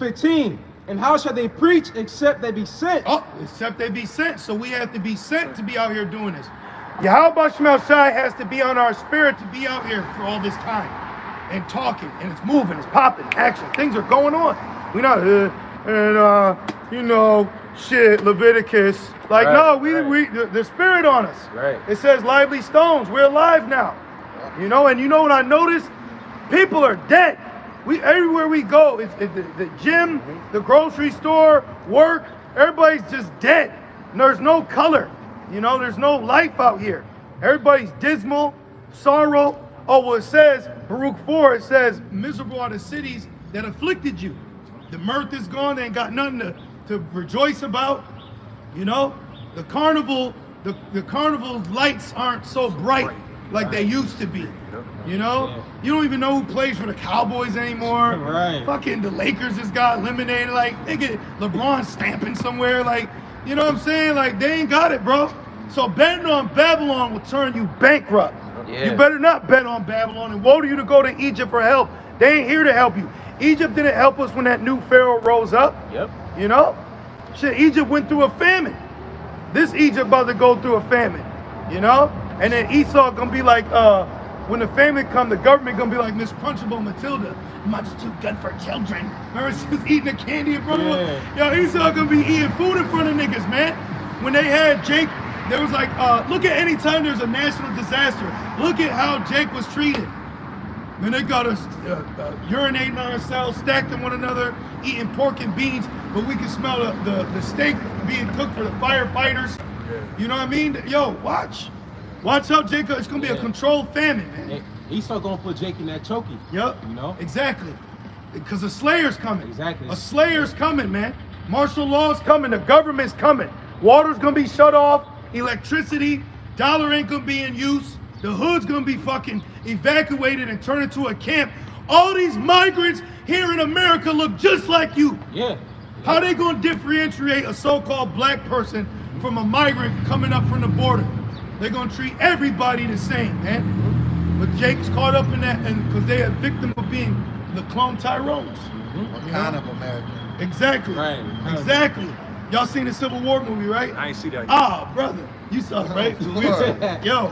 15. And how shall they preach except they be sent? Oh, except they be sent. So we have to be sent to be out here doing this. Yahweh Shai has to be on our spirit to be out here for all this time and talking, and it's moving, it's popping, action. Things are going on. We're not you know, shit, Leviticus. Like, no, we the spirit on us. Right. It says lively stones. We're alive now. You know, and you know what I noticed? People are dead. Everywhere we go, it's the gym, the grocery store, work, everybody's just dead. And there's no color. You know, there's no life out here. Everybody's dismal, sorrow. Oh, well, it says, Baruch 4, it says, miserable are the cities that afflicted you. The mirth is gone. They ain't got nothing to rejoice about. You know, the carnival lights aren't so bright like they used to be. You know, you don't even know who plays for the Cowboys anymore. Right. Fucking the Lakers just got eliminated. Like, nigga, LeBron stamping somewhere. Like, you know what I'm saying? Like, they ain't got it, bro. So betting on Babylon will turn you bankrupt. Yeah. You better not bet on Babylon. And woe to you to go to Egypt for help. They ain't here to help you. Egypt didn't help us when that new Pharaoh rose up. Yep. You know? Shit, Egypt went through a famine. This Egypt about to go through a famine. You know? And then Esau gonna be like, when the famine come, the government gonna be like Miss Crunchable Matilda, much too good for children. Remember she was eating the candy in front of her? Yo, Esau gonna be eating food in front of niggas, man. When they had Jake, there was like, look at any time there's a national disaster, look at how Jake was treated. Man, they got us urinating on ourselves, stacked in one another, eating pork and beans, but we can smell the steak being cooked for the firefighters. You know what I mean? Yo, watch. Watch out, Jacob. It's going to be a controlled famine, man. Esau going to put Jake in that chokey. Yep. You know? Exactly. Because a slayer's coming. Exactly. A slayer's coming, man. Martial law's coming. The government's coming. Water's going to be shut off. Electricity. Dollar ain't going to be in use. The hood's going to be fucking evacuated and turned into a camp. All these migrants here in America look just like you. Yeah. How they going to differentiate a so-called black person from a migrant coming up from the border? They're gonna treat everybody the same, man. But Jake's caught up in that, and because they are victim of being the clone Tyrones. What kind of American? Exactly. Right. Exactly. Y'all seen the Civil War movie, right? I ain't see that yet. Ah, brother, you saw it, right? Yo,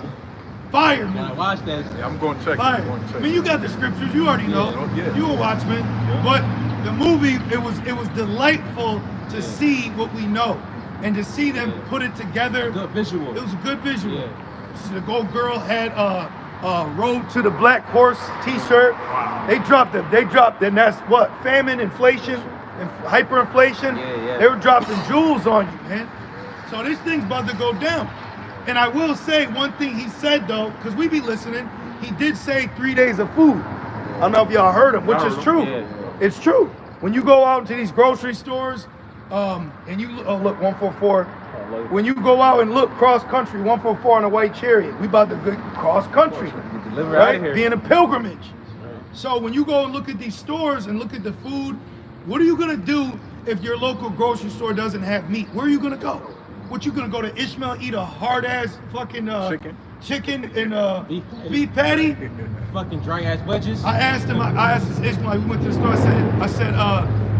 fire movie. I watched that. Yeah, I'm going to check Fire. it. I mean, you got the scriptures. You already know. Yeah. You a watchman. But the movie, it was delightful to see what we know. And to see them put it together, Good visual. It was a good visual. Yeah. So the gold girl had Road to the Black Horse T-shirt. Wow. They dropped it. And that's what? Famine, inflation, and hyperinflation. Yeah. They were dropping jewels on you, man. So this thing's about to go down. And I will say one thing he said though, because we be listening. He did say 3 days of food. I don't know if y'all heard him, which is true. Yeah. It's true. When you go out to these grocery stores. And you look 144. When you go out and look cross country, 144 on a white chariot. We about to go cross country, Deliver right? out here. Being a pilgrimage. Right. So when you go and look at these stores and look at the food, What are you gonna do if your local grocery store doesn't have meat? Where are you gonna go? What, you gonna go to Ishmael, eat a hard ass fucking chicken and beef patty? Fucking dry ass wedges. I asked this Ishmael, we went to the store, I said,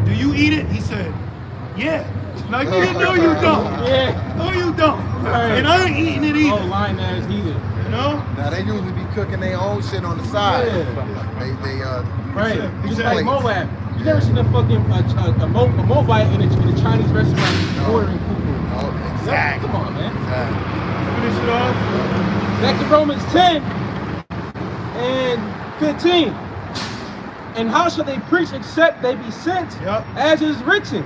do you eat it? He said, yeah. Like, no, you don't. Yeah. No, you don't. Right. And I ain't eating it either. Oh, lying ass either. You know? Now they usually be cooking their own shit on the side. Yeah. They right. Exactly. Just like Moab. You never seen a fucking a Moabite in a Chinese restaurant ordering food. Oh, exactly. Come on, man. Exactly. Finish it off. Back to Romans 10 and 15. And how shall they preach except they be sent? Yep. As it is written.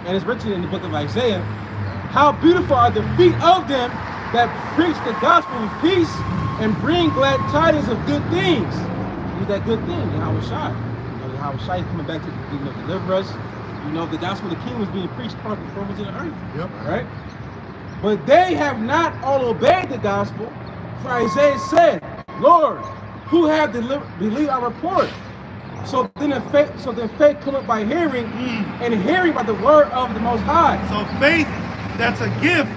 And it's written in the book of Isaiah. How beautiful are the feet of them that preach the gospel of peace and bring glad tidings of good things. Who's that good thing? Yahweh Shai. Yahweh Shai is coming back to deliver us. You know, the gospel of the king was being preached across the four winds of the earth. Yep. Right? But they have not all obeyed the gospel. For Isaiah said, Lord, who have believed our report? So then faith cometh by hearing, and hearing by the word of the Most High. So faith, that's a gift.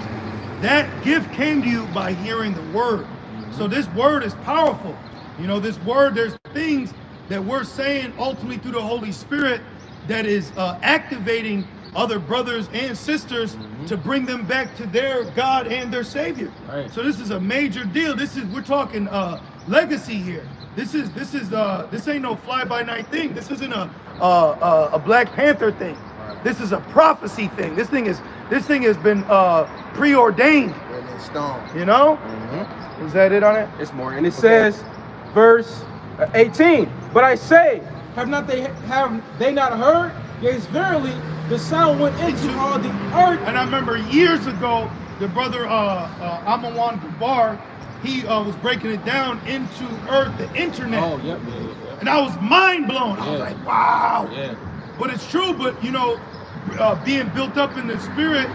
That gift came to you by hearing the word. So this word is powerful. You know, this word, there's things that we're saying ultimately through the Holy Spirit that is activating other brothers and sisters to bring them back to their God and their Savior. Right. So this is a major deal. We're talking legacy here. This ain't no fly-by-night thing. This isn't a Black Panther thing. Right. This is a prophecy thing. This thing has been preordained. Written in stone. You know? Is that it on it? It's more. And it says, verse 18, but I say, have they not heard? Yes, verily, the sound went into all the earth. And I remember years ago, the brother Amawan Gabar, he was breaking it down into earth, the internet. Oh, yep. And I was mind blown. I was like, wow. Yeah. But it's true, but you know, being built up in the spirit,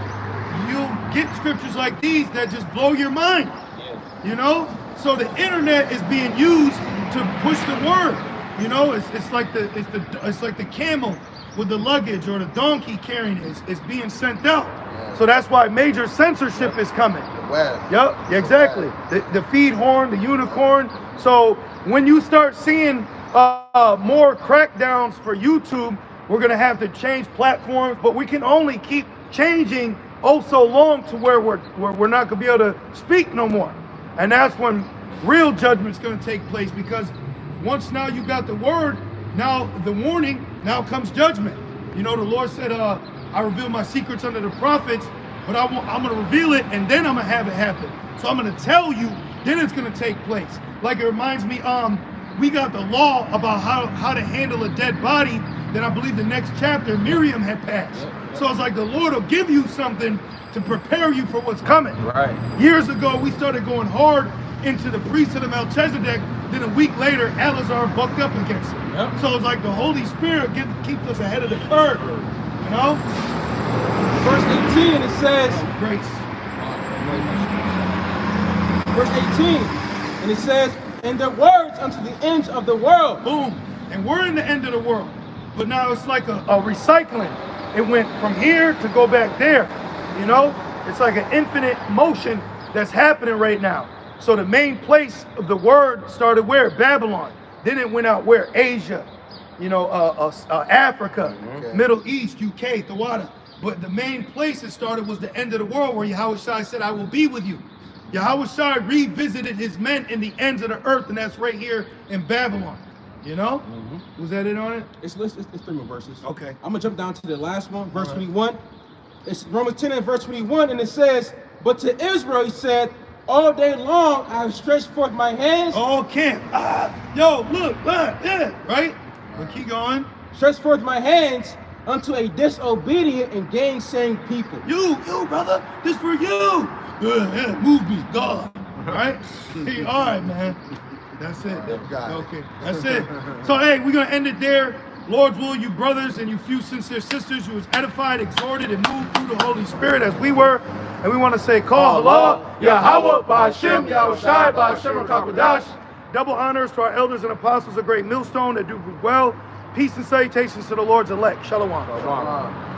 you'll get scriptures like these that just blow your mind. Yeah. You know? So the internet is being used to push the word. You know, it's like the camel with the luggage or the donkey carrying it. It's being sent out. Yeah. So that's why major censorship is coming. The web. Yep, exactly. The feed horn, the unicorn. So when you start seeing more crackdowns for YouTube, we're gonna have to change platforms, but we can only keep changing so long to where we're not gonna be able to speak no more. And that's when real judgment's gonna take place, because once now you got the word, now the warning, now comes judgment. You know, the Lord said, I reveal my secrets unto the prophets, but I'm gonna reveal it and then I'm gonna have it happen. So I'm gonna tell you, then it's gonna take place. Like it reminds me, we got the law about how to handle a dead body that I believe the next chapter Miriam had passed. So it's like the Lord will give you something to prepare you for what's coming. Right. Years ago, we started going hard into the priesthood of Melchizedek. Then a week later, Eleazar bucked up against it. Yep. So it's like the Holy Spirit keeps us ahead of the curve. You know? Verse 18, it says, grace. Verse 18, and it says, and the words unto the ends of the world. Boom. And we're in the end of the world. But now it's like a recycling. It went from here to go back there. You know? It's like an infinite motion that's happening right now. So the main place of the word started where? Babylon. Then it went out where? Asia. You know, Africa, Middle East, UK, Thawada. But the main place it started was the end of the world, where Yahweh Shai said, I will be with you. Yahweh Shai revisited his men in the ends of the earth, and that's right here in Babylon. You know? Was that it on it? It's 3 more verses. Okay. I'm going to jump down to the last one, verse 21. It's Romans 10 and verse 21, and it says, but to Israel he said, all day long I have stretched forth my hands. Oh, camp. Yo, look, yeah, right? But keep going. Stretched forth my hands unto a disobedient and gainsaying people. You, brother, this for you. Yeah, move me, God. Right? Hey, all right, man. That's it. Okay, that's it. So, hey, we're going to end it there. Lord's will, you brothers and you few sincere sisters, you was edified, exhorted, and moved through the Holy Spirit as we were. And we want to say, Call Allah, Yahweh, Ba'ashem, Yahweh Shai, Ba'ashem, Rakakwadash. Double honors to our elders and apostles of Great Millstone that do well. Peace and salutations to the Lord's elect. Shalom. Shalom.